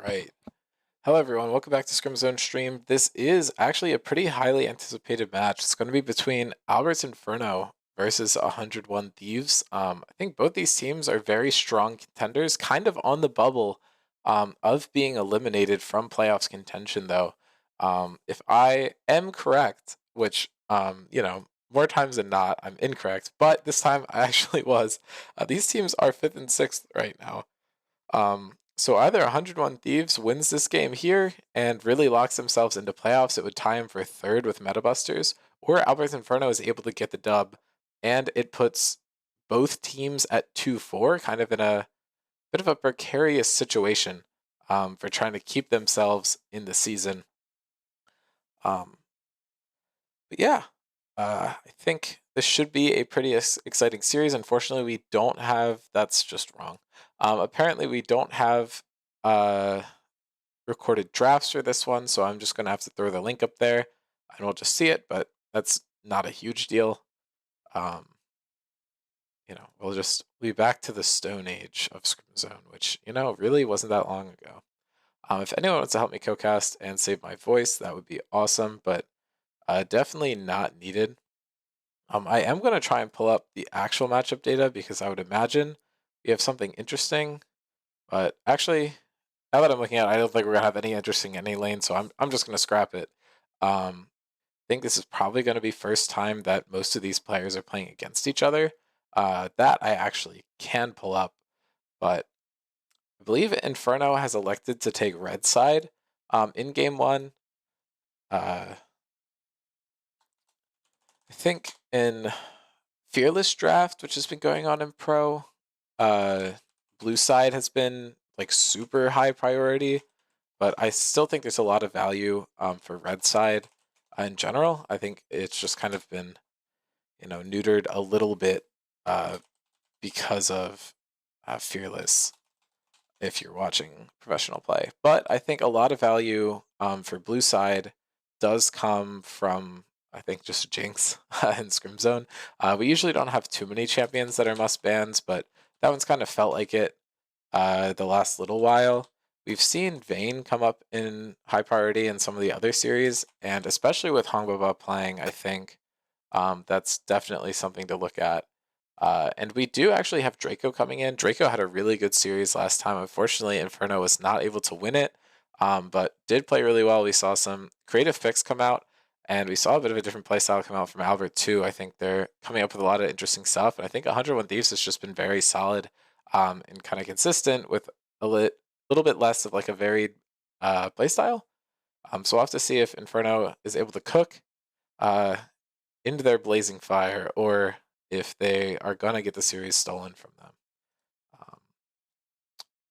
Right. Hello everyone, welcome back to Scrims Zone stream. This is actually a pretty highly anticipated match. It's going to be between Albert's Inferno versus 101 Thieves. I think both these teams are very strong contenders, kind of on the bubble of being eliminated from playoffs contention though. If I am correct, which, more times than not, I'm incorrect, but this time I actually was. These teams are 5th and 6th right now. So either 101 Thieves wins this game here and really locks themselves into playoffs. It would tie him for 3rd with Metabusters, or Albert's Inferno is able to get the dub, and it puts both teams at 2-4, kind of in a bit of a precarious situation for trying to keep themselves in the season. But yeah, I think this should be a pretty exciting series. Unfortunately, we don't have, that's just wrong. Apparently, we don't have recorded drafts for this one, so I'm just going to have to throw the link up there and we'll just see it, but that's not a huge deal. We'll just be back to the Stone Age of Scrim Zone, which, really wasn't that long ago. If anyone wants to help me co-cast and save my voice, that would be awesome, but definitely not needed. I am going to try and pull up the actual matchup data because I would imagine we have something interesting, but actually, now that I'm looking at it, I don't think we're going to have any interesting in any lane, so I'm just going to scrap it. I think this is probably going to be first time that most of these players are playing against each other. That I actually can pull up, but I believe Inferno has elected to take red side in game 1. I think in Fearless Draft, which has been going on in Pro, blue side has been like super high priority, but I still think there's a lot of value for red side in general. I think it's just kind of been, neutered a little bit because of Fearless if you're watching professional play. But I think a lot of value for blue side does come from, I think, just Jinx in Scrim Zone. We usually don't have too many champions that are must bans, but that one's kind of felt like it the last little while. We've seen Vayne come up in high priority in some of the other series, and especially with Hongbaba playing, I think that's definitely something to look at. And we do actually have Draco coming in. Draco had a really good series last time. Unfortunately, Inferno was not able to win it, but did play really well. We saw some creative picks come out, and we saw a bit of a different playstyle come out from Albert too. I think they're coming up with a lot of interesting stuff, and I think 101 Thieves has just been very solid and kind of consistent with a little bit less of like a varied playstyle. So we'll have to see if Inferno is able to cook into their blazing fire, or if they are going to get the series stolen from them.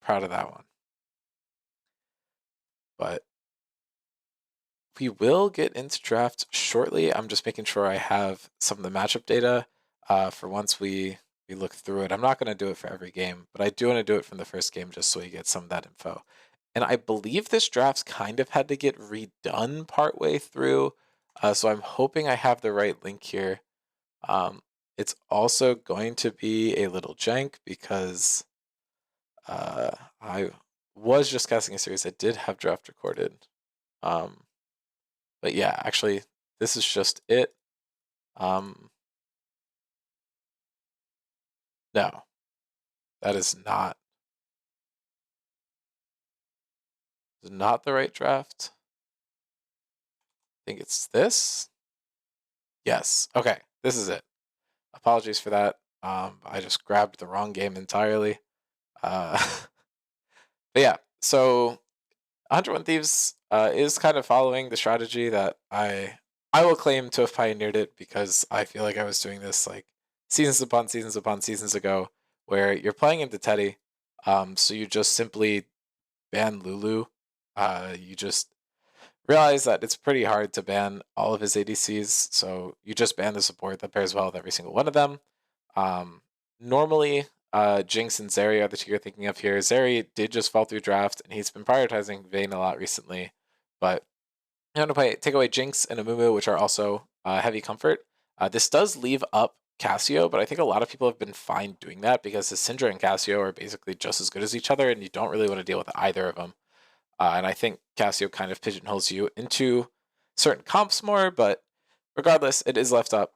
Proud of that one. But we will get into draft shortly. I'm just making sure I have some of the matchup data for once we look through it. I'm not going to do it for every game, but I do want to do it from the first game just so we get some of that info. And I believe this draft's kind of had to get redone partway through, so I'm hoping I have the right link here. It's also going to be a little jank because I was just casting a series that did have draft recorded. But yeah, actually, this is just it. No, that is not the right draft. I think it's this. Yes. Okay, this is it. Apologies for that. I just grabbed the wrong game entirely. But yeah, so 101 Thieves is kind of following the strategy that I will claim to have pioneered it, because I feel like I was doing this like seasons upon seasons upon seasons ago, where you're playing into Teddy, so you just simply ban Lulu. You just realize that it's pretty hard to ban all of his ADCs, so you just ban the support that pairs well with every single one of them. Normally, Jinx and Zeri are the two you're thinking of here. Zeri did just fall through draft, and he's been prioritizing Vayne a lot recently, but I'm going to take away Jinx and Amumu, which are also heavy comfort. This does leave up Cassio, but I think a lot of people have been fine doing that because his Syndra and Cassio are basically just as good as each other, and you don't really want to deal with either of them. And I think Casio kind of pigeonholes you into certain comps more, but regardless, it is left up.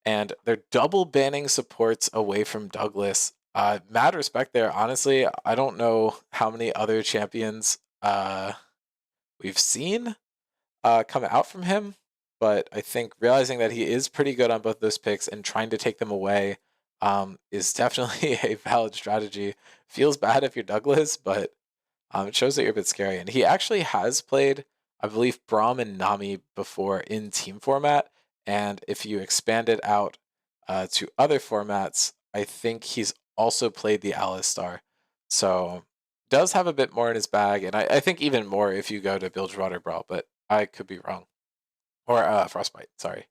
And they're double banning supports away from Douglas. Mad respect there. Honestly, I don't know how many other champions we've seen come out from him, but I think realizing that he is pretty good on both those picks and trying to take them away is definitely a valid strategy. Feels bad if you're Douglas, but it shows that you're a bit scary. And he actually has played, I believe, Braum and Nami before in team format. And if you expand it out to other formats, I think he's also played the Alistar. So does have a bit more in his bag. And I think even more if you go to Bilgewater Brawl, but I could be wrong. Or Frostbite, sorry.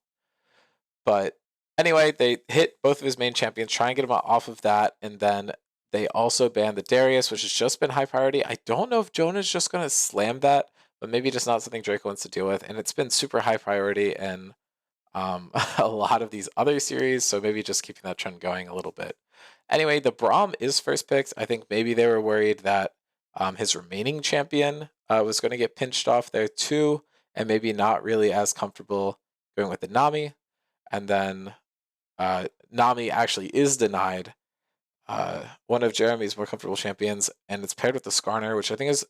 But anyway, they hit both of his main champions, try and get him off of that, and then they also banned the Darius, which has just been high priority. I don't know if Jonah's just going to slam that, but maybe just not something Draco wants to deal with. And it's been super high priority in a lot of these other series, so maybe just keeping that trend going a little bit. Anyway, the Braum is first picked. I think maybe they were worried that his remaining champion was going to get pinched off there too, and maybe not really as comfortable going with the Nami. And then Nami actually is denied one of Jeremy's more comfortable champions, and it's paired with the Skarner, which I think is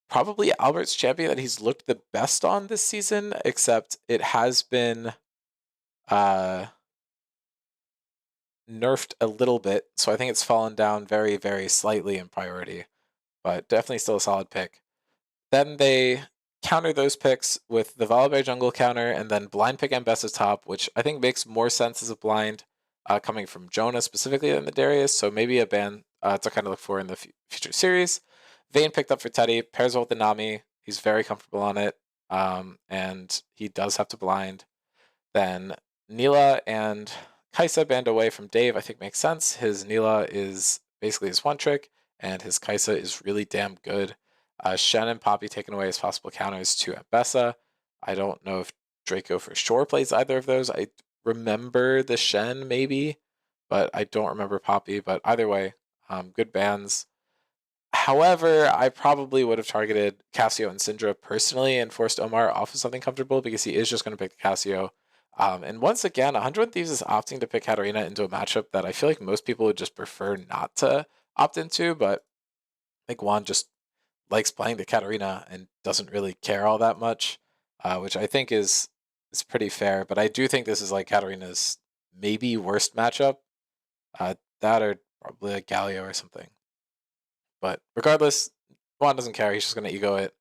probably Albert's champion that he's looked the best on this season, except it has been nerfed a little bit, so I think it's fallen down very, very slightly in priority, but definitely still a solid pick. Then they counter those picks with the Volibear jungle counter and then blind pick Mbessa's top, which I think makes more sense as a blind coming from Jonah specifically than the Darius, so maybe a ban to kind of look for in the future series. Vayne picked up for Teddy, pairs well with the Nami. He's very comfortable on it, and he does have to blind. Then Neela and Kaisa banned away from Dave, I think makes sense. His Neela is basically his one trick, and his Kaisa is really damn good. Shen and Poppy taken away as possible counters to Mbessa. I don't know if Draco for sure plays either of those. I remember the Shen maybe, but I don't remember Poppy. But either way, good bans. However, I probably would have targeted Casio and Syndra personally and forced Omar off of something comfortable because he is just going to pick the Casio. And once again, 101 Thieves is opting to pick Katarina into a matchup that I feel like most people would just prefer not to opt into, but I think Juan just likes playing the Katarina and doesn't really care all that much, which I think is pretty fair. But I do think this is like Katarina's maybe worst matchup. That or probably a Galio or something. But regardless, Juan doesn't care. He's just going to ego it.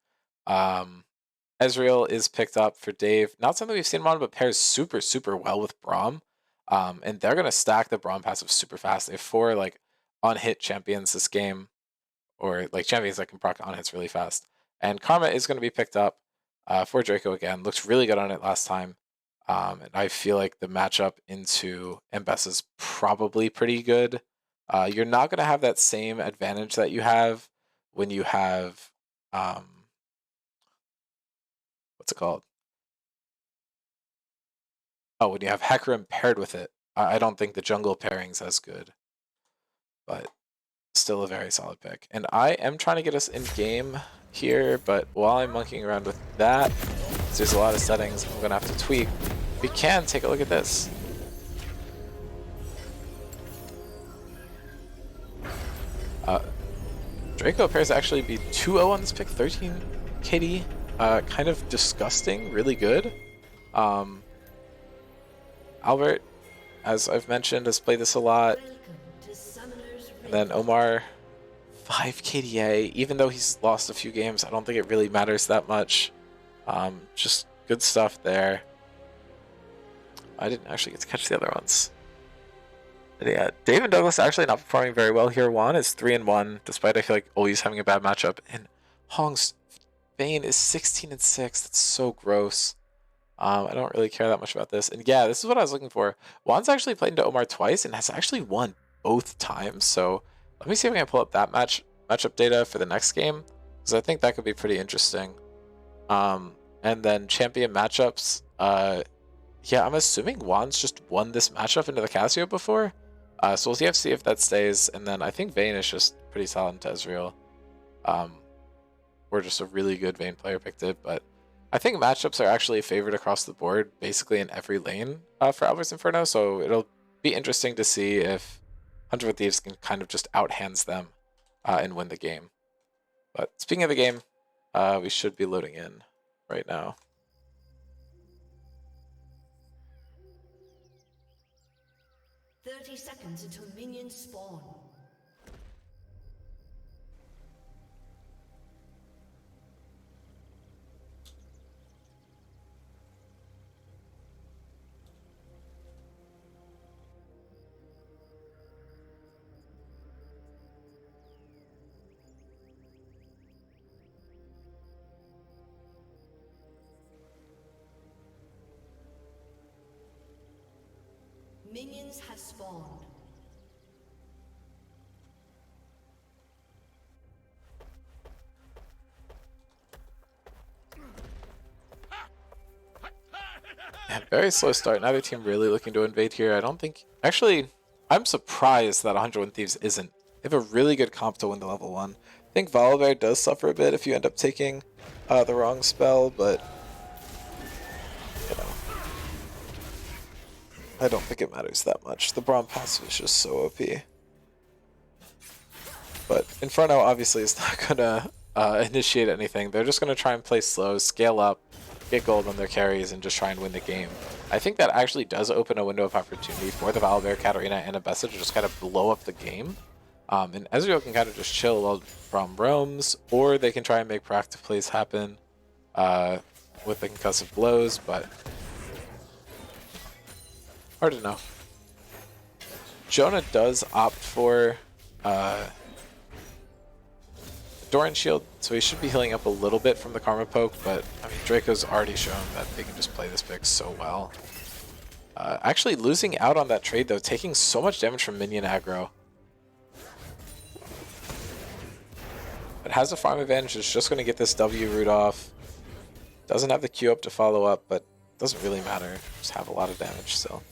Ezreal is picked up for Dave. Not something we've seen him on, but pairs super, super well with Braum. And they're going to stack the Braum passive super fast. They have 4 like on-hit champions this game, or like champions that can proc on-hits really fast. And Karma is going to be picked up for Draco again. Looks really good on it last time. And I feel like the matchup into Mbessa is probably pretty good. You're not going to have that same advantage that you have when you have what's it called? Oh, when you have Hecarim paired with it. I don't think the jungle pairing's as good, but still a very solid pick. And I am trying to get us in game here, but while I'm monkeying around with that, there's a lot of settings I'm going to have to tweak. We can take a look at this. Draco appears to actually be 2-0 on this pick, 13 KD. Kind of disgusting, really good. Albert, as I've mentioned, has played this a lot. And then Omar, 5 KDA. Even though he's lost a few games, I don't think it really matters that much. Just good stuff there. I didn't actually get to catch the other ones. But yeah, Dave and Douglas actually not performing very well here. Juan is 3-1, despite I feel like always having a bad matchup. And Hong's Vayne is 16-6. That's so gross. I don't really care that much about this. And yeah, this is what I was looking for. Juan's actually played into Omar twice and has actually won both times. So let me see if I can pull up that matchup data for the next game, because I think that could be pretty interesting. And then champion matchups. Yeah, I'm assuming Juan's just won this matchup into the Casio before. So we'll see if that stays. And then I think Vayne is just pretty solid into Ezreal. or just a really good Vayne player picked it. But I think matchups are actually favored across the board, basically in every lane for Albert's Inferno. So it'll be interesting to see if Hunter with Thieves can kind of just outhands them and win the game. But speaking of the game, we should be loading in right now. Seconds until minions spawn. Minions have spawned. Yeah, very slow start. Neither team really looking to invade here. I don't think... Actually, I'm surprised that 101 Thieves isn't. They have a really good comp to win the level 1. I think Volibear does suffer a bit if you end up taking the wrong spell, but... You know, I don't think it matters that much. The Braum passive is just so OP. But Inferno obviously is not going to initiate anything. They're just going to try and play slow, scale up, get gold on their carries, and just try and win the game. I think that actually does open a window of opportunity for the Volibear, Katarina, and Abessa to just kind of blow up the game. And Ezreal can kind of just chill while Braum roams, or they can try and make proactive plays happen with the concussive blows, but hard to know. Jonah does opt for Doran Shield, so he should be healing up a little bit from the Karma Poke, but I mean, Draco's already shown that they can just play this pick so well. Actually losing out on that trade though, taking so much damage from minion aggro. But has a farm advantage, is just going to get this W root off. Doesn't have the Q up to follow up, but doesn't really matter. Just have a lot of damage still.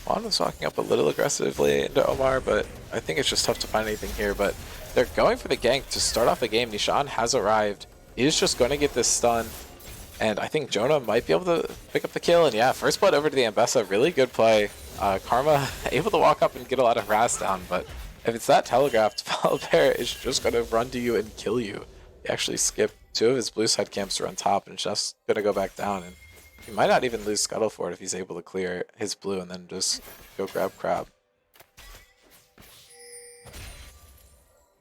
Wanda's walking up a little aggressively into Omar, but I think it's just tough to find anything here. But they're going for the gank to start off the game. Nishan has arrived. He's just going to get this stun, and I think Jonah might be able to pick up the kill. And yeah, first blood over to the Ambessa. Really good play. Karma able to walk up and get a lot of harass down, but if it's that telegraphed, Volibear is just going to run to you and kill you. He actually skipped 2 of his blue side camps to run top, and just going to go back down. And he might not even lose Scuttle for it if he's able to clear his blue and then just go grab Crab.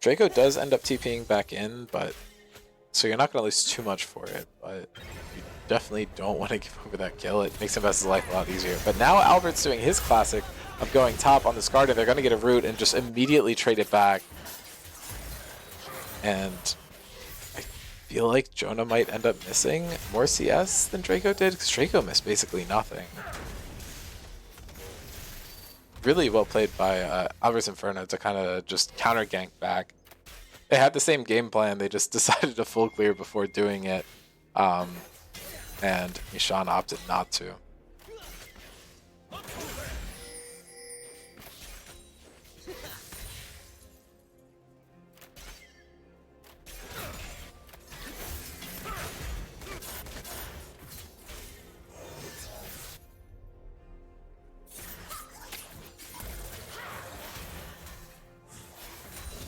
Draco does end up TPing back in, but so you're not going to lose too much for it, but you definitely don't want to give over that kill. It makes Invest's life a lot easier. But now Albert's doing his classic of going top on this Guardian. They're going to get a root and just immediately trade it back. And I feel like Jonah might end up missing more CS than Draco did, because Draco missed basically nothing. Really well played by Albert's Inferno to kind of just counter gank back. They had the same game plan, they just decided to full clear before doing it, and Nishan opted not to.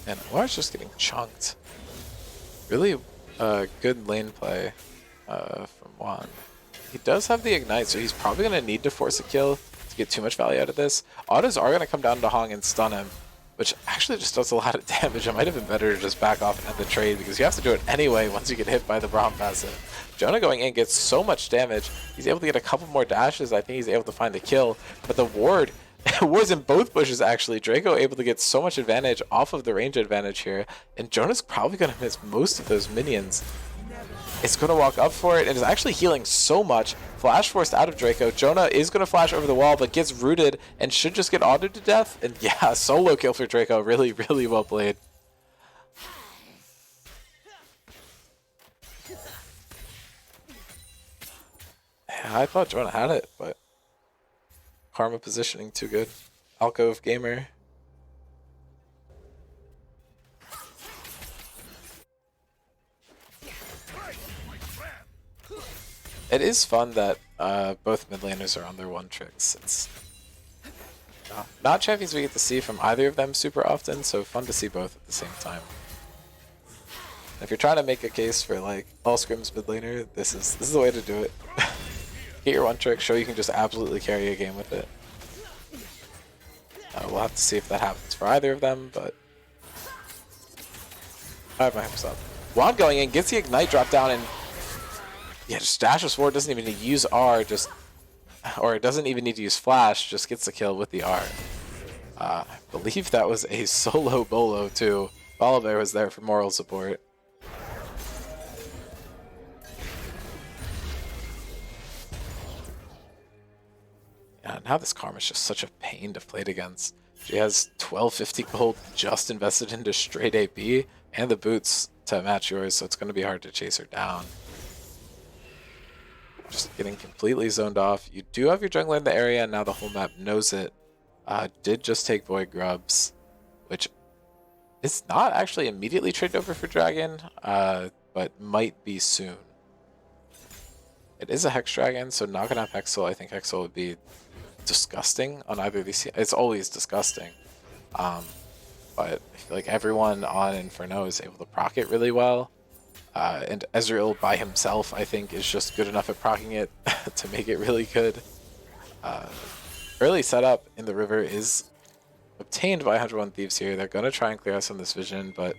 And Omar's just getting chunked. Really good lane play from Juan. He does have the Ignite, so he's probably going to need to force a kill to get too much value out of this. Autos are going to come down to Hong and stun him, which actually just does a lot of damage. It might have been better to just back off and end the trade, because you have to do it anyway once you get hit by the Braum passive. Jonah going in gets so much damage. He's able to get a couple more dashes. I think he's able to find the kill, but the ward... Wards in both bushes, actually. Draco able to get so much advantage off of the range advantage here, and Jonah's probably going to miss most of those minions. is going to walk up for it and is actually healing so much. Flash forced out of Draco. Jonah is going to flash over the wall, but gets rooted and should just get autoed to death. And yeah, solo kill for Draco. Really, really well played. Yeah, I thought Jonah had it, but Karma positioning too good. Alcove Gamer. It is fun that both mid laners are on their one tricks. It's not champions we get to see from either of them super often, so fun to see both at the same time. If you're trying to make a case for like all scrims mid laner, this is the way to do it. Get your one trick, show you can just absolutely carry a game with it. We'll have to see if that happens for either of them, but I have my hopes up. Juan going in, gets the ignite drop down, and yeah, just dashes forward, doesn't even need to use R, or it doesn't even need to use flash, just gets the kill with the R. I believe that was a solo bolo too. Volibear was there for moral support. Yeah, now this Karma is just such a pain to play against. She has 1250 gold just invested into straight AP and the boots to match yours, so it's going to be hard to chase her down. Just getting completely zoned off. You do have your jungler in the area, and now the whole map knows it. Did just take Void Grubs, which is not actually immediately traded over for Dragon, but might be soon. It is a Hex Dragon, so not gonna have Hexel. I think Hexel would be disgusting on either of these. It's always disgusting. But I feel like everyone on Inferno is able to proc it really well. And Ezreal by himself, I think, is just good enough at proccing it to make it really good. Early setup in the river is obtained by 101 Thieves here. They're going to try and clear us on this vision, but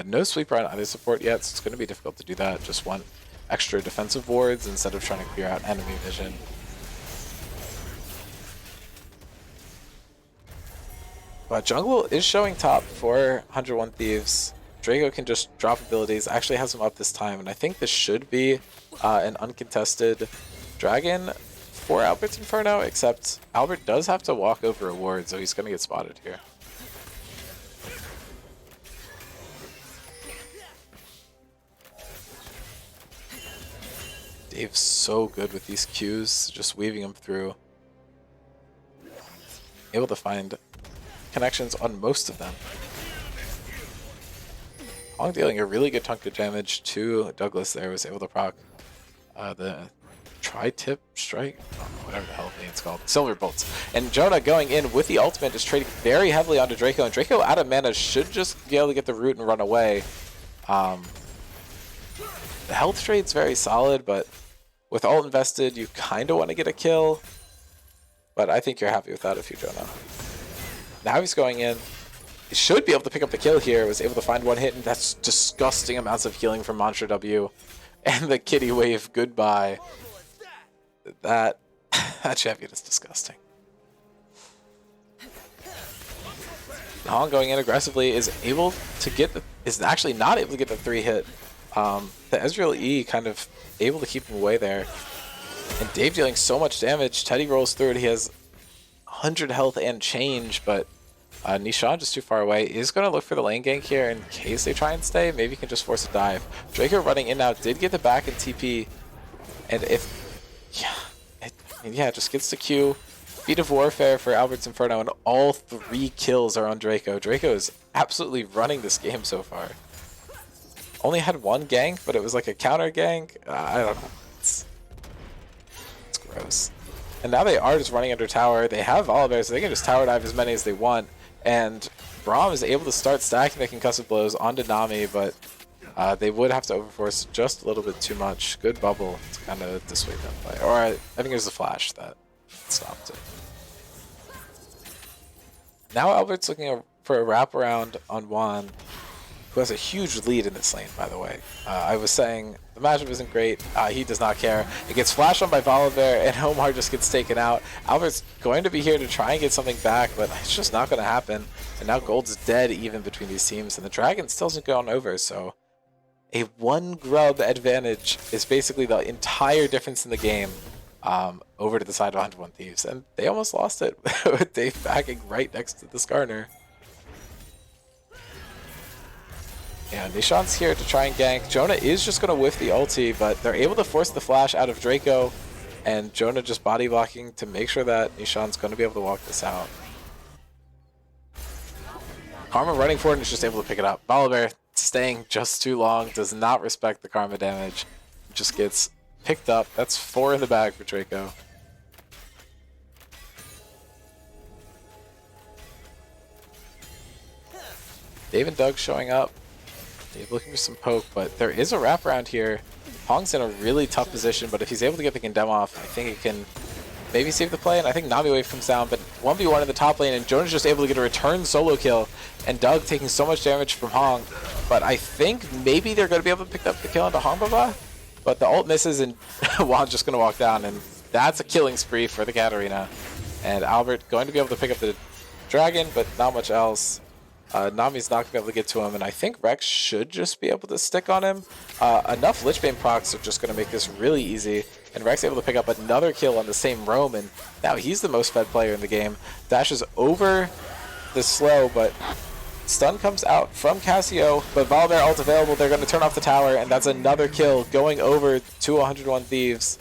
no sweeper on either support yet, so it's going to be difficult to do that. Just want extra defensive wards instead of trying to clear out enemy vision. But jungle is showing top for 101 Thieves. Draco can just drop abilities, actually has him up this time, and I think this should be an uncontested dragon for Albert's Inferno, except Albert does have to walk over a ward, so he's going to get spotted here. Dave's so good with these Qs, just weaving them through. Able to find connections on most of them. Long dealing a really good chunk of damage to Douglas there, was able to proc the tri-tip strike, whatever the hell it's called, silver bolts. And Jonah going in with the ultimate is trading very heavily onto Draco, and Draco out of mana should just be able to get the root and run away. The health trade's very solid, but with ult invested, you kind of want to get a kill. But I think you're happy with that if you're Jonah. Now he's going in. He should be able to pick up the kill here. Was able to find one hit, and that's disgusting amounts of healing from Mantra W. And the kitty wave goodbye. That champion is disgusting. Hong going in aggressively is able to get the, is actually not able to get the 3-hit. The Ezreal E kind of able to keep him away there. And Dave dealing so much damage. Teddy rolls through it. He has 100 health and change, but Nishan just too far away. Is going to look for the lane gank here in case they try and stay. Maybe he can just force a dive. Draco running in now. Did get the back in TP. And if... Yeah, it just gets the Q. Feat of Warfare for Albert's Inferno, and all 3 kills are on Draco. Draco is absolutely running this game so far. Only had 1 gank, but it was like a counter gank. I don't know. It's gross. And now they are just running under tower. They have Volibear, so they can just tower dive as many as they want. And Braum is able to start stacking the concussive blows onto Nami, but they would have to overforce just a little bit too much. Good bubble to kind of dissuade them play. Or I think it was the flash that stopped it. Now Albert's looking for a wraparound on Juan, who has a huge lead in this lane, by the way. I was saying the matchup isn't great. He does not care. It gets flashed on by Volibear, and Omar just gets taken out. Albert's going to be here to try and get something back, but it's just not going to happen. And now Gold's dead even between these teams, and the Dragon still hasn't gone over, so A 1 grub advantage is basically the entire difference in the game over to the side of 101 Thieves. And they almost lost it with Dave backing right next to the Skarner. Yeah, Nishan's here to try and gank. Jonah is just going to whiff the ulti, but they're able to force the flash out of Draco. And Jonah just body blocking to make sure that Nishan's going to be able to walk this out. Karma running forward and is just able to pick it up. Volibear staying just too long, does not respect the Karma damage. Just gets picked up. That's 4 in the bag for Draco. Dave and Doug showing up. Dave looking for some poke, but there is a wraparound here. Hong's in a really tough position, but if he's able to get the condemn off, I think it can maybe save the play, and I think Nami Wave comes down, but 1v1 in the top lane, and Jonah's just able to get a return solo kill, and Doug taking so much damage from Hong. But I think maybe they're going to be able to pick up the kill into Hong Baba, but the ult misses, and Juan's just going to walk down, and that's a killing spree for the Katarina. And Albert going to be able to pick up the dragon, but not much else. Nami's not going to be able to get to him, and I think Rex should just be able to stick on him. Enough Lich Bane procs are just going to make this really easy, and Rex able to pick up another kill on the same roam, and now he's the most fed player in the game. Dashes over the slow, but stun comes out from Cassio, but Volibear ult available. They're going to turn off the tower, and that's another kill going over to 101 Thieves.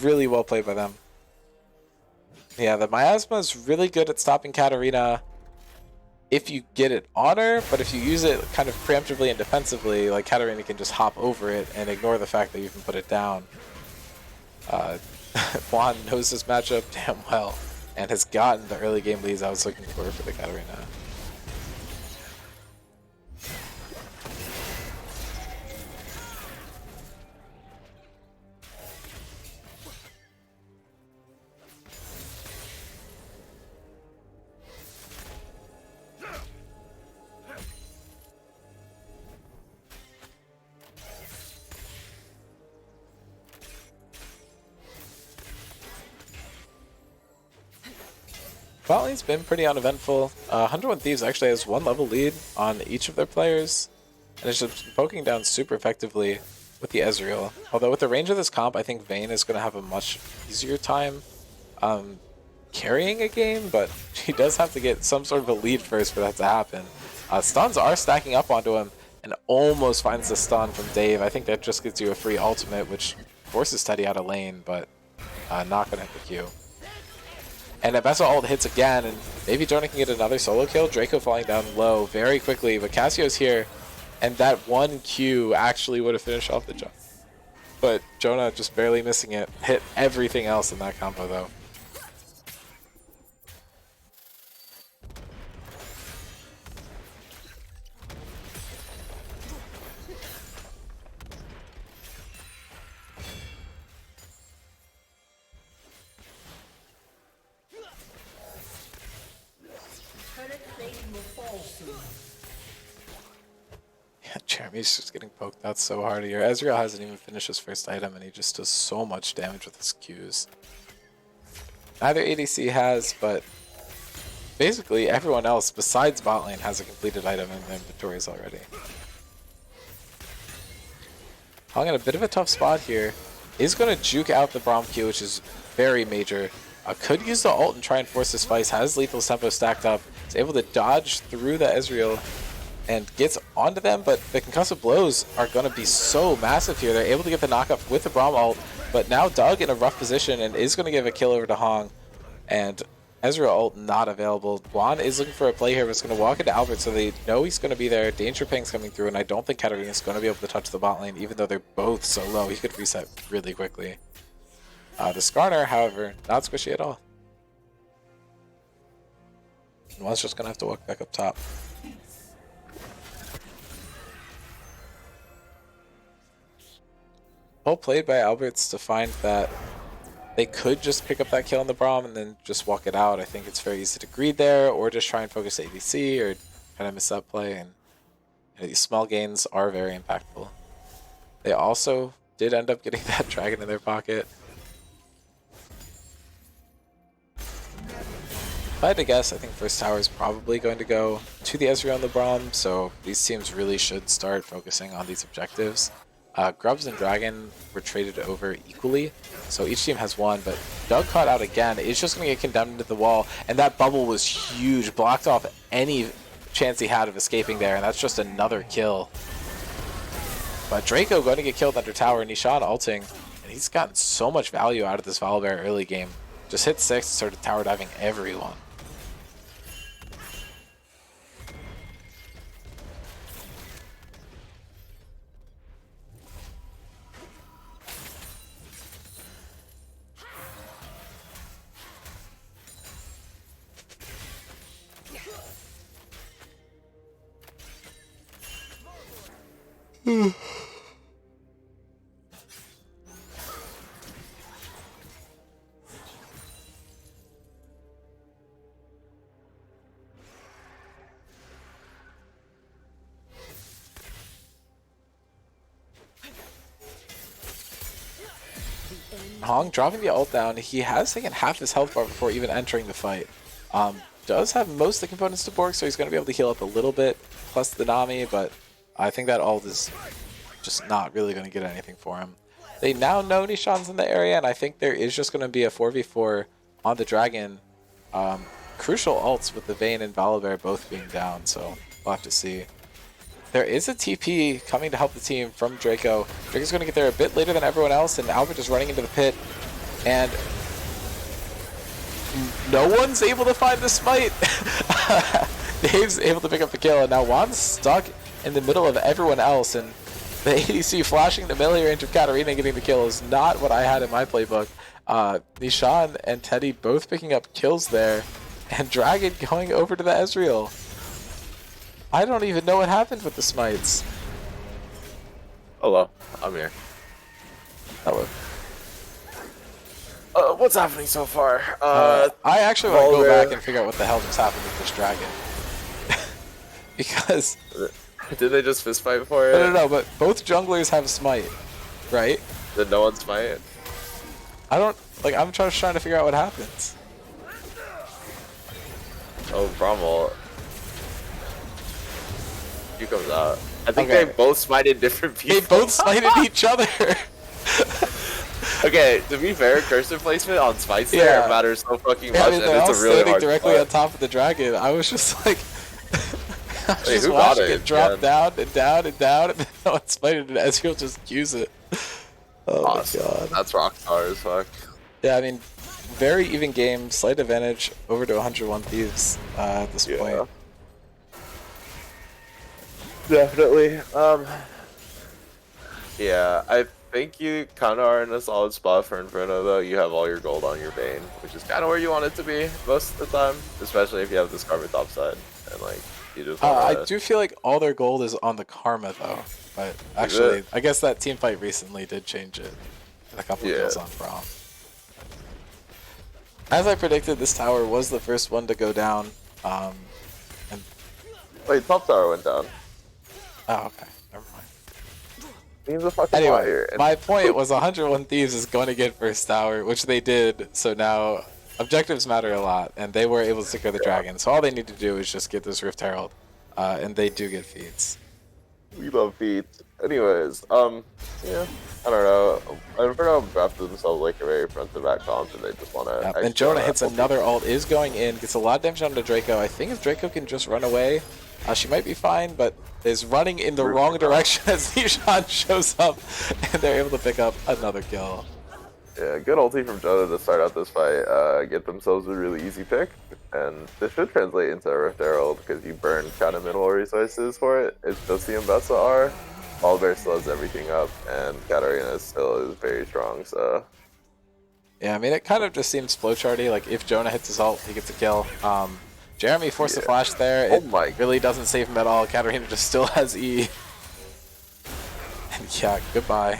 Really well played by them. Yeah, the Miasma is really good at stopping Katarina if you get it on her, but if you use it kind of preemptively and defensively, like Katarina can just hop over it and ignore the fact that you can put it down. Juan knows this matchup damn well and has gotten the early game leads I was looking for the Katarina. Bot lane's been pretty uneventful. 101 Thieves actually has 1 level lead on each of their players, and it's just poking down super effectively with the Ezreal. Although with the range of this comp, I think Vayne is going to have a much easier time carrying a game, but he does have to get some sort of a lead first for that to happen. Stuns are stacking up onto him, and almost finds the stun from Dave. I think that just gets you a free ultimate, which forces Teddy out of lane, but not going to hit the Q. And Abessa ult hits again, and maybe Jonah can get another solo kill. Draco falling down low very quickly, but Cassio's here, and that 1 Q actually would have finished off the jump. But Jonah just barely missing it. Hit everything else in that combo, though. Yeah, Jeremy's just getting poked out so hard here. Ezreal hasn't even finished his first item, and he just does so much damage with his Qs. Neither ADC has, but basically everyone else besides bot lane has a completed item in their inventories already. Hong in a bit of a tough spot here. Is going to juke out the Braum Q, which is very major. Could use the ult and try and force this fight. Has lethal tempo stacked up. Is able to dodge through the Ezreal and gets onto them, but the concussive blows are going to be so massive here. They're able to get the knockup with the Braum ult, but now Doug in a rough position and is going to give a kill over to Hong. And Ezreal ult not available. Juan is looking for a play here, but it's going to walk into Albert, so they know he's going to be there. Danger Ping's coming through, and I don't think Katarina's going to be able to touch the bot lane, even though they're both so low. He could reset really quickly. The Skarner, however, not squishy at all. And Juan's just going to have to walk back up top. Well played by Alberts to find that they could just pick up that kill on the Braum and then just walk it out. I think it's very easy to greed there, or just try and focus ADC, or kind of miss that play. And these small gains are very impactful. They also did end up getting that dragon in their pocket. If I had to guess, I think first tower is probably going to go to the Ezreal and the Braum, so these teams really should start focusing on these objectives. Grubs and Dragon were traded over equally, so each team has one, but Doug caught out again. It's just going to get condemned into the wall, and that bubble was huge, blocked off any chance he had of escaping there, and that's just another kill. But Draco going to get killed under tower, Nishan ulting, and he's gotten so much value out of this Volibear early game. Just hit 6 and started tower diving everyone. Hong dropping the ult down. He has taken half his health bar before even entering the fight. Does have most of the components to Borg, so he's going to be able to heal up a little bit, plus the Nami, but I think that ult is just not really going to get anything for him. They now know Nishan's in the area, and I think there is just going to be a 4v4 on the Dragon. Crucial ults with the Vayne and Volibear both being down, so we'll have to see. There is a TP coming to help the team from Draco. Draco's going to get there a bit later than everyone else, and Albert is running into the pit. And no one's able to find the smite. Dave's able to pick up the kill, and now Juan's stuck in the middle of everyone else. And the ADC flashing the mill here into Katarina getting the kill is not what I had in my playbook. Nishan and Teddy both picking up kills there, and Dragon going over to the Ezreal. I don't even know what happened with the smites. Hello, I'm here. Hello. What's happening so far? I actually want to go back and figure out what the hell just happened with this Dragon. Because... Did they just fist fight for it? No, but both junglers have smite, right? Did no one smite? I don't... Like, I'm just trying to figure out what happens. Oh, Brommel. He comes out. I think Okay. they both smited different people. They both smited each other. Okay, to be fair, cursor placement on smites there matters so fucking much, I mean, and they're all it's a really standing hard directly spot. on top of the Dragon. I was just like... I was Wait, just who got watching it? it drop Yeah. down and down and down, and then no one smited, and Ezreal just use it. Oh Awesome. my god. That's rockstar as fuck. Yeah, I mean, very even game, slight advantage over to 101 Thieves at this point. Definitely. Yeah, I think you kind of are in a solid spot for Inferno, though. You have all your gold on your Vayne, which is kind of where you want it to be most of the time, especially if you have this Karma top side. And, like, you just I do feel like all their gold is on the Karma, though. But actually, I guess that team fight recently did change it. And a couple of kills on Braum. As I predicted, this tower was the first one to go down. And Wait, top tower went down. oh, okay. Never mind. He's a fucking Anyway, liar. my point was 101 Thieves is going to get first tower, which they did. So now objectives matter a lot, and they were able to secure the Dragon. So all they need to do is just get this Rift Herald, and they do get feats. We love feats. Anyways, yeah, I don't know. Inferno drafted themselves like a very front to back comp, and they just want to. And Jonah hits another ult, is going in, gets a lot of damage onto Draco. I think if Draco can just run away, she might be fine, but is running in the wrong direction as Nishan shows up, and they're able to pick up another kill. Yeah, good ulti from Jonah to start out this fight. Get themselves a really easy pick, and this should translate into a Rift Herald because you burn kind of minimal resources for it. It's just the Mbessa R. Volibear still has everything up, and Katarina still is very strong, so... Yeah, I mean, it kind of just seems flowcharty. Like, if Jonah hits his ult, he gets a kill. Jeremy forced a flash there. It really doesn't save him at all. Katarina just still has E. And yeah, goodbye.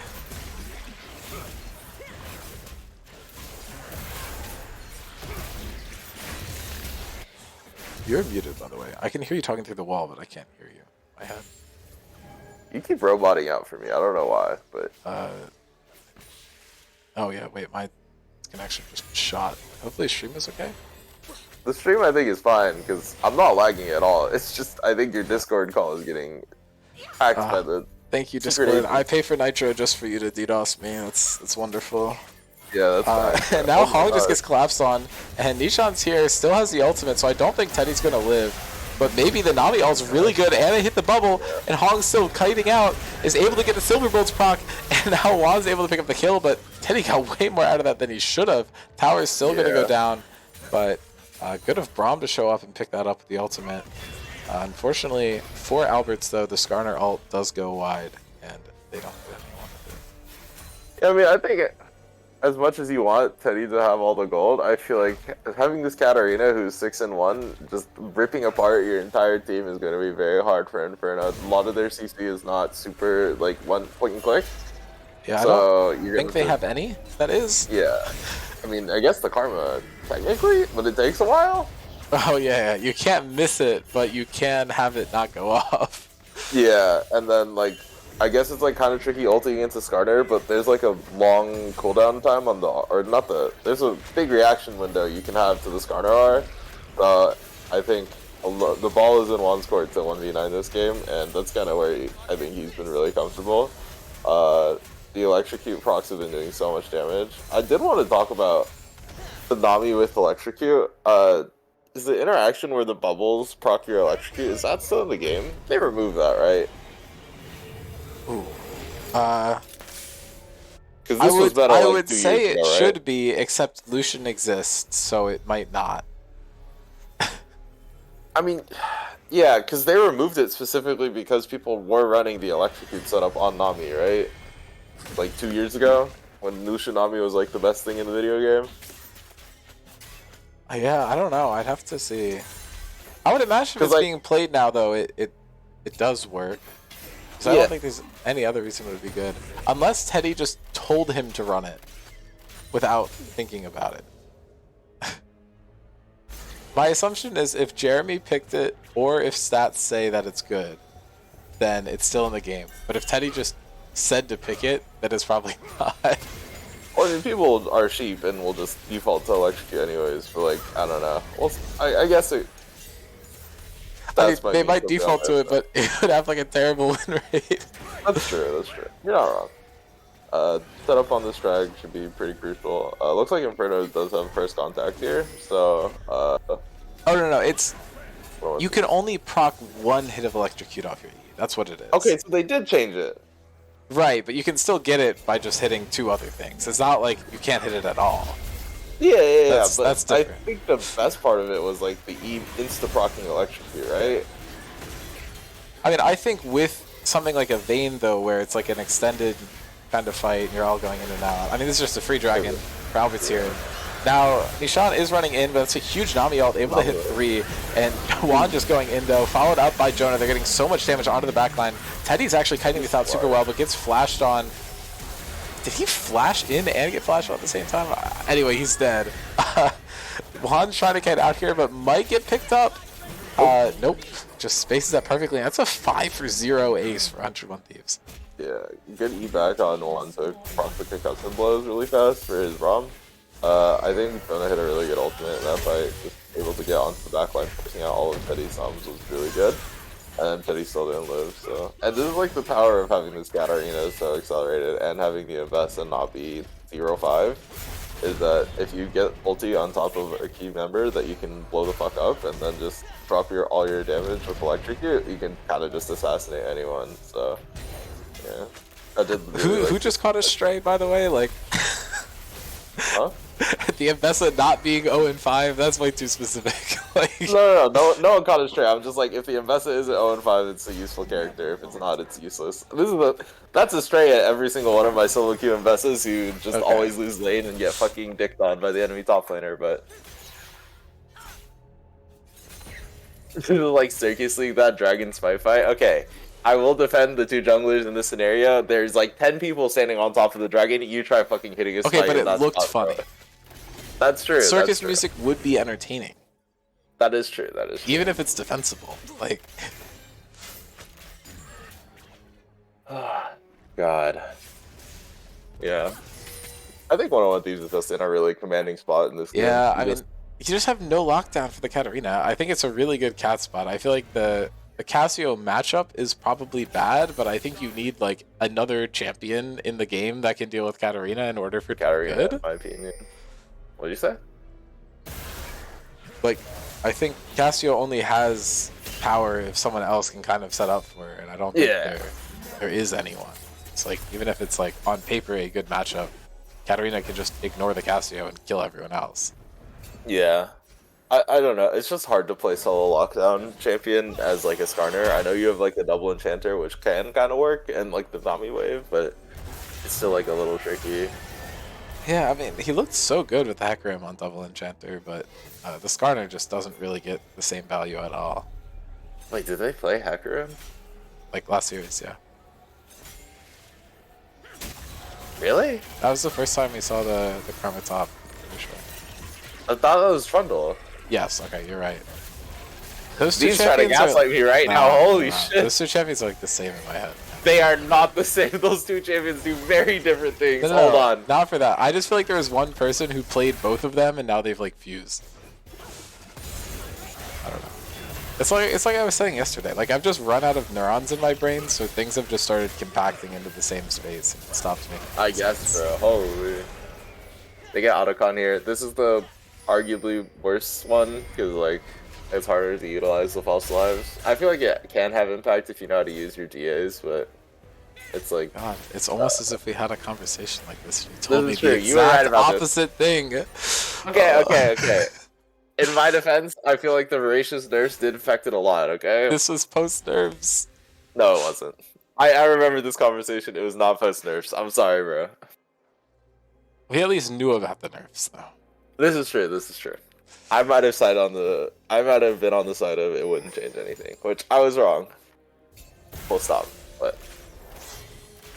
You're muted, by the way. I can hear you talking through the wall, but I can't hear you. My head. You keep roboting out for me. I don't know why, but... Oh yeah, wait, my connection just shot. Hopefully stream is okay. The stream I think is fine because I'm not lagging at all. It's just I think your Discord call is getting hacked by the Thank you, secret Discord. agent. I pay for Nitro just for you to DDoS me. That's wonderful. Yeah, that's fine. And now Hong just gets collapsed on, and Nishan's here, still has the ultimate, so I don't think Teddy's gonna live. But maybe the Nami ult's really good, and they hit the bubble, and Hong's still kiting out, is able to get the Silver Bolts proc, and now Juan's able to pick up the kill, but Teddy got way more out of that than he should have. Tower's still gonna go down, but good of Braum to show up and pick that up with the ultimate. Unfortunately, for Alberts though, the Skarner ult does go wide, and they don't get anyone with it. Yeah, I mean, I think as much as you want Teddy to have all the gold, I feel like having this Katarina who's 6-1, just ripping apart your entire team is going to be very hard for Inferno. A lot of their CC is not super, like, one point and click. Yeah, so I don't think they have any, that is. Yeah. I mean, I guess the Karma, technically, but it takes a while. Oh yeah, you can't miss it, but you can have it not go off. Yeah, and then, like, I guess it's like kind of tricky ulting against a Skarner, but there's like a long cooldown time on the, or not the, there's a big reaction window you can have to the Skarner R. I think the ball is in Juan's court to 1v9 this game, and that's kind of where I think he's been really comfortable. The Electrocute procs have been doing so much damage. I did want to talk about the Nami with Electrocute. Is the interaction where the bubbles proc your Electrocute, is that still in the game? They removed that, right? Ooh. Because this was better, I like, would 2 say years it ago, right? should be, except Lucian exists, so it might not. I mean, yeah, because they removed it specifically because people were running the Electrocute setup on Nami, right? Like 2 years ago, when Lucian Nami was like the best thing in the video game. Yeah, I don't know. I'd have to see. I would imagine if it's like, being played now, though, it does work. So I don't think there's any other reason it would be good. Unless Teddy just told him to run it without thinking about it. My assumption is if Jeremy picked it, or if stats say that it's good, then it's still in the game. But if Teddy just said to pick it, that is probably not. Well, I mean, people are sheep and will just default to Electrocute anyways, but like, I don't know. Well, I guess it... I mean, they might default to it, but it would have like a terrible win rate. That's true, that's true. You're not wrong. Setup on this drag should be pretty crucial. Looks like Inferno does have first contact here, so... Oh, no, it's... You can only proc one hit of Electrocute off your E. That's what it is. Okay, so they did change it. Right, but you can still get it by just hitting 2 other things. It's not like you can't hit it at all. Yeah, but that's I different. think the best part of it was like the insta-procking Electrocute, right? I mean, I think with something like a Vayne, though, where it's like an extended kind of fight and you're all going in and out. I mean, this is just a free dragon for Albert's here. Now, Nishan is running in, but it's a huge Nami ult, able to hit 3, and Juan just going in, though, followed up by Jonah. They're getting so much damage onto the backline. Teddy's actually kiting this out super well, but gets flashed on. Did he flash in and get flashed on at the same time? Anyway, he's dead. Juan's trying to get out here, but might get picked up. Nope. Just spaces that perfectly. That's a 5-for-0 ace for 101 Thieves. Yeah, good E-back on Juan to proc the concussion blows really fast for his ROM. I think Jonah hit a really good ultimate in that fight. Just able to get onto the backline, forcing out all of Teddy's sums was really good. And Teddy still didn't live, so... And this is like the power of having this Katarina so accelerated and having the invest and not be 0-5, is that if you get ulti on top of a key member that you can blow the fuck up and then just drop all your damage with Electrocute, you can kind of just assassinate anyone, so... Yeah. I did Who just caught a stray, by the way? Like... Huh? The Ambessa not being 0-5, that's way too specific. Like... No one caught it straight. I'm just like, if the Ambessa isn't 0-5, it's a useful character. If it's not, it's useless. That's a stray at every single one of my solo queue Ambessas who just always lose lane and get fucking dicked on by the enemy top laner, but... Like, seriously, that Dragon Spy fight? Okay. I will defend the 2 junglers in this scenario. There's like 10 people standing on top of the dragon. You try fucking hitting a Okay, but it looked funny. That's true. Circus music would be entertaining. That is true. That is true. Even if it's defensible. Like... God. Yeah. I think 101 Thieves is just in a really commanding spot in this game. Yeah, I mean, you just have no lockdown for the Katarina. I think it's a really good cat spot. I feel like the Cassio matchup is probably bad, but I think you need like another champion in the game that can deal with Katarina in order for it to be Katarina, good. in my opinion. What did you say? Like, I think Cassio only has power if someone else can kind of set up for her, and I don't think there is anyone. It's like, even if it's like on paper a good matchup, Katarina can just ignore the Cassio and kill everyone else. Yeah. I don't know. It's just hard to play solo lockdown champion as like a Skarner. I know you have like the double enchanter, which can kind of work, and like the Nami wave, but it's still like a little tricky. Yeah, I mean, he looked so good with the Hecarim on double enchanter, but the Skarner just doesn't really get the same value at all. Wait, did they play Hecarim? Like last series, yeah. Really? That was the first time we saw the Karma top, for sure. I thought that was Trundle. Yes, okay, you're right. Those two These trying to champions gaslight me right now. Holy shit. Those two champions are like the same in my head. They are not the same. Those two champions do very different things. No, Hold on. Not for that. I just feel like there was one person who played both of them and now they've like fused. I don't know. It's like I was saying yesterday. Like I've just run out of neurons in my brain, so things have just started compacting into the same space and it stops making I guess, sense. bro. Holy. They get Autocon here. This is the arguably worst one because like it's harder to utilize the false lives. I feel like it can have impact if you know how to use your DAs, but it's like God, it's almost as if we had a conversation like this. You told me true. the You were right exact about opposite thing. okay. In my defense, I feel like the voracious nerfs did affect it a lot. Okay. This was post nerves. No, it wasn't. I remember this conversation. It was not post nerfs. I'm sorry, bro. We at least knew about the nerfs, though. This is true. This is true. I might have been on the side of it wouldn't change anything, which I was wrong. Full stop. But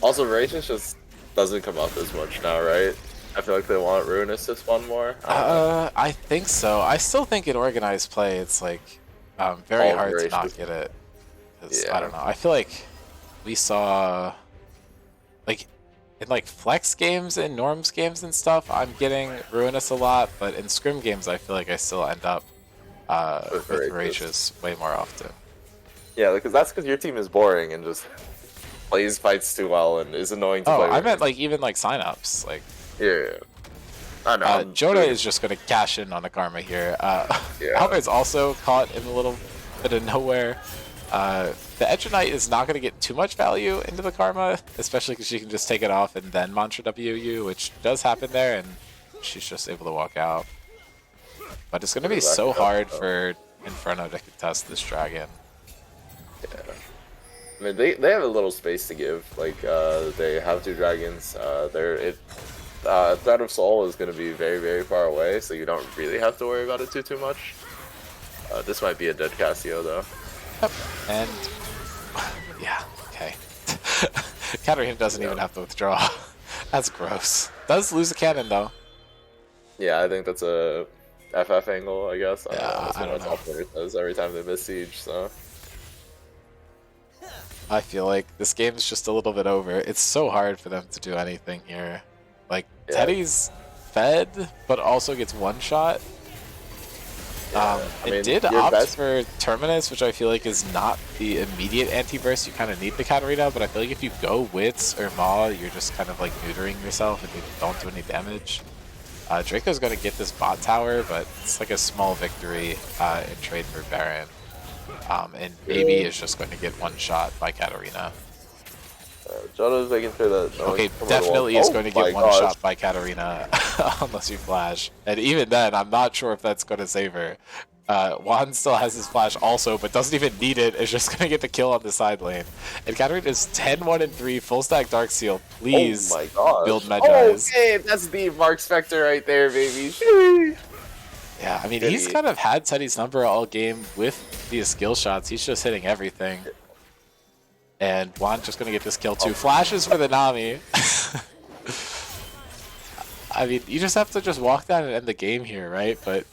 also, Voracious just doesn't come up as much now, right? I feel like they want Ruinous to spawn more. I think so. I still think in organized play, it's like very All hard Voracious. to not get it. 'Cause, Yeah. I don't know. I feel like we saw like in like flex games and norms games and stuff, I'm getting Ruinous a lot, but in scrim games, I feel like I still end up with Voracious way more often. Yeah, because that's because your team is boring and just plays fights too well and is annoying to Oh, play I with. meant like even like signups. Like Yeah. I know. Jonah is just going to cash in on a Karma here. Albert's also caught in a little bit of nowhere. The Edge Knight is not going to get too much value into the Karma, especially because she can just take it off and then Mantra WU, which does happen there, and she's just able to walk out. But it's going to be so hard for Inferno to contest this dragon. Yeah. I mean, they have a little space to give. Like, they have two dragons. Threat of Soul is going to be very, very far away, so you don't really have to worry about it too much. This might be a dead Cassio, though. Yep. And yeah, okay. Katarina doesn't even have to withdraw. That's gross. Does lose a cannon though. Yeah, I think that's a FF angle, I guess. Yeah, That's I what don't my know. top player says every time they miss siege, so. I feel like this game's just a little bit over. It's so hard for them to do anything here. Like, Yeah. Teddy's fed, but also gets one shot. I mean, It did your opt best- for Terminus, which I feel like is not the immediate anti-burst. You kind of need the Katarina, but I feel like if you go Wits or Maw, you're just kind of like neutering yourself and you don't do any damage. Draco's going to get this bot tower, but it's like a small victory in trade for Baron. And Baby is just going to get one shot by Katarina. Jonah's making sure that. No Okay, one's coming to definitely wall. is going to Oh get my one gosh. shot by Katarina unless you flash. And even then, I'm not sure if that's going to save her. Juan still has his flash also, but doesn't even need it. Is just going to get the kill on the side lane. And Katarina is 10-1-3, full stack Dark Seal. Please Oh my gosh. build Medjay's. Okay, that's the Mark Spector right there, baby. Sheesh. Yeah, I mean, Teddy. he's kind of had Teddy's number all game with these skill shots. He's just hitting everything. And Juan just going to get this kill too. Flashes for the Nami. I mean, you just have to just walk down and end the game here, right? But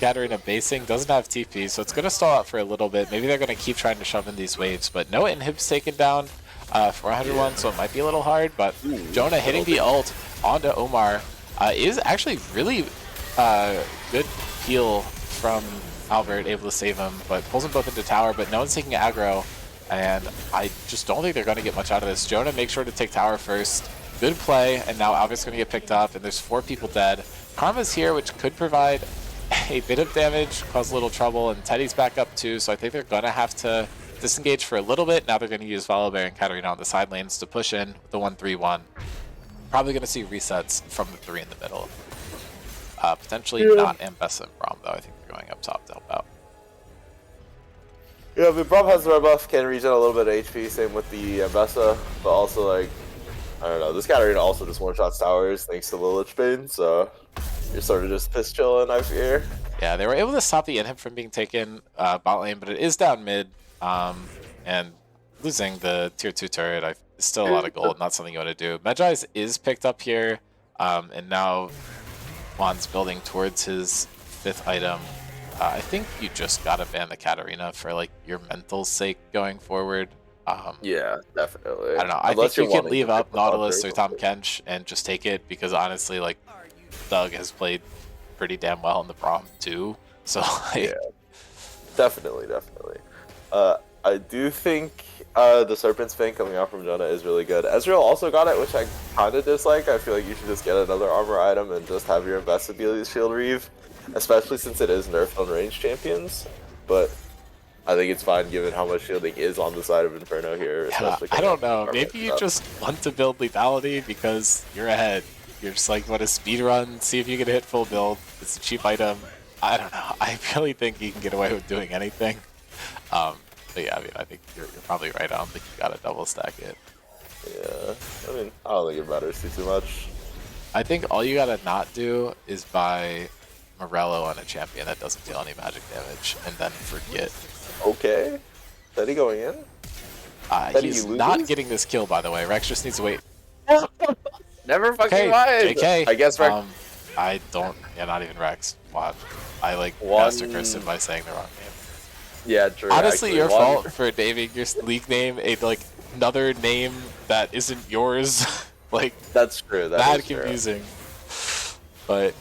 Katarina basing doesn't have TP, so it's going to stall out for a little bit. Maybe they're going to keep trying to shove in these waves, but no inhib's taken down for 101, so it might be a little hard. But Jonah hitting the ult onto Omar is actually really good heal from Albert, able to save him, but pulls them both into tower, but no one's taking aggro, and I just don't think they're going to get much out of this. Jonah makes sure to take tower first. Good play, and now Albert's going to get picked up, and there's 4 people dead. Karma's here, which could provide a bit of damage, cause a little trouble, and Teddy's back up too, so I think they're going to have to disengage for a little bit. Now they're going to use Volibear and Katarina on the side lanes to push in with the 1-3-1. Probably going to see resets from the 3 in the middle. Potentially not Ambessa and Braum, though. I think they're going up top to help out. Yeah, the Braum has the red buff, can regen a little bit of HP, same with the Ambessa, but also, like, I don't know, this Katarina also just one-shots towers thanks to the Lich Bane, so you're sort of just piss chilling, I fear. Yeah, they were able to stop the INF from being taken bot lane, but it is down mid, and losing the tier 2 turret is still a lot of gold, not something you want to do. Medjai's is picked up here, and now Juan's building towards his 5th item. I think you just gotta ban the Katarina for like your mental sake going forward. Yeah, definitely. I don't know. Unless I think you you're can leave wanting up to Nautilus or Tom Kench and just take it, because honestly, like, Doug has played pretty damn well in the Braum too. So like, yeah, definitely. I do think the Serpent's Fang coming out from Jonah is really good. Ezreal also got it, which I kind of dislike. I feel like you should just get another armor item and just have your Investigated Shield Reeve, especially since it is nerfed on range champions. But I think it's fine given how much shielding is on the side of Inferno here. yeah, I don't know. Maybe you just want to build lethality because you're ahead. You're just like, want to speed run, see if you can hit full build. It's a cheap item. I don't know. I really think you can get away with doing anything. But yeah, I mean, I think you're probably right. I don't think you gotta double stack it. Yeah, I mean, I don't think it matters too much. I think all you gotta not do is buy Morello on a champion that doesn't deal any magic damage, and then forget. Okay. Teddy going in? He's not getting this kill, by the way. Rex just needs to wait. Never fucking Okay, mind. JK. I guess Rex. I don't. Yeah, not even Rex. What? I like One... master cursed him by saying the wrong name. Yeah, true. Honestly, actually, your fault for naming your league name another name that isn't yours. Like, that's true. That confusing. But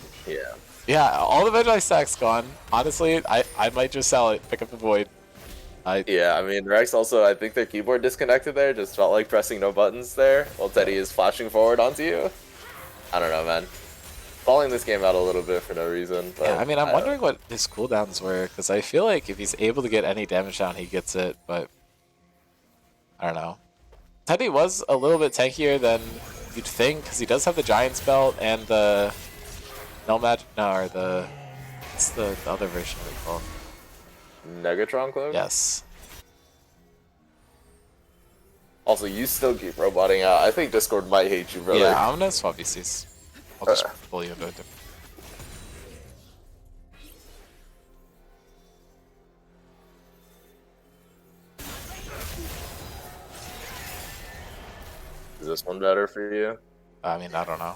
yeah, all the Veggie stacks gone. Honestly, I might just sell it. Pick up the Void. Yeah, I mean, Rex also, I think their keyboard disconnected there. Just felt like pressing no buttons there while Teddy is flashing forward onto you. I don't know, man. Falling this game out a little bit for no reason. But yeah, I mean, I'm wondering what his cooldowns were, because I feel like if he's able to get any damage down, he gets it, but I don't know. Teddy was a little bit tankier than you'd think, because he does have the Giant's Belt and the what's the other version of it called? Negatron Cloak? Yes. Also, you still keep roboting out. I think Discord might hate you, brother. Yeah, I'm gonna swap VCs. I'll just pull you into a different. Is this one better for you? I mean, I don't know.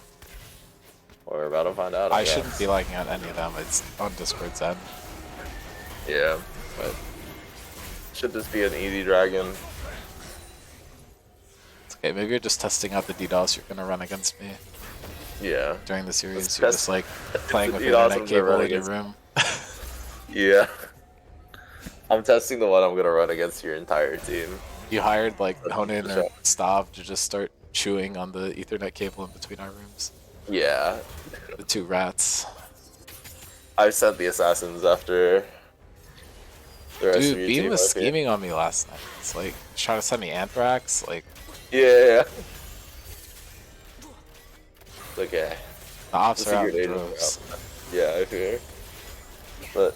We're about to find out. I shouldn't be liking on any of them. It's on Discord's end. Yeah, but should this be an easy dragon? It's okay, maybe you're just testing out the DDoS you're gonna run against me. Yeah. During the series, you're just like playing with your internet cable in your room. Yeah. I'm testing the one I'm gonna run against your entire team. You hired like Honan or Stav to just start chewing on the Ethernet cable in between our rooms. Yeah. The 2 rats. I sent the assassins after the rest of Dude, your Beam team was up here. scheming on me last night. It's like trying to send me Anthrax. Like, Yeah. It's okay. the ops Just are out figured in they'd droves. Yeah, I fear. But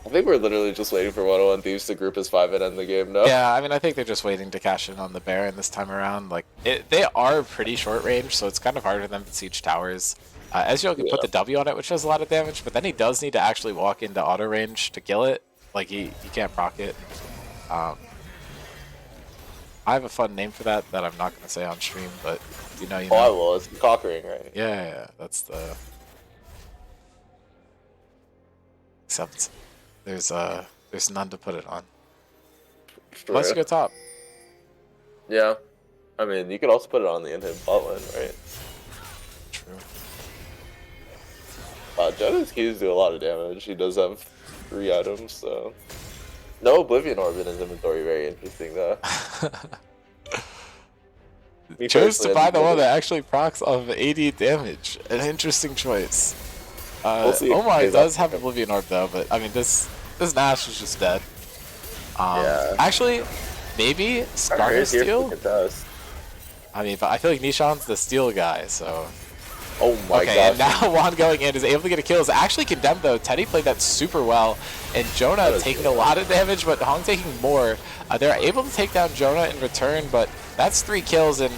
I think we're literally just waiting for 101 Thieves to group as 5 and end the game, no? Yeah, I mean, I think they're just waiting to cash in on the Baron this time around. Like, they are pretty short range, so it's kind of hard for them to siege towers. Ezreal can put the W on it, which does a lot of damage, but then he does need to actually walk into auto range to kill it. Like, he can't proc it. I have a fun name for that I'm not going to say on stream, but you know. Oh, I will. It's the Cockering, right? Yeah, that's the... Except there's none to put it on. Unless you go top. Yeah. I mean, you could also put it on the inhib bot lane, right? True. Jetta's Qs do a lot of damage. He does have 3 items, so no Oblivion Orb in his inventory. Very interesting, though. Me Chose to personally, buy I'd be the one looking. that actually procs of 80 damage. An interesting choice. We'll see if it Omar pays off does for have him. Oblivion Orb though, but I mean this Nash is just dead. Yeah. Actually, maybe Skarner Here's here for the Steel? contest. I mean, but I feel like Nishan's the Steel guy, so... Oh my Okay, gosh. and now Juan going in is able to get a kill. Is actually condemned though. Teddy played that super well, and Jonah taking a lot of damage, but Hong taking more. They're able to take down Jonah in return, but that's 3 kills, and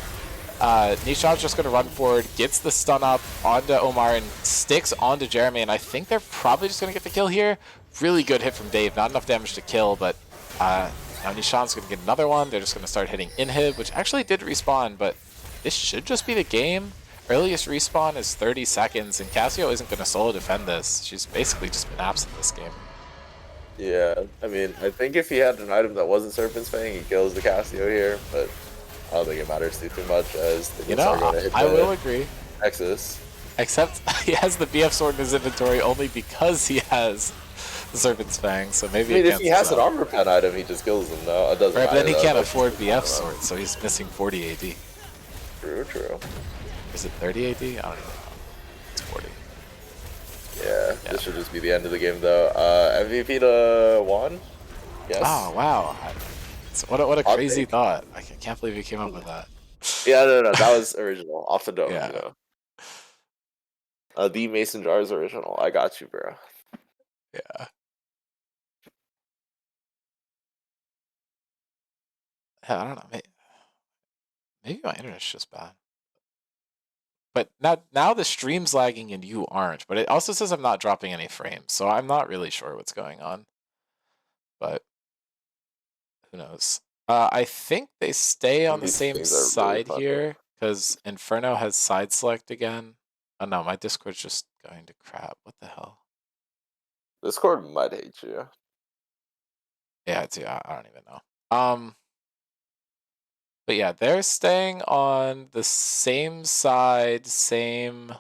Nishan's just going to run forward, gets the stun up onto Omar, and sticks onto Jeremy, and I think they're probably just going to get the kill here. Really good hit from Dave. Not enough damage to kill, but now Nishan's going to get another one. They're just going to start hitting inhib, which actually did respawn, but this should just be the game. Earliest respawn is 30 seconds, and Casio isn't going to solo defend this. She's basically just been absent this game. Yeah, I mean, I think if he had an item that wasn't Serpent's Fang, he kills the Casio here, but I don't think it matters too much as they just are going to hit I the will agree. Nexus. Except he has the BF sword in his inventory only because he has the Serpent's Fang, so maybe I mean, it if he has cancels an out. armor pen item, he just kills him, though. It doesn't Right, matter. but then he though. can't That's afford just- BF sword, so he's missing 40 AD. True, true. Is it 30 AD? I don't even know. It's 40. Yeah, this should just be the end of the game, though. MVP to Juan? Yes. Oh, wow. What a Hot crazy take. thought. I can't believe he came up with that. Yeah, no, that was original. Off the dome, Yeah. you know. The Mason Jars original. I got you, bro. Yeah. I don't know. Maybe my internet's just bad. But now the stream's lagging and you aren't. But it also says I'm not dropping any frames, so I'm not really sure what's going on. But who knows? I think they stay on the These same things are really side fun, here because Inferno has side select again. Oh no, my Discord's just going to crap. What the hell? Discord might hate you. Yeah, I don't even know. But yeah, they're staying on the same side, same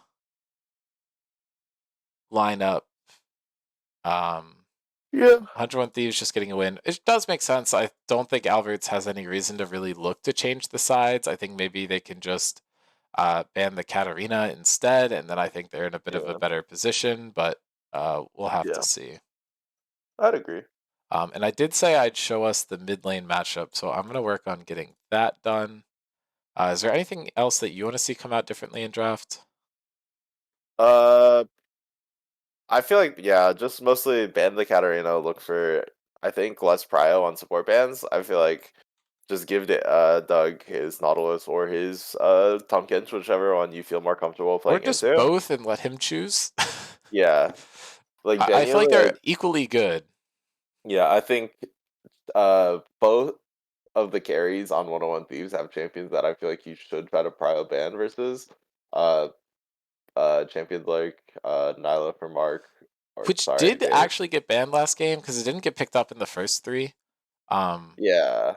lineup. Yeah. 101 Thieves just getting a win. It does make sense. I don't think Alberts has any reason to really look to change the sides. I think maybe they can just ban the Katarina instead, and then I think they're in a bit of a better position, but we'll have to see. I'd agree. And I did say I'd show us the mid lane matchup, so I'm going to work on getting that done. Is there anything else that you want to see come out differently in draft? I feel like, yeah, just mostly ban the Katarina, look for, I think, less prio on support bans. I feel like just give Doug his Nautilus or his Tom Kench, whichever one you feel more comfortable Or playing just into. both and let him choose? Yeah. Like, I feel like genuinely, they're equally good. yeah, I think both of the carries on 101 Thieves have champions that I feel like you should try to prio ban versus champions like Nyla for Mark. Or, Which sorry, did Dave. actually get banned last game because it didn't get picked up in the first 3. Yeah.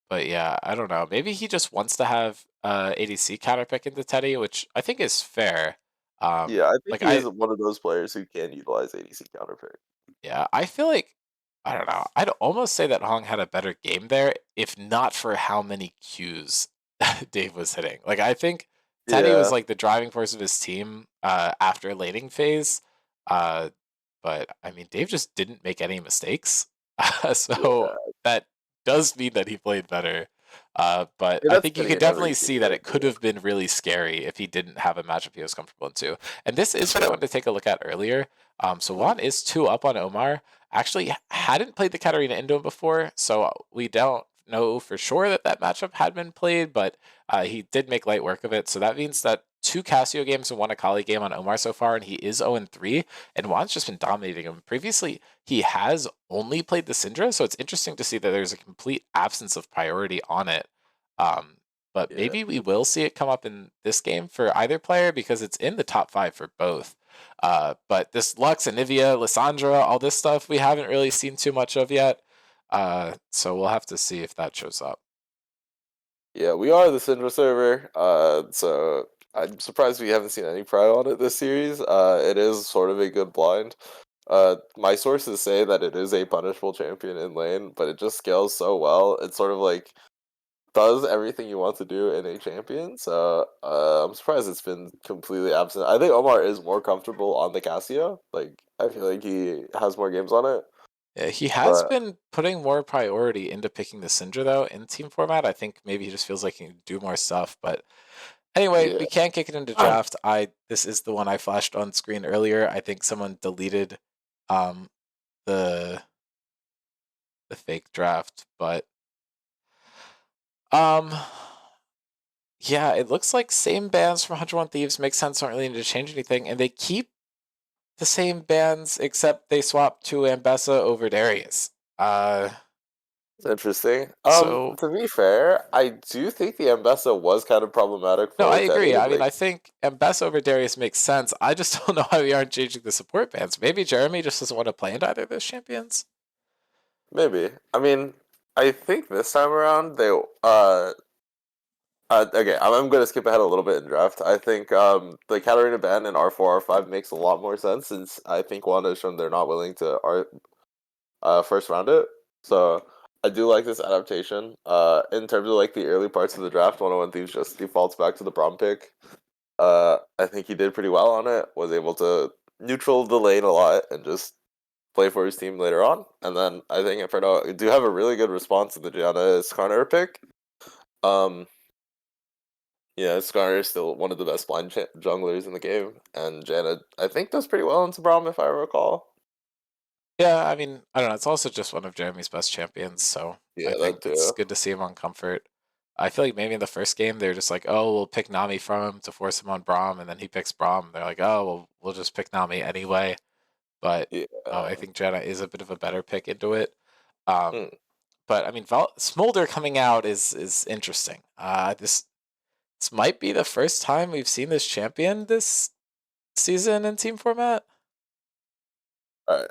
But yeah, I don't know. Maybe he just wants to have ADC counterpick into Teddy, which I think is fair. Yeah, I think like he is one of those players who can utilize ADC counterpick. Yeah, I feel like, I don't know. I'd almost say that Hong had a better game there, if not for how many Qs Dave was hitting. Like, I think Teddy was Yeah. like the driving force of his team after laning phase. But I mean, Dave just didn't make any mistakes. So that does mean that he played better. But Yeah, I that's think you fitting could in every definitely see team, that right? it could have been really scary if he didn't have a matchup he was comfortable into. And this is what I wanted to take a look at earlier. So Juan is 2 up on Omar. Actually, hadn't played the Katarina into him before, so we don't know for sure that that matchup had been played, but he did make light work of it. So that means that 2 Casio games and 1 Akali game on Omar so far, and he is 0-3, and Juan's just been dominating him. Previously, he has only played the Syndra, so it's interesting to see that there's a complete absence of priority on it. But maybe we will see it come up in this game for either player because it's in the top 5 for both. But this Lux, Anivia, Lissandra, all this stuff we haven't really seen too much of yet. So we'll have to see if that shows up. Yeah, we are the Syndra server, so I'm surprised we haven't seen any prio on it this series. It is sort of a good blind. My sources say that it is a punishable champion in lane, but it just scales so well. It's sort of like does everything you want to do in a champion. So I'm surprised it's been completely absent. I think Omar is more comfortable on the Cassia. Like I feel like he has more games on it. Yeah, he has But been putting more priority into picking the Syndra though in team format. I think maybe he just feels like he can do more stuff. But anyway, yeah, we can't kick it into draft. This is the one I flashed on screen earlier. I think someone deleted um the fake draft, but um yeah, it looks like same bands from 101 Thieves makes sense. Don't really need to change anything, and they keep the same bands except they swap to Ambessa over Darius. it's interesting. So To be fair, I do think the Ambessa was kind of problematic no, I for Teddy. agree. I mean, Like I think Ambessa over Darius makes sense. I just don't know why we aren't changing the support bands. Maybe Jeremy just doesn't want to play into either of those champions. maybe. I mean, I think this time around they okay, I'm gonna skip ahead a little bit in draft. I think the Katarina ban in R4 R5 makes a lot more sense since I think Wanda has shown they're not willing to first round it. So I do like this adaptation. In terms of like the early parts of the draft, 101 Thieves just defaults back to the prom pick. I think he did pretty well on it. Was able to neutral the lane a lot and just play for his team later on. And then I think Inferno do have a really good response to the Gianna Skarner pick. Um, yeah, Skarner is still one of the best blind junglers in the game, and Janet I think does pretty well into Braum if I recall. Yeah, I mean, I don't know. It's also just one of Jeremy's best champions, so I Yeah, think that it's too. good to see him on comfort. I feel like maybe in the first game they're just like, oh, we'll pick Nami from him to force him on Braum, and then he picks Braum. They're like, oh, well, we'll just pick Nami anyway. But I Yeah. think Jenna is a bit of a better pick into it. Um, Hmm. but I mean, Smolder coming out is interesting. This might be the first time we've seen this champion this season in team format. Alright.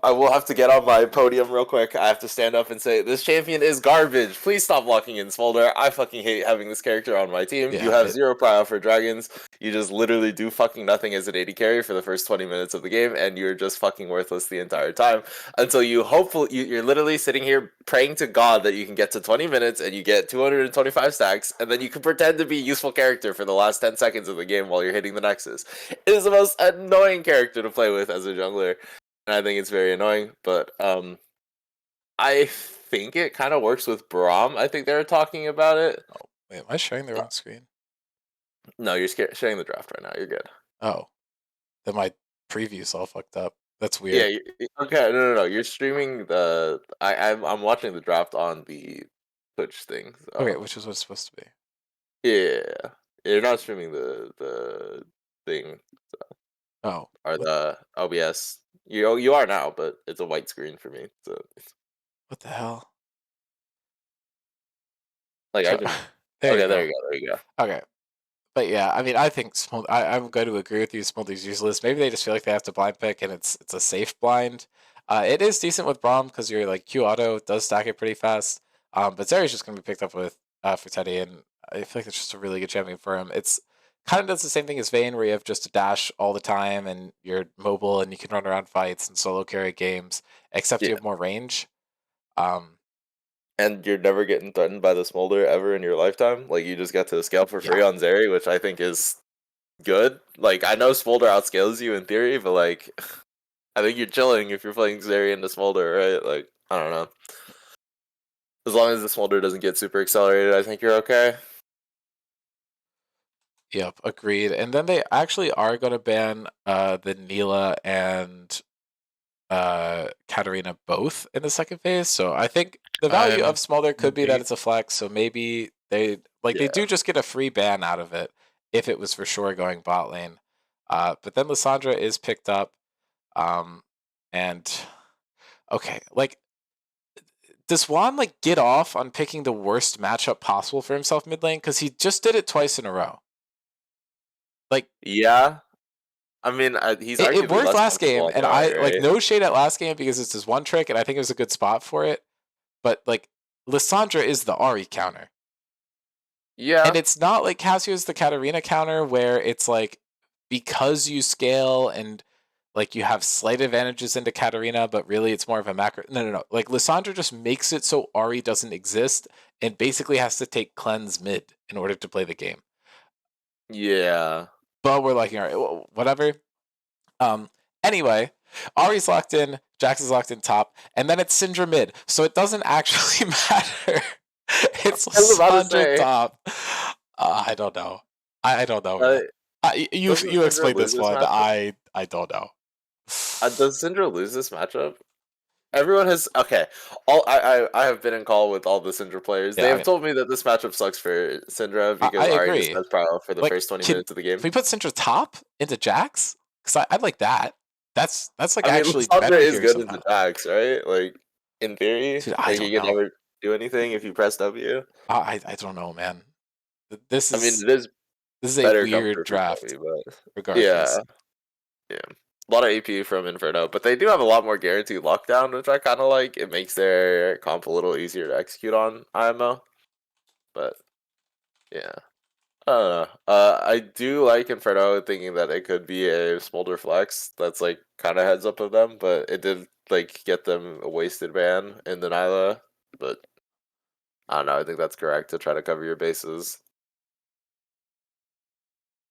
I will have to get on my podium real quick. I have to stand up and say this champion is garbage. Please stop locking in Smolder. I fucking hate having this character on my team. You Yeah, have zero prio for dragons. You just literally do fucking nothing as an AD carry for the first 20 minutes of the game, and you're just fucking worthless the entire time until you're literally sitting here praying to God that you can get to 20 minutes and you get 225 stacks, and then you can pretend to be a useful character for the last 10 seconds of the game while you're hitting the Nexus. It is the most annoying character to play with as a jungler. And I think it's very annoying, but I think it kind of works with Braum. I think they were talking about it. Oh, wait, am I sharing the wrong screen? No, you're sharing the draft right now. You're good. Oh, then my preview's all fucked up. That's Yeah. weird. Okay. No. You're streaming the. I'm watching the draft on the Twitch thing. Okay, So which is what it's supposed to be. yeah, you're not streaming the thing Oh, or the OBS. You are now, but it's a white screen for me. So what the hell? like I So, can. there you Okay, there go. you go. There you go. Okay. But yeah, I mean, I think I'm going to agree with you. Smolder's useless. Maybe they just feel like they have to blind pick, and it's a safe blind. It is decent with Braum because you're like Q auto does stack it pretty fast. But Zeri's just going to be picked up with for Teddy, and I feel like it's just a really good champion for him. It's kind of does the same thing as Vayne, where you have just a dash all the time, and you're mobile, and you can run around fights and solo carry games. Except you Yeah. have more range. Um, And you're never getting threatened by the smolder ever in your lifetime. Like you just get to scale for free yeah, on Zeri, which I think is good. Like I know smolder outscales you in theory, but like I think you're chilling if you're playing Zeri into smolder, right? Like I don't know. As long as the smolder doesn't get super accelerated, I think you're okay. yep, agreed. And then they actually are going to ban the Neela and Katarina both in the second phase. So I think the value of I'm Smolder could be that bait. it's a flex. So maybe they Yeah. do just get a free ban out of it if it was for sure going bot lane. But then Lissandra is picked up. And okay, like does Juan like get off on picking the worst matchup possible for himself mid lane? Because he just did it twice in a row. Like Yeah. I mean, he's it arguably worked less last comfortable game, on and the right, I like right? no shade at last game because it's his one trick, and I think it was a good spot for it. But like Lissandra is the Ari counter. Yeah. And it's not like Cassio's the Katarina counter where it's like because you scale and like you have slight advantages into Katarina, but really it's more of a macro. No. Like Lissandra just makes it so Ahri doesn't exist and basically has to take cleanse mid in order to play the game. Yeah. But we're like, all right, whatever. Anyway, Ahri's locked in, Jax is locked in top, and then it's Syndra mid. So it doesn't actually matter. It's I was about to Lissandra say, top. I don't know. I don't know, uh, man. You doesn't you Syndra explained lose this this one. matchup? I don't know. Does Syndra lose this matchup? Everyone has okay. I have been in call with all the Syndra players. They Yeah, I have mean, told me that this matchup sucks for Syndra because I Ahri just agree. has power for the Like, first 20 can minutes of the game. we put Syndra top into Jax? Because I'd like that. That's like I mean, actually Lissandra better is here good into somehow. Jax, right? Like in theory, Dude, I like don't you can know. never do anything if you press W. I don't know, man. This I mean, is it is a better weird comfort for draft, W, but regardless. yeah, yeah. A lot of AP from Inferno, but they do have a lot more guaranteed lockdown, which I kind of like. It makes their comp a little easier to execute on IMO, but yeah. I don't know. I do like Inferno thinking that it could be a Smolder flex. That's like kind of heads up of them, but it did like get them a wasted ban in the Nyla. But I don't know. I think that's correct to try to cover your bases.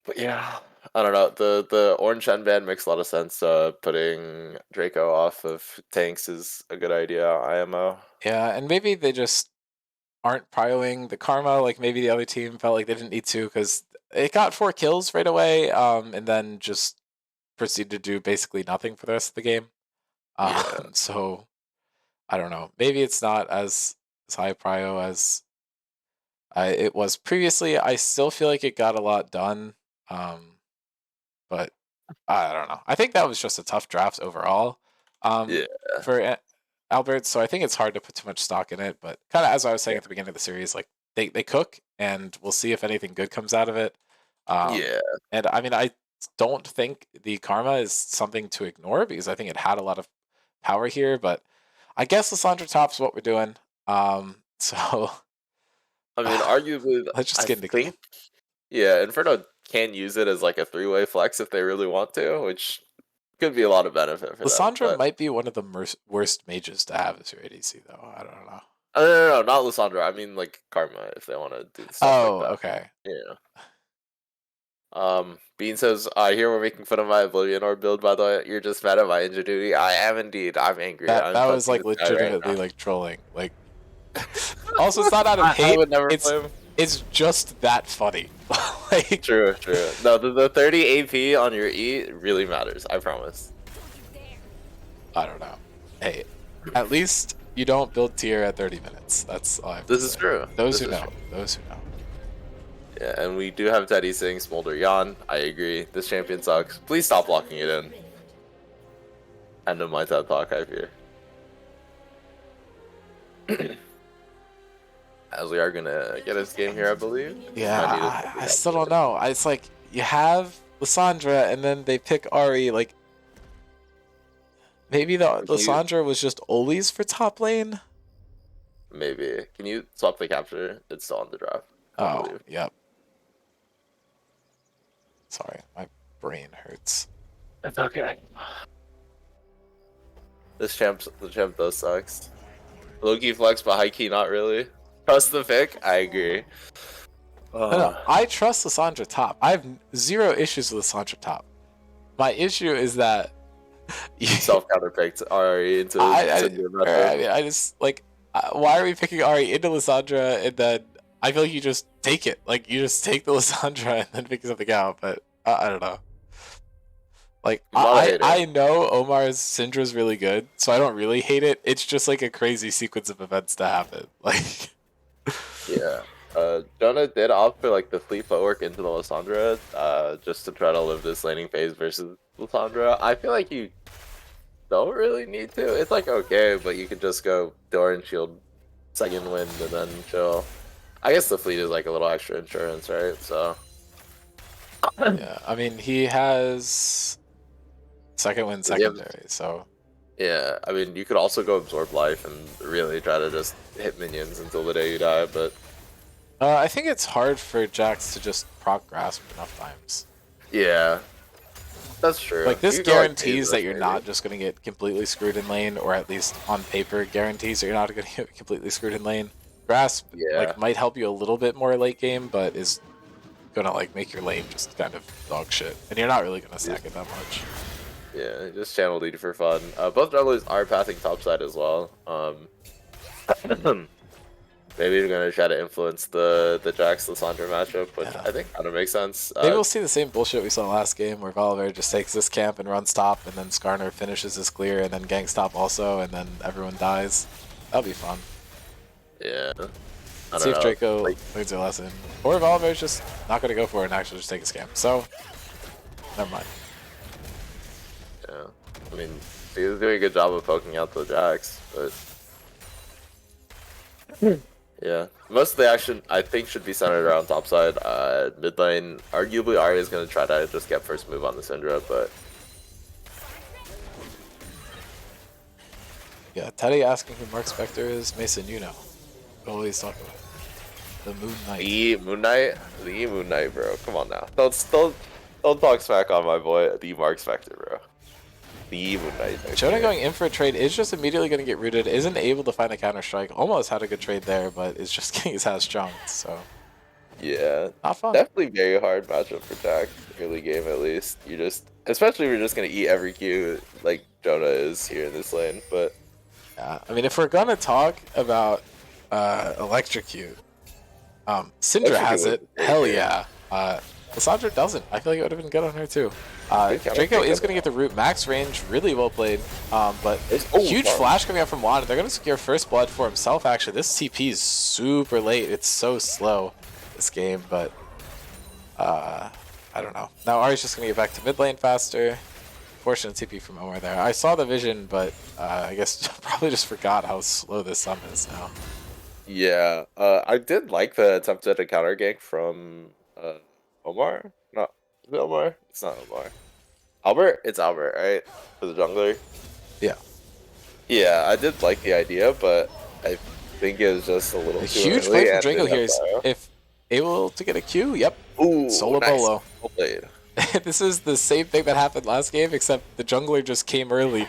But yeah, I don't know. The orange Shen ban makes a lot of sense. Putting Draco off of tanks is a good idea. IMO. Yeah, and maybe they just aren't prioing the karma. Like maybe the other team felt like they didn't need to because it got 4 kills right away, and then just proceeded to do basically nothing for the rest of the game. Yeah, So I don't know. Maybe it's not as high prio as it was previously. I still feel like it got a lot done, but I don't know. I think that was just a tough draft overall yeah, for Albert. So I think it's hard to put too much stock in it. But kind of as I was saying yeah, at the beginning of the series, like they cook, and we'll see if anything good comes out of it. yeah. And I mean, I don't think the karma is something to ignore because I think it had a lot of power here. But I guess Lissandra top's what we're doing. So I mean, arguably, let's just I get into game. think yeah, Inferno can use it as like a three-way flex if they really want to, which could be a lot of benefit for them. Lissandra But might be one of the worst mages to have as your ADC, though. I don't know. no, not Lissandra. I mean like Karma if they want to do stuff like Oh, that. okay. Yeah. Bean says, I hear we're making fun of my Oblivion Orb build, by the way. You're just mad at my ingenuity. I am indeed. I'm angry. I'm That was punching like the sky right legitimately now. like trolling. Like, also, it's not out of I hate. would never It's play him. it's just that funny. Like, True, true. No, the 30 AP on your E really matters. I promise. I don't know. Hey, at least you don't build tier at 30 minutes. That's all I have to This is say. true. Those This who is know. true. Those who know. Yeah, and we do have Teddy saying Smolder Yawn. I agree. This champion sucks. Please stop locking it in. End of my TED talk, I fear. As we are gonna get this game here, I believe. Yeah, Might need a I second still don't after. know. It's like you have Lissandra and then they pick Ahri. Like, maybe the Can you Lissandra was just always for top lane? maybe can you swap the capture? It's still on the draft, I Oh, believe. yep. Sorry, my brain hurts. It's okay. The champ does sucks. Low key flex, but high key not really. Trust the pick. I agree. No, I trust Lissandra top. I have zero issues with Lissandra top. My issue is that Self counterpicked Ari into Cinder method. I just like, why are we picking Ahri into Lissandra and then I feel like you just take it. Like, you just take the Lissandra and then figure something out, but I don't know. Like, I'm not a hater. I know Omar's Syndra's really good, so I don't really hate it. It's just like a crazy sequence of events to happen. Like, Yeah. Jonah did opt for like the fleet footwork into the Lissandra, just to try to live this laning phase versus Lissandra. I feel like you don't really need to. It's like okay, but you could just go door and shield second wind and then chill. I guess the fleet is like a little extra insurance, right? So yeah, I mean, he has second win secondary, so yeah, I mean you could also go absorb life and really try to just hit minions until the day you die, but I think it's hard for Jax to just proc grasp enough times. Yeah, that's true. Like, this You could go, like, guarantees Thieves, that you're maybe. not just going to get completely screwed in lane, or at least on paper guarantees that you're not going to get completely screwed in lane. Grasp, Yeah. like, might help you a little bit more late game, but is going to, like, make your lane just kind of dog shit. And you're not really going to stack it that much. Yeah, just channel lead for fun. Both junglers are pathing topside as well. Maybe we're gonna try to influence the Jax Lissandra matchup, which Yeah. I think kind of makes sense. Maybe we'll see the same bullshit we saw last game, where Volibear just takes this camp and runs top, and then Skarner finishes his clear, and then ganks top also, and then everyone dies. That'll be fun. Yeah. I See don't if know. Draco Like, learns a lesson. Or Volibear's just not going to go for it and actually just take his camp. So, never mind. yeah. I mean, he was doing a good job of poking out the Jax, but yeah. Most of the action I think should be centered around topside. Mid lane, arguably Arya is gonna try to just get first move on the Syndra, but Yeah, Teddy asking who Mark Spector is. Mason, you know. Always talk about the Moon Knight. the Moon Knight, bro. Come on now. Don't talk smack on my boy, the Mark Spector, bro. The Moon Knight. Jonah going in for a trade is just immediately going to get rooted. Isn't able to find a counter strike. Almost had a good trade there, but is just getting his ass jumped. So, Yeah, not fun. definitely very hard matchup for Jack, early game at least. You just, especially if you're just gonna eat every Q like Jonah is here in this lane. But Yeah, I mean, if we're gonna talk about electrocute, Syndra has Electrocute it. was great Hell here. yeah. Lissandra doesn't. I feel like it would have been good on her too. Good counter Draco pick is up. gonna get the root. Max range, really well played. But Oh, huge wow. flash coming out from Wanda. They're gonna secure first blood for himself. Actually, this TP is super late. It's so slow this game, but I don't know. Now Ari's just gonna get back to mid lane faster. Fortunate TP from Omar there. I saw the vision, but I guess probably just forgot how slow this sum is now. yeah, I did like the attempt at a counter gank from Omar. No, is it Omar? It's not Omar. Albert? It's Albert, right? For the jungler. Yeah. Yeah, I did like the idea, but I think it was just a little A too huge early play from and Draco didn't here have is bio. if able to get a Q. Yep. Ooh, Solo nice. bolo. Well played. This is the same thing that happened last game, except the jungler just came early.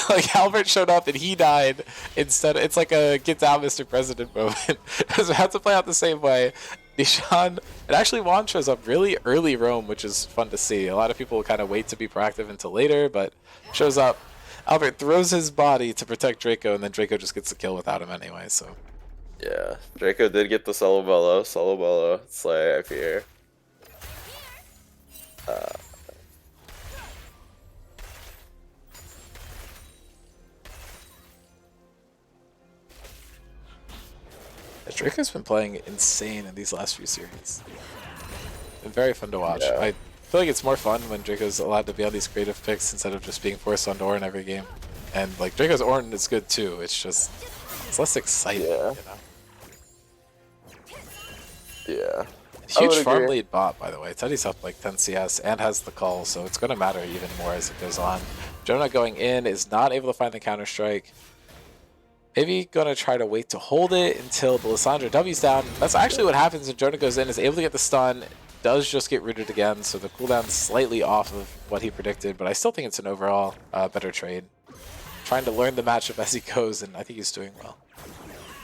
Like, Albert showed up and he died instead. It's like a get down, Mr. President moment. So we have to play out the same way. Nishan, and actually Juan shows up really early roam, which is fun to see. A lot of people kind of wait to be proactive until later, but shows up. Albert throws his body to protect Draco, and then Draco just gets the kill without him anyway, so. Yeah, Draco did get the solo bolo. Solo bolo. Slay, I fear. Draco's been playing insane in these last few series. Been very fun to watch. Yeah. I feel like it's more fun when Draco's allowed to be on these creative picks instead of just being forced onto Ornn every game. And like Draco's Ornn is good too. It's just it's less exciting, Yeah. you know. Yeah. Huge would farm agree. lead bot, by the way. Teddy's up like 10 CS and has the call, so it's going to matter even more as it goes on. Jonah going in is not able to find the counter strike. Maybe gonna try to wait to hold it until the Lissandra W's down. That's actually what happens when Jonah goes in, is able to get the stun, does just get rooted again, so the cooldown's slightly off of what he predicted, but I still think it's an overall better trade. Trying to learn the matchup as he goes, and I think he's doing well.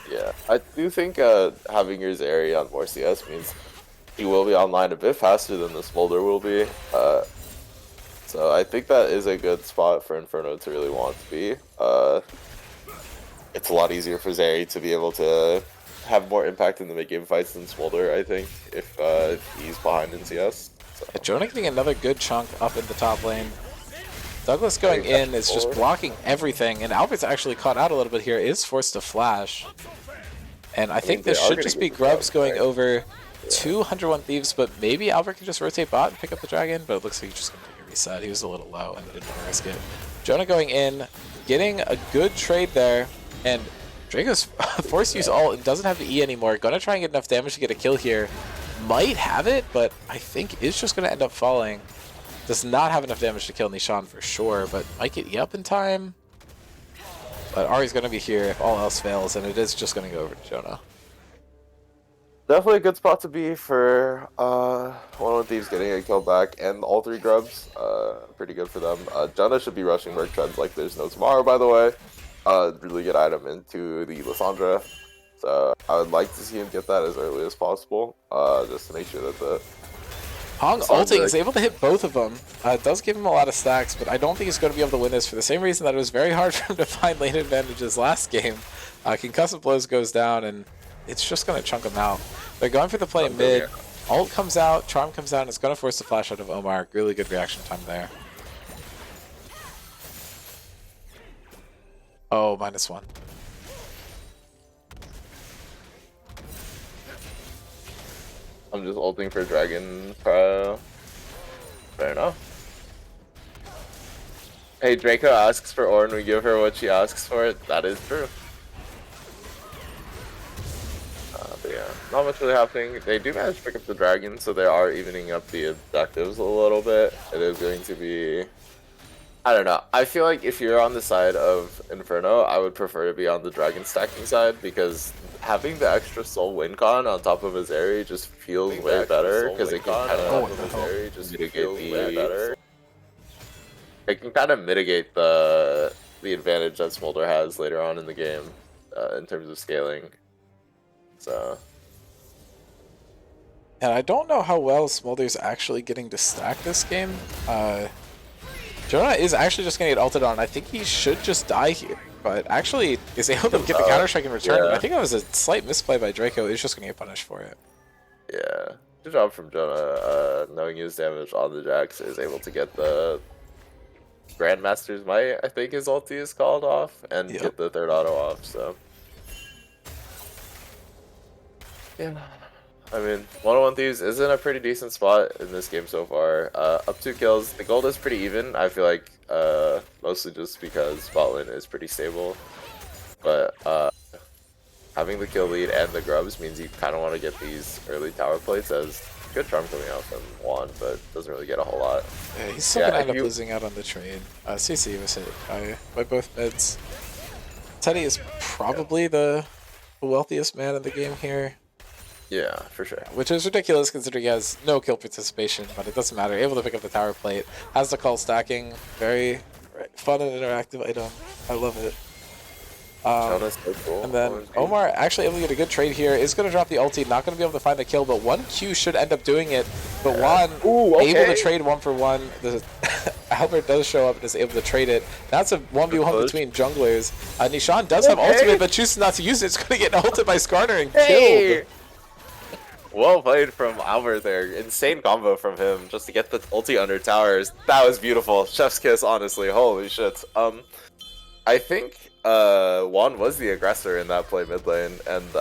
Yeah, I do think having your Zeri on more CS means he will be online a bit faster than the Smolder will be. So I think that is a good spot for Inferno to really want to be. It's a lot easier for Zeri to be able to have more impact in the mid-game fights than Smolder, I think, if he's behind in CS. So. Yeah, Jonah getting another good chunk up in the top lane. Douglas going in is just blocking everything, and Albert's actually caught out a little bit here, is forced to flash. And I think they this are should gonna just get be the Grubs dragon, going right? over 201 Thieves, but maybe Albert can just rotate bot and pick up the dragon, but it looks like he's just going to take a reset. He was a little low and didn't want to risk it. Jonah going in, getting a good trade there, and Draco's forced to use ult and doesn't have the E anymore. Gonna try and get enough damage to get a kill here. Might have it, but I think is just going to end up falling. Does not have enough damage to kill Nishan for sure, but might get E up in time. But Ari's going to be here if all else fails, and it is just going to go over to Jonah. Definitely a good spot to be for one of the Thieves getting a kill back, and all 3 grubs. Pretty good for them. Janna should be rushing Merc Treads like there's no tomorrow, by the way. Really good item into the Lissandra. So I would like to see him get that as early as possible, just to make sure that the Hong ulting is able to hit both of them. It does give him a lot of stacks, but I don't think he's going to be able to win this for the same reason that it was very hard for him to find lane advantages last game. Concussive Blows goes down, and it's just going to chunk him out. They're going for the play mid. Ult comes out, Charm comes out, and it's going to force the flash out of Omar. Really good reaction time there. Oh, -1. I'm just ulting for Dragon Pro. Fair enough. Hey, Draco asks for ore and we give her what she asks for. That is true. But yeah, not much really happening. They do manage to pick up the dragon, so they are evening up the objectives a little bit. It is going to be... I don't know. I feel like if you're on the side of Inferno, I would prefer to be on the dragon stacking side, because having the extra soul win con on top of his area just feels way better, because it can kind of mitigate it can kind of mitigate the advantage that Smolder has later on in the game in terms of scaling. So. And I don't know how well Smolder's actually getting to stack this game. Jonah is actually just going to get ulted on. I think he should just die here, but actually is able to get the counter-strike in return. Yeah. I think that was a slight misplay by Draco. He's just going to get punished for it. Yeah. Good job from Jonah, knowing his damage on the Jax, is able to get the Grandmaster's Might, I think his ulti is called, off, and get the 3rd auto off, so. Yeah. I mean, 101 Thieves is in a pretty decent spot in this game so far. Up 2 kills. The gold is pretty even, I feel like, mostly just because bot lane is pretty stable. But having the kill lead and the grubs means you kind of want to get these early tower plates, as good charm coming out from Juan, but doesn't really get a whole lot. Yeah, he's still gonna end up losing out on the trade. CC was hit by both mids. Teddy is probably the wealthiest man in the game here. Yeah, for sure. Which is ridiculous considering he has no kill participation, but it doesn't matter. Able to pick up the tower plate. Has the call stacking. Very fun and interactive item. I love it. So cool. And then Omar actually able to get a good trade here. Is going to drop the ulti. Not going to be able to find the kill, but 1Q should end up doing it. But Juan able to trade 1-for-1. Albert does show up and is able to trade it. That's a 1v1 between junglers. Nishan does have ultimate, but chooses not to use it. It's going to get ulted by Skarner and killed. Well played from Albert there. Insane combo from him just to get the ulti under towers. That was beautiful. Chef's kiss, honestly. Holy shit. I think Juan was the aggressor in that play mid lane, and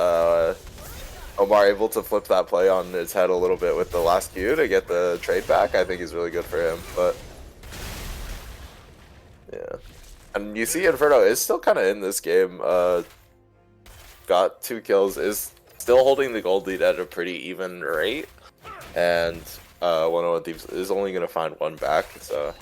Omar able to flip that play on his head a little bit with the last Q to get the trade back, I think is really good for him. But yeah. And you see Inferno is still kind of in this game. Got 2 kills, is still holding the gold lead at a pretty even rate, and 101 Thieves is only going to find 1 back, so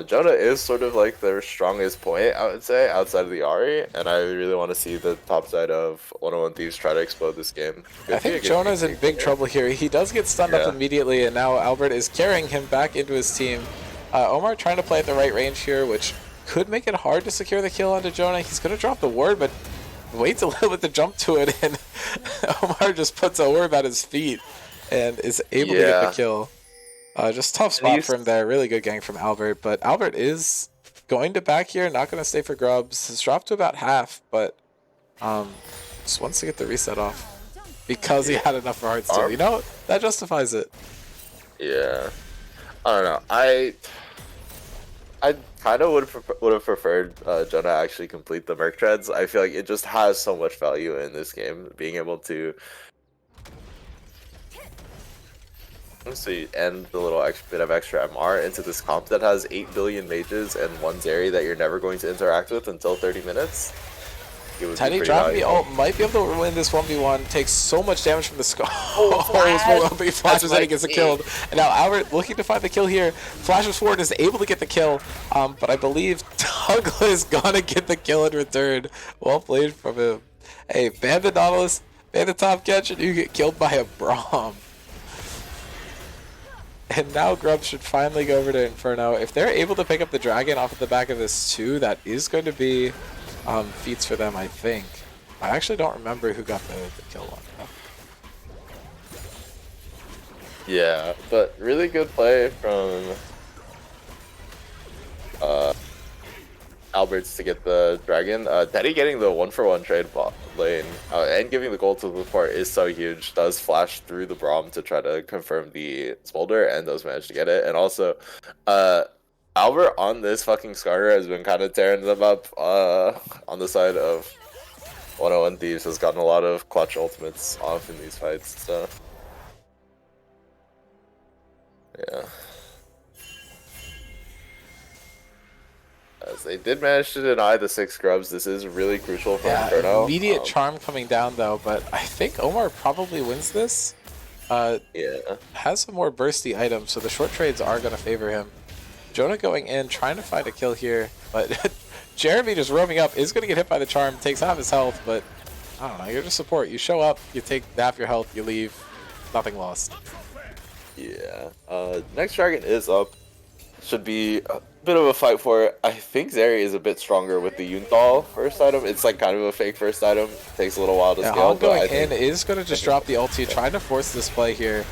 Jonah is sort of like their strongest point, I would say, outside of the Ahri, and I really want to see the top side of 101 Thieves try to explode this game. I think Jonah's in big trouble here. He does get stunned up immediately, and now Albert is carrying him back into his team. Omar trying to play at the right range here, which could make it hard to secure the kill onto Jonah. He's going to drop the ward, but waits a little bit to jump to it, and Omar just puts a orb at his feet and is able to get the kill. Just tough spot for him there. Really good gang from Albert, but Albert is going to back here, not going to stay for grubs. Has dropped to about half, but just wants to get the reset off because he had enough for hard steal. You know, that justifies it. Yeah. I don't know. I kind of would have preferred Jonah actually complete the Merc Treads. I feel like it just has so much value in this game, being able to end the little bit of extra MR into this comp that has 8 billion mages and 1 Zeri that you're never going to interact with until 30 minutes. Teddy dropping the ult, might be able to win this 1v1, takes so much damage from the skull. Flashes and he gets killed. And now Albert looking to find the kill here. Flashes forward, is able to get the kill, but I believe Douglas is gonna get the kill in return. Well played from him. Hey, ban the Nautilus. Pay the top catch and you get killed by a Braum. And now Grub should finally go over to Inferno. If they're able to pick up the dragon off of the back of this too, that is going to be feats for them, I think. I actually don't remember who got the kill one. Yeah, but really good play from Alberts to get the dragon. Teddy getting the 1-for-1 trade bot lane and giving the gold to the port is so huge. Does flash through the Braum to try to confirm the Smolder and does manage to get it. And also, Albert on this fucking Scarter has been kind of tearing them up on the side of 101 Thieves. Has gotten a lot of clutch ultimates off in these fights. So, yeah. As they did manage to deny the 6 scrubs, this is really crucial for Inferno. Immediate charm coming down though, but I think Omar probably wins this. Yeah. Has some more bursty items, so the short trades are going to favor him. Jonah going in, trying to find a kill here, but Jeremy just roaming up is going to get hit by the charm, takes half his health, but I don't know, you're just support. You show up, you take half your health, you leave, nothing lost. Yeah. Next dragon is up. Should be a bit of a fight for it. I think Zeri is a bit stronger with the Yuntal first item. It's like kind of a fake first item. Takes a little while to scale. Hong going in is going to just drop the ulti, trying to force this play here.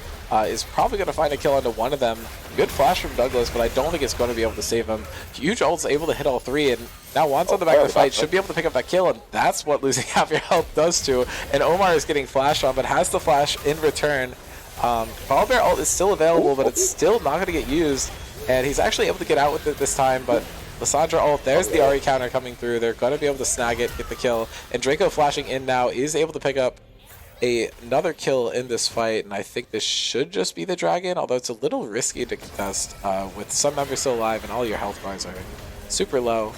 Is probably going to find a kill onto one of them. Good flash from Douglas, but I don't think it's going to be able to save him. Huge ult's able to hit all three, and now Juan's on the back of the fight, should be able to pick up that kill, and that's what losing half your health does to. And Omar is getting flashed on, but has the flash in return. Bear ult is still available, but it's still not going to get used. And he's actually able to get out with it this time, but Lissandra ult, there's the Ahri counter coming through. They're going to be able to snag it, get the kill. And Draco flashing in now is able to pick up another kill in this fight, and I think this should just be the dragon, although it's a little risky to contest with some members still alive and all your health bars are super low.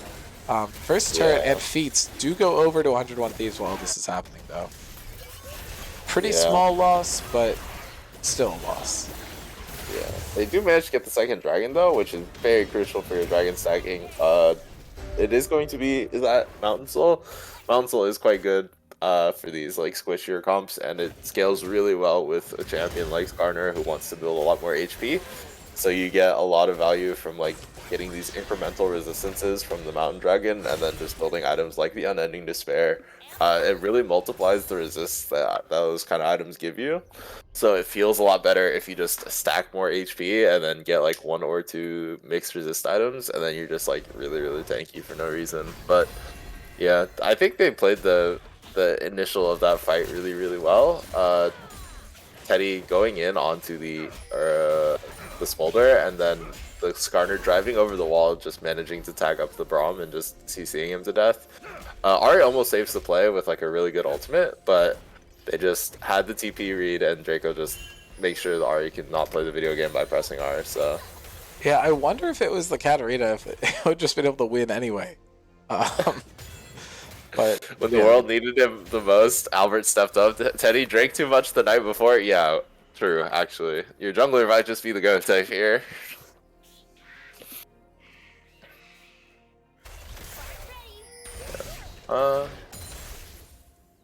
First turret and feats do go over to 101 Thieves while this is happening, though. Pretty small loss, but still a loss. Yeah, they do manage to get the second dragon though, which is very crucial for your dragon stacking. It is going to be, is that Mountain Soul? Mountain Soul is quite good for these like squishier comps, and it scales really well with a champion like Skarner who wants to build a lot more HP. So you get a lot of value from like getting these incremental resistances from the Mountain Dragon, and then just building items like the Unending Despair. It really multiplies the resist that those kind of items give you. So it feels a lot better if you just stack more HP and then get like 1 or 2 mixed resist items, and then you're just like really, really tanky for no reason. But yeah, I think they played the initial of that fight really, really well. Teddy going in onto the Smolder, and then the Skarner driving over the wall, just managing to tag up the Braum and just CCing him to death. Ahri almost saves the play with like a really good ultimate, but they just had the TP read, and Draco just makes sure that Ahri can not play the video game by pressing R. So yeah, I wonder if it was the Katarina, if it would just been able to win anyway. But when the world needed him the most, Albert stepped up. Teddy drank too much the night before. Yeah, true. Actually, your jungler might just be the go type here.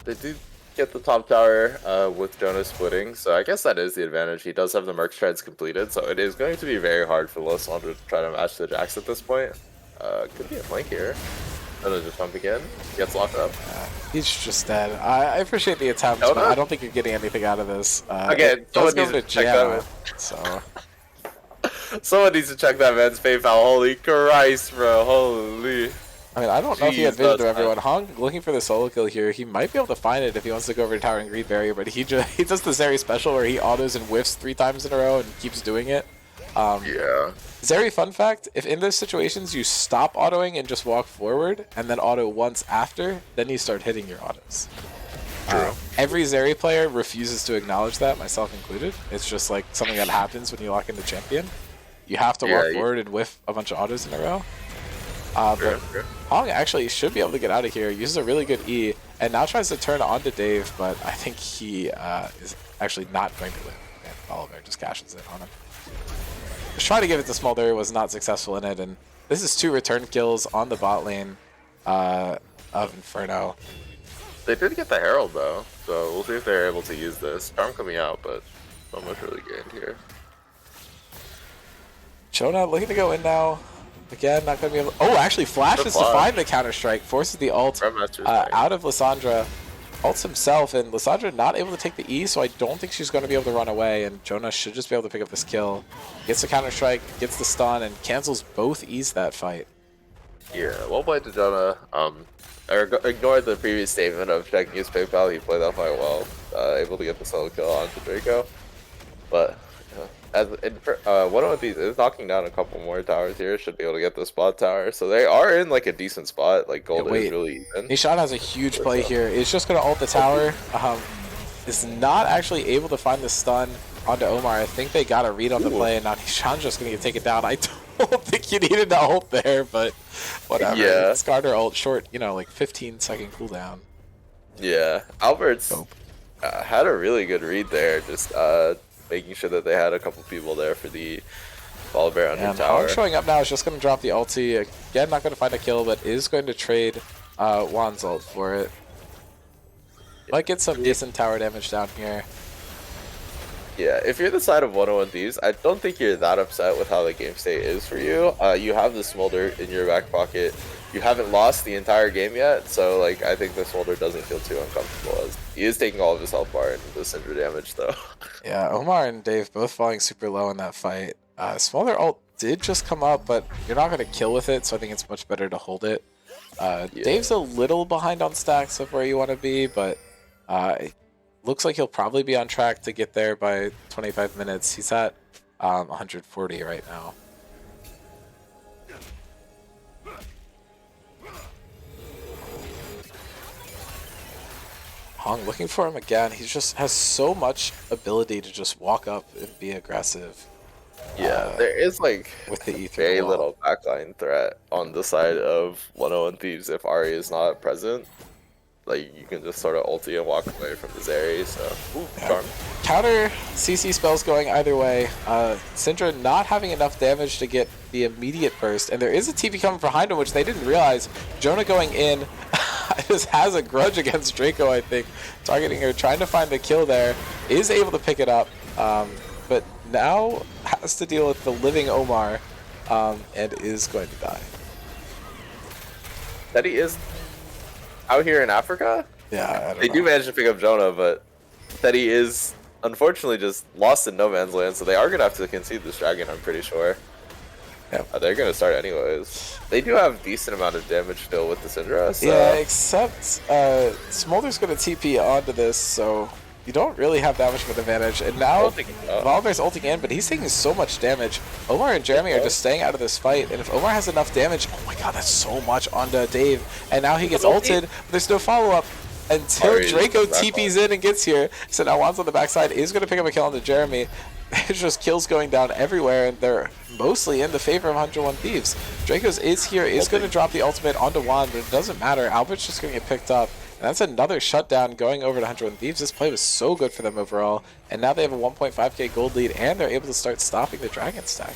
They did get the top tower with Jonah splitting, so I guess that is the advantage. He does have the Merc Treads completed, so it is going to be very hard for Lissandra to try to match the Jax at this point. Could be a flank here. And then just jump again. Gets locked up. He's just dead. I appreciate the attempt, but I don't think you're getting anything out of this. Again, someone needs to check that. So someone needs to check that man's PayPal. Holy Christ, bro. Holy. I mean, I don't know if he had vision to everyone. Hong looking for the solo kill here. He might be able to find it if he wants to go over to Tower and Green Barrier, but he does the Zeri special where he autos and whiffs 3 times in a row and keeps doing it. Yeah. Zeri, fun fact, if in those situations you stop autoing and just walk forward and then auto once after, then you start hitting your autos. True. Every Zeri player refuses to acknowledge that, myself included. It's just like something that happens when you lock into champion. You have to walk forward and whiff a bunch of autos in a row. But Hong actually should be able to get out of here, uses a really good E, and now tries to turn onto Dave, but I think he is actually not going to win. And Oliver just cashes in on him. Just trying to give it to Smolder, was not successful in it, and this is 2 return kills on the bot lane of Inferno. They did get the Herald though, so we'll see if they're able to use this. Charm coming out, but not much really gained here. Jonah looking to go in now. Again, not going to be able to... Oh, actually flashes to find the counter-strike. Forces the ult out of Lissandra. Ults himself, and Lissandra not able to take the E, so I don't think she's going to be able to run away, and Jonah should just be able to pick up this kill. Gets the counter-strike, gets the stun, and cancels both E's that fight. Yeah, well played to Jonah. Ignore the previous statement of checking his PayPal. He played that fight well, able to get the solo kill onto Draco. But one of these is knocking down a couple more towers here. Should be able to get the spot tower. So they are in like a decent spot. Like gold is really even. Nishan has a huge play here. Is just going to ult the tower. Is not actually able to find the stun onto Omar. I think they got a read on the play, and now Nishan's just going to get taken down. I don't think you needed to ult there, but whatever. Yeah. Scarter ult short, you know, like 15-second cooldown. Yeah, Albert's had a really good read there. Just making sure that they had a couple people there for the Ball Bear under tower. Hong showing up now is just going to drop the ulti. Again, not going to find a kill, but is going to trade Juan's ult for it. Might get some decent tower damage down here. Yeah, if you're the side of 101 Thieves, I don't think you're that upset with how the game state is for you. You have the Smolder in your back pocket. You haven't lost the entire game yet, so like I think the Smolder doesn't feel too uncomfortable. As he is taking all of his health bar and the Syndra damage, though. Yeah, Omar and Dave both falling super low in that fight. Smolder ult did just come up, but you're not going to kill with it, so I think it's much better to hold it. Dave's a little behind on stacks of where you want to be, but looks like he'll probably be on track to get there by 25 minutes. He's at 140 right now. Hong looking for him again. He just has so much ability to just walk up and be aggressive. Yeah, there is like with the E3 very little backline threat on the side of 101 Thieves if Ari is not present. Like, you can just sort of ulti and walk away from this area, so... Ooh, charm. Counter CC spells going either way. Syndra not having enough damage to get the immediate burst, and there is a TP coming behind him, which they didn't realize. Jonah going in just has a grudge against Draco, I think. Targeting her, trying to find the kill there. Is able to pick it up, but now has to deal with the living Omar, and is going to die. That he is... out here in Africa? Yeah, they do manage to pick up Jonah, but Teddy is unfortunately just lost in no man's land, so they are going to have to concede this dragon, I'm pretty sure. Yeah. They're going to start anyways. They do have a decent amount of damage still with the Syndra, so... Yeah, except Smolder's going to TP onto this, so you don't really have that much of an advantage. And now Valver's ulting in, but he's taking so much damage. Omar and Jeremy are just staying out of this fight, and if Omar has enough damage, oh my god, that's so much onto Dave. And now he gets ulted, but there's no follow-up until Draco TP's in and gets here. So now Juan's on the backside is going to pick up a kill onto Jeremy. There's just kills going down everywhere, and they're mostly in the favor of 101 Thieves. Draco's is here, is going to drop the ultimate onto Juan, but it doesn't matter. Albert's just going to get picked up. And that's another shutdown going over to 101 Thieves. This play was so good for them overall. And now they have a 1.5k gold lead, and they're able to start stopping the dragon stack.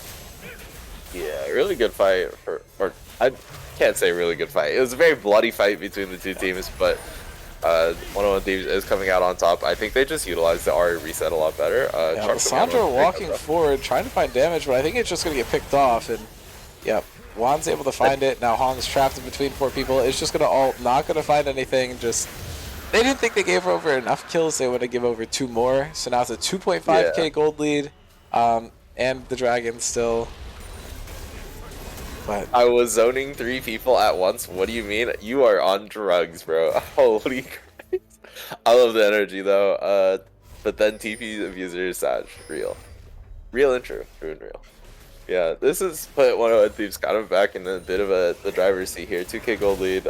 Yeah, really good fight. Or I can't say really good fight. It was a very bloody fight between the two teams, but 101 Thieves is coming out on top. I think they just utilized the Ari reset a lot better. Sandra walking forward, trying to find damage, but I think it's just going to get picked off. And yep. Juan's able to find it. Now Hong's trapped in between 4 people. It's just going to ult. Not going to find anything. Just they didn't think they gave over enough kills. They would have give over 2 more. So now it's a 2.5k gold lead. And the dragon still. But I was zoning 3 people at once. What do you mean? You are on drugs, bro. Holy Christ. I love the energy, though. But then TP abuser is sad. Real. Real and true. True and real. Yeah, this has put 101 Thieves kind of back in a bit of the driver's seat here. 2k gold lead.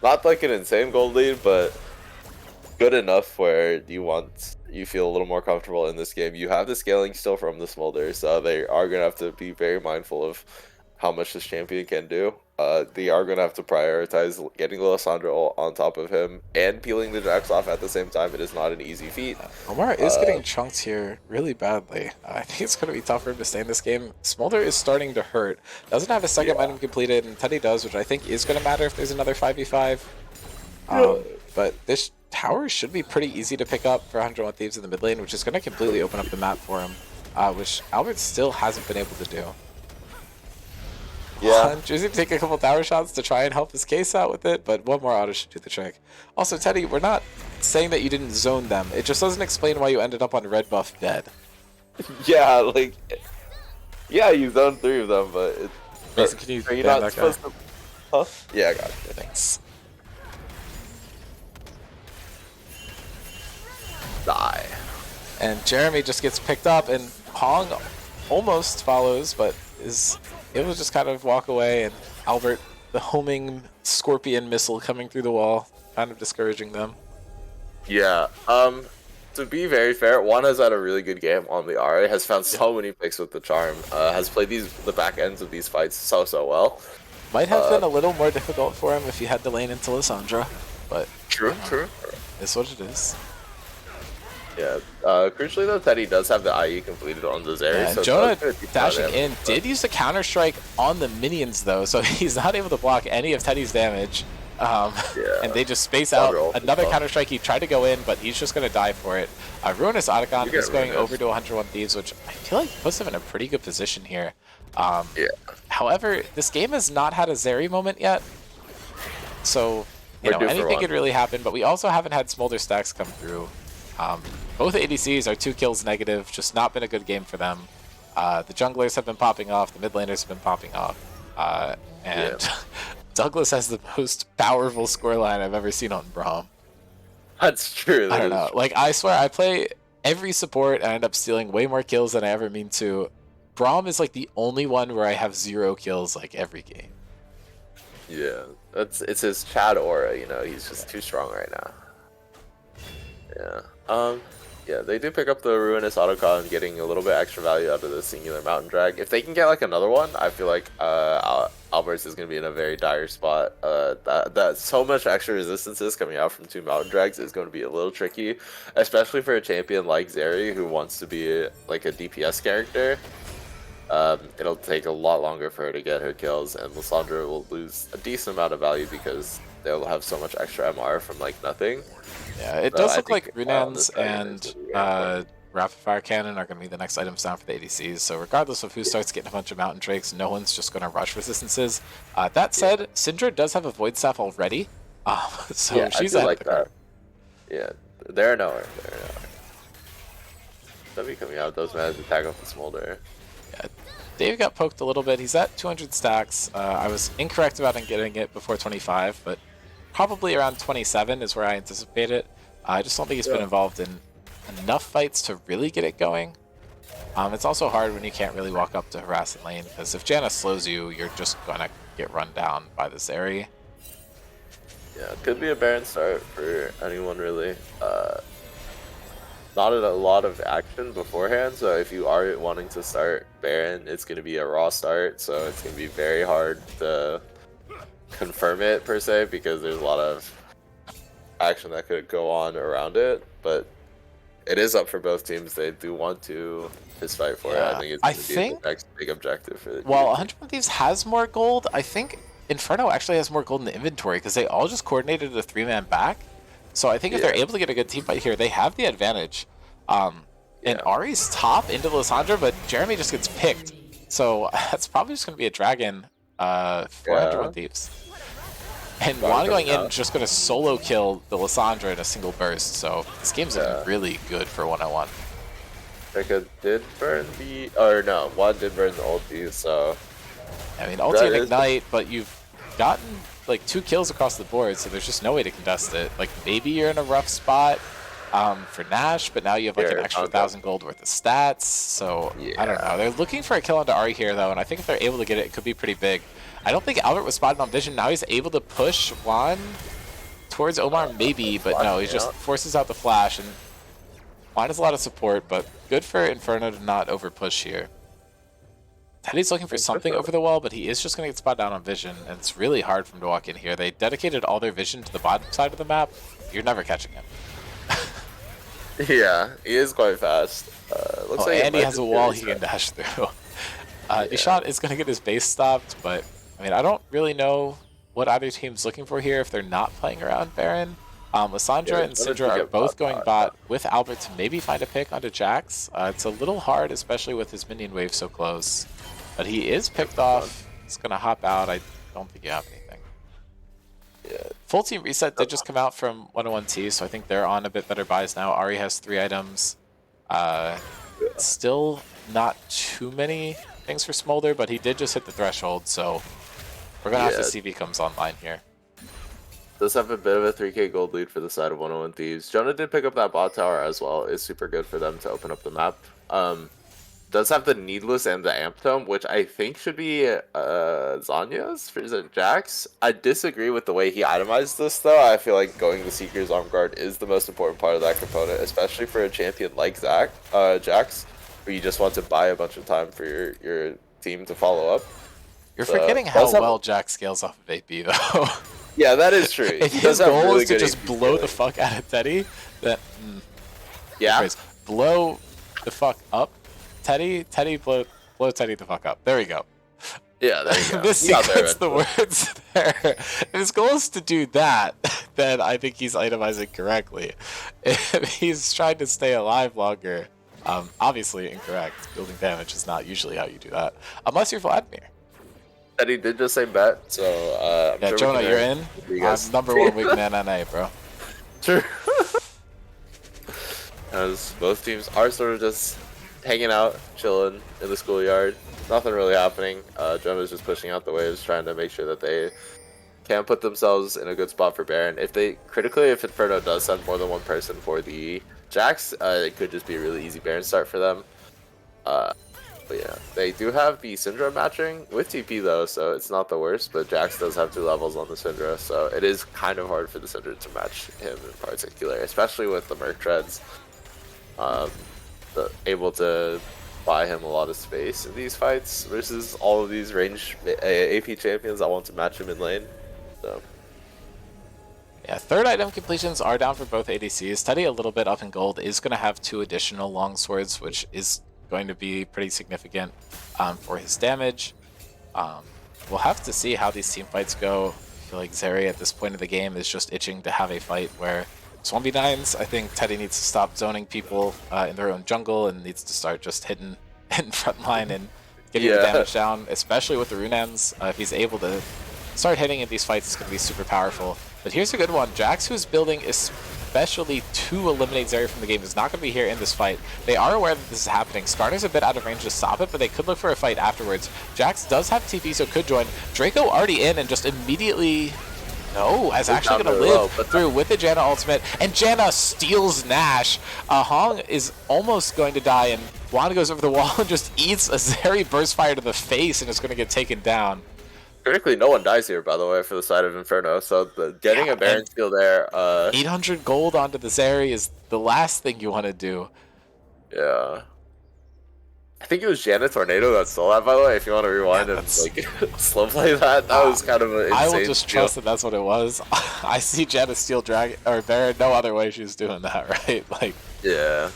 Not like an insane gold lead, but good enough where you feel a little more comfortable in this game. You have the scaling still from the Smolder, so they are going to have to be very mindful of how much this champion can do. They are going to have to prioritize getting Lissandra on top of him and peeling the Jax off at the same time. It is not an easy feat. Omar is getting chunked here really badly. I think it's going to be tough for him to stay in this game. Smolder is starting to hurt. Doesn't have a second item completed, and Teddy does, which I think is going to matter if there's another 5v5. but this tower should be pretty easy to pick up for 101 Thieves in the mid lane, which is going to completely open up the map for him, which Albert still hasn't been able to do. Yeah. Drizzy take a couple tower shots to try and help his case out with it, but one more auto should do the trick. Also, Teddy, we're not saying that you didn't zone them. It just doesn't explain why you ended up on red buff dead. Yeah, like, yeah, you zoned 3 of them, but it's... Mason, can you are you ban not that guy? supposed to... Huh? Yeah, I got you. Thanks. Die. And Jeremy just gets picked up, and Hong almost follows, but is able to just kind of walk away, and Albert, the homing scorpion missile coming through the wall, kind of discouraging them. Yeah, to be very fair, Juan has had a really good game on the RA, has found so many picks with the charm, has played the back ends of these fights so well. Might have been a little more difficult for him if he had to lane into Lissandra, but True. it's what it is. Yeah, crucially though, Teddy does have the IE completed on the Zeri, Yeah, so Jonah it's good dashing in did use the counter strike on the minions though, so he's not able to block any of Teddy's damage. And they just space out another counter strike. He tried to go in, but he's just going to die for it. Ruinous Otacon is going over to 101 Thieves, which I feel like puts him in a pretty good position here. However, this game has not had a Zeri moment yet, so you know anything could really happen. But we also haven't had Smolder stacks come through. Both ADCs are 2 kills negative, just not been a good game for them. The junglers have been popping off, the mid laners have been popping off, and Douglas has the most powerful scoreline I've ever seen on Braum. That's true. I don't know. Like, I swear, I play every support and I end up stealing way more kills than I ever mean to. Braum is like the only one where I have 0 kills like every game. Yeah, it's his Chad aura, you know, he's just too strong right now. Yeah, they do pick up the Ruinous Otacon, getting a little bit extra value out of the singular Mountain Drag. If they can get like another one, I feel like Alberts is going to be in a very dire spot. That so much extra resistances coming out from 2 Mountain Drags is going to be a little tricky, especially for a champion like Zeri who wants to be like a DPS character. It'll take a lot longer for her to get her kills, and Lissandra will lose a decent amount of value because they'll have so much extra MR from like nothing. Yeah, it does look like Runans and Rapid Fire Cannon are going to be the next items down for the ADCs, so regardless of who starts getting a bunch of Mountain Drakes, no one's just going to rush resistances. That said, Syndra does have a Void Staff already, so yeah, she's like that. Yeah, they're nowhere. They'll be coming out, those mans attack off the Smolder. Yeah, Dave got poked a little bit. He's at 200 stacks. I was incorrect about him getting it before 25, but probably around 27 is where I anticipate it. I just don't think he's been involved in enough fights to really get it going. It's also hard when you can't really walk up to harass in lane, because if Janna slows you, you're just gonna get run down by the Zeri. Yeah, it could be a Baron start for anyone really. Not a lot of action beforehand, so if you are wanting to start Baron, it's going to be a raw start, so it's going to be very hard to confirm it per se, because there's a lot of action that could go on around it, but it is up for both teams. They do want to fist fight for it. I think it's going to be the next big objective for the team. While 101 Thieves has more gold, I think Inferno actually has more gold in the inventory, because they all just coordinated a 3-man back. So I think if they're able to get a good team fight here, they have the advantage. And Ari's top into Lissandra, but Jeremy just gets picked. So that's probably just going to be a dragon for 101 Thieves. And Juan going in just going to solo kill the Lissandra in a single burst. So this game's looking really good for 101. Becca did burn the... Or no, Juan did burn the ulti, so... I mean, ulti and ignite, but you've gotten like 2 kills across the board, so there's just no way to contest it. Like, maybe you're in a rough spot for Nash, but now you have like an extra 1,000 gold worth of stats, so I don't know. They're looking for a kill onto Ari here, though, and I think if they're able to get it, it could be pretty big. I don't think Albert was spotted on Vision. Now he's able to push Juan towards Omar, maybe, but no, he just forces out the flash, and Juan has a lot of support, but good for Inferno to not over push here. Teddy's looking for something over the wall, but he is just going to get spotted down on Vision, and it's really hard for him to walk in here. They dedicated all their Vision to the bottom side of the map. You're never catching him. Yeah, he is quite fast. Looks like and he has a wall he can dash through. Nishant is going to get his base stopped, but I mean, I don't really know what either team's looking for here if they're not playing around Baron. Lissandra and Jonah Syndra should are get both going yeah. bot with Albert to maybe find a pick onto Jax. It's a little hard, especially with his minion wave so close. But he is picked off. He's going to hop out. I don't think you have anything. Yeah. Full team reset did just come out from 101T, so I think they're on a bit better buys now. Ari has 3 items. Still not too many things for Smolder, but he did just hit the threshold, so we're going to have to see if he comes online here. Does have a bit of a 3k gold lead for the side of 101 Thieves. Jonah did pick up that bot tower as well. It's super good for them to open up the map. Does have the Needless and the Amp Tome, which I think should be Zanya's for Jax. I disagree with the way he itemized this, though. I feel like going the Seeker's Arm Guard is the most important part of that component, especially for a champion like Jax, where you just want to buy a bunch of time for your team to follow up. You're forgetting how well Jax scales off of AP, though. Yeah, that is true. If his goal is to just blow the fuck out of Teddy, then yeah, blow the fuck up. Teddy, blow Teddy the fuck up. There we go. Yeah, there you go. This sequence, the words there. If his goal is to do that, then I think he's itemizing correctly. If he's trying to stay alive longer, obviously incorrect. Building damage is not usually how you do that, unless you're Vladimir. Teddy did just say bet, so I'm yeah, sure Jonah, you're in. I'm #1 wingman NA, bro. True. As both teams are sort of just hanging out, chilling in the schoolyard. Nothing really happening. Jonah's just pushing out the waves, trying to make sure that they can put themselves in a good spot for Baron. If Inferno does send more than one person for the Jax, it could just be a really easy Baron start for them. But yeah, they do have the Syndra matching with TP though, so it's not the worst, but Jax does have 2 levels on the Syndra, so it is kind of hard for the Syndra to match him in particular, especially with the Merc Treads. Able to buy him a lot of space in these fights versus all of these range AP champions that want to match him in lane. So yeah, 3rd item completions are down for both ADCs. Teddy, a little bit up in gold, is going to have 2 additional longswords, which is going to be pretty significant for his damage. We'll have to see how these team fights go. I feel like Zeri at this point of the game is just itching to have a fight where it's 1v9s. I think Teddy needs to stop zoning people in their own jungle and needs to start just hitting in front line and getting the damage down, especially with the Runans. If he's able to start hitting in these fights, it's going to be super powerful. But here's a good one. Jax, who's building especially to eliminate Zeri from the game, is not going to be here in this fight. They are aware that this is happening. Skarner's a bit out of range to stop it, but they could look for a fight afterwards. Jax does have TP, so could join. Draco already in and just immediately... No, is actually going to live through with the Janna ultimate, and Janna steals Nash. Hong is almost going to die, and Wanda goes over the wall and just eats a Zeri burst fire to the face and is going to get taken down. critically, no one dies here, by the way, for the side of Inferno, so getting a Baron steal there... 800 gold onto the Zeri is the last thing you want to do. Yeah. I think it was Janna Tornado that stole that, by the way, if you want to rewind and like slow play that. That was kind of an insane I will just trust that that's what it was. I see Janna steal Dragon or Baron, no other way she's doing that, right? Like, yeah.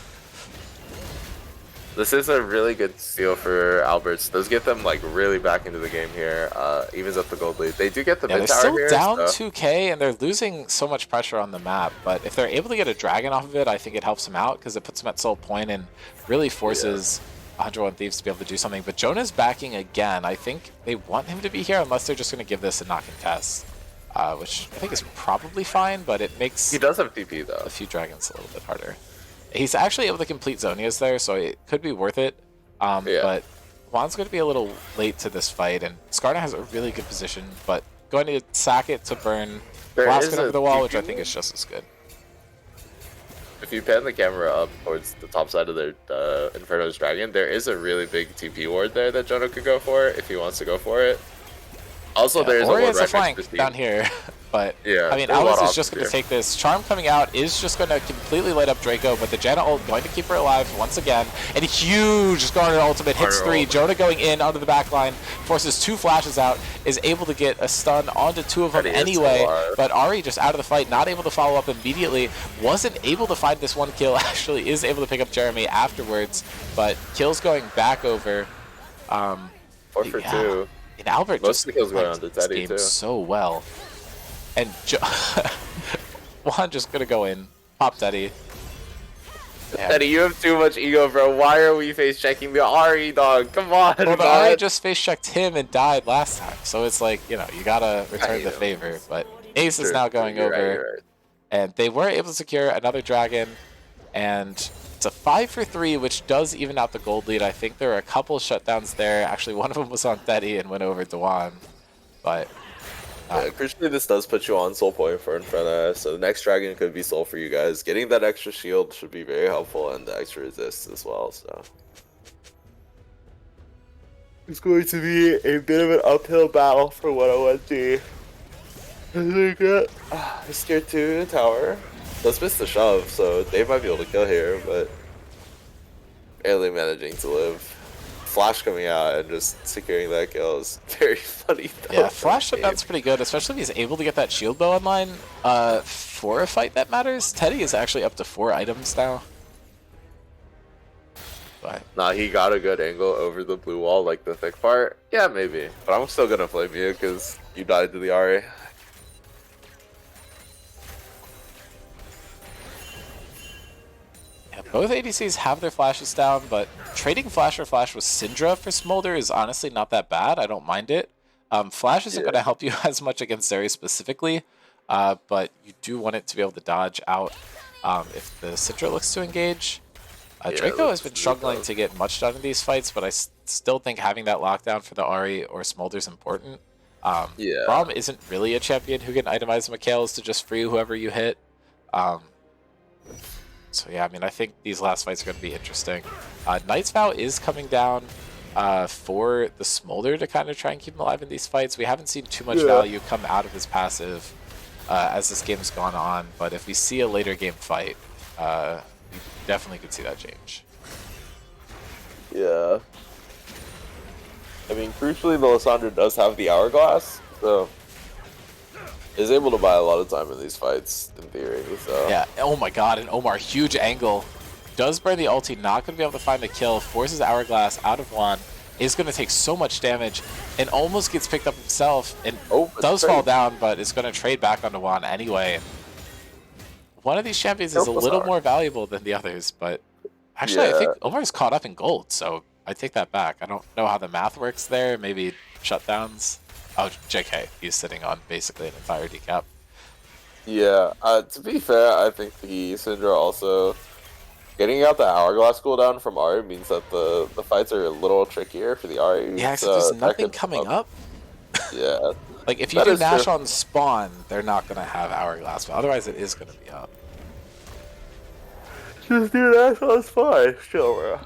This is a really good steal for Alberts. Those get them like really back into the game here. Evens up the gold lead. They do get the mid tower here. They're still down 2k and they're losing so much pressure on the map. But if they're able to get a dragon off of it, I think it helps them out because it puts them at soul point and really forces 101 Thieves to be able to do something. But Jonah's backing again. I think they want him to be here unless they're just going to give this a not contest, which I think is probably fine. But it makes he does have TP though. A few dragons a little bit harder. He's actually able to complete Zonia's there, so it could be worth it. But Juan's going to be a little late to this fight, and Skarner has a really good position, but going to sack it to burn Blaskin over the wall, which I think is just as good. If you pan the camera up towards the top side of their Inferno's Dragon, there is a really big TP ward there that Jonah could go for if he wants to go for it. Also, there is a ward right flank next to down here. But, yeah, I mean, Alice is just going to take this. Charm coming out is just going to completely light up Draco, but the Janna ult going to keep her alive once again. And huge Skarner ultimate, hits 3. Jonah going in onto the back line, forces 2 flashes out, is able to get a stun onto 2 of them anyway. But Ari just out of the fight, not able to follow up immediately. Wasn't able to find this one kill, actually is able to pick up Jeremy afterwards. But kills going back over. 4 for 2. And Albert most just of the kills going on to this Teddy game too. so well. And Juan just gonna go in, pop Teddy. Yeah. Eddie, you have too much ego, bro. Why are we face checking the Ari, dog? Come on, Well, the man. Ari just face checked him and died last time, so it's like, you know, you gotta return the favor. But Ace is now going over, You're right. and they were able to secure another dragon, and it's a 5 for 3, which does even out the gold lead. I think there are a couple shutdowns there. Actually, one of them was on Teddy and went over Dewan, but. Yeah, crucially, this does put you on soul point for Inferno, so the next dragon could be soul for you guys. Getting that extra shield should be very helpful, and the extra resist as well, so. It's going to be a bit of an uphill battle for 101G. They get this tier 2 tower. Let's miss the shove, so they might be able to kill here, but barely managing to live. Flash coming out and just securing that kill is very funny. Yeah, Flash shutdown's pretty good, especially if he's able to get that shield bow online for a fight that matters. Teddy is actually up to 4 items now. But nah, he got a good angle over the blue wall, like the thick part. Yeah, maybe. But I'm still gonna flame you because you died to the Ari. both ADCs have their flashes down, but trading flash for flash with Syndra for Smolder is honestly not that bad. I don't mind it. Flash isn't going to help you as much against Zeri specifically, but you do want it to be able to dodge out if the Syndra looks to engage. Draco has been struggling to get much done in these fights, but I still think having that lockdown for the Ahri or Smolder is important. Braum isn't really a champion who can itemize Mikhails to just free whoever you hit. So yeah, I mean, I think these last fights are going to be interesting. Knight's Vow is coming down for the Smolder to kind of try and keep him alive in these fights. We haven't seen too much value come out of his passive as this game's gone on, but if we see a later game fight, we definitely could see that change. Yeah. I mean, crucially, the Lissandra does have the Hourglass, so is able to buy a lot of time in these fights, in theory. So. Yeah, oh my god, and Omar, huge angle. Does burn the ulti, not going to be able to find the kill, forces Hourglass out of Juan, is going to take so much damage, and almost gets picked up himself, and does fall down, but is going to trade back onto Juan anyway. One of these champions is a little more valuable than the others, but actually I think Omar's caught up in gold, so I take that back. I don't know how the math works there, maybe shutdowns. Oh, JK, he's sitting on basically an entire decap. Yeah, to be fair, I think the Syndra also getting out the Hourglass cooldown from Ahri means that the fights are a little trickier for the Ahri. Yeah, so there's nothing coming up. Yeah. Like, if you do Nash on spawn, they're not going to have Hourglass, but otherwise it is going to be up. Just do Nash on spawn, sure.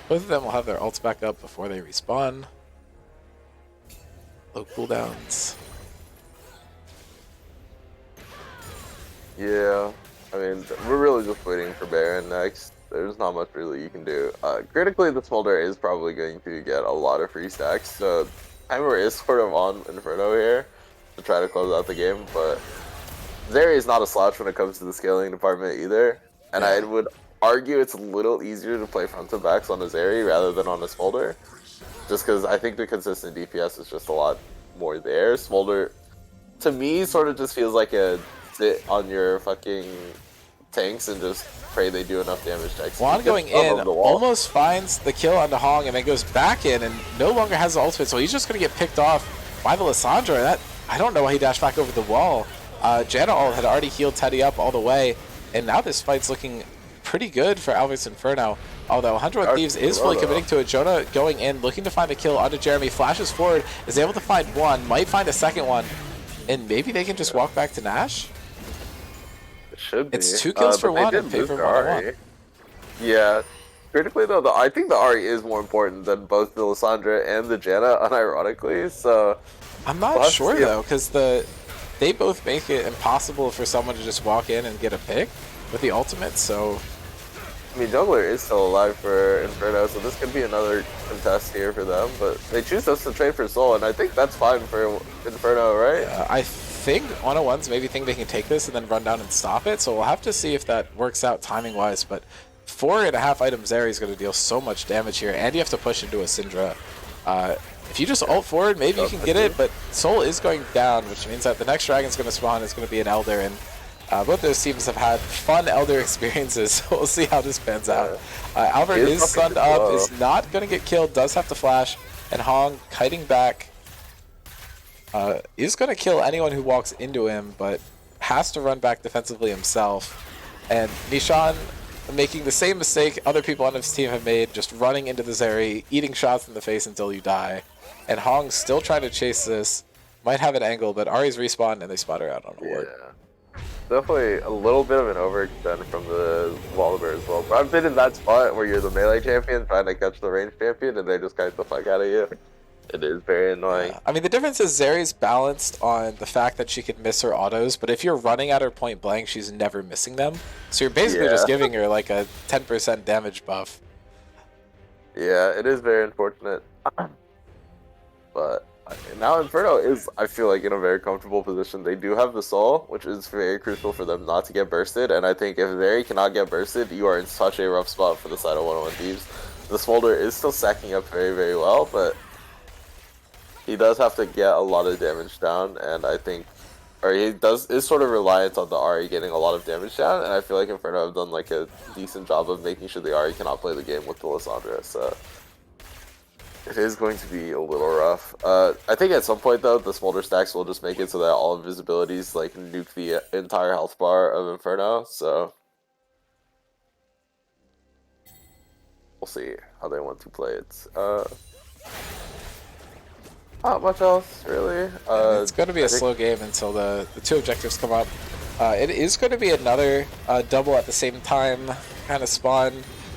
Both of them will have their ults back up before they respawn. Low cooldowns. Yeah, I mean, we're really just waiting for Baron next. There's not much really you can do. Critically, the Smolder is probably going to get a lot of free stacks, so Timer is sort of on Inferno here to try to close out the game, but Zeri is not a slouch when it comes to the scaling department either, and I would argue it's a little easier to play front to backs on a Zeri rather than on a Smolder, just because I think the consistent DPS is just a lot more there. Smolder, to me, sort of just feels like a sit on your fucking tanks and just pray they do enough damage to execute. Juan going in, almost finds the kill onto Hong and then goes back in and no longer has the ultimate, so he's just going to get picked off by the Lissandra. That, I don't know why he dashed back over the wall. Janna ult had already healed Teddy up all the way, and now this fight's looking pretty good for Alvis Inferno. Although 101 Thieves is fully committing to it. Jonah going in, looking to find the kill onto Jeremy, flashes forward, is able to find one, might find a second one, and maybe they can just walk back to Nash? It should be. It's 2 kills for one in favor of 101. Yeah. Critically though, I think the Ahri is more important than both the Lissandra and the Janna, unironically, so... I'm not sure though, because they both make it impossible for someone to just walk in and get a pick with the ultimate, so... I mean, Jungler is still alive for Inferno, so this could be another contest here for them, but they choose us to trade for Soul, and I think that's fine for Inferno, right? I think 101's maybe think they can take this and then run down and stop it, so we'll have to see if that works out timing-wise, but 4.5 items there is going to deal so much damage here, and you have to push into a Syndra. If you just ult forward, maybe you can get it, but Soul is going down, which means that the next dragon's going to spawn is going to be an Elder, and both those teams have had fun Elder experiences, so we'll see how this pans out. Albert is stunned up, is not going to get killed, does have to flash, and Hong kiting back. Is going to kill anyone who walks into him, but has to run back defensively himself. And Nishan making the same mistake other people on his team have made, just running into the Zeri, eating shots in the face until you die. And Hong's still trying to chase this. Might have an angle, but Ahri's respawned and they spot her out on a ward. Yeah. Definitely a little bit of an overextend from the Wallaber as well. But I've been in that spot where you're the melee champion trying to catch the range champion and they just kite the fuck out of you. It is very annoying. Yeah. I mean, the difference is Zeri's balanced on the fact that she can miss her autos, but if you're running at her point blank, she's never missing them. So you're basically just giving her like a 10% damage buff. Yeah, it is very unfortunate. But now Inferno is, I feel like, in a very comfortable position. They do have the soul, which is very crucial for them not to get bursted. And I think if Zeri cannot get bursted, you are in such a rough spot for the side of 101 Thieves. The Smolder is still stacking up very, very well, but he does have to get a lot of damage down, and I think, or he is sort of reliant on the Ahri getting a lot of damage down, and I feel like Inferno have done like a decent job of making sure the Ahri cannot play the game with the Lissandra, so it is going to be a little rough. I think at some point though, the Smolder stacks will just make it so that all invisibilities like nuke the entire health bar of Inferno, so we'll see how they want to play it. Not much else, really. It's going to be a slow game until the two objectives come up. It is going to be another double at the same time kind of spawn.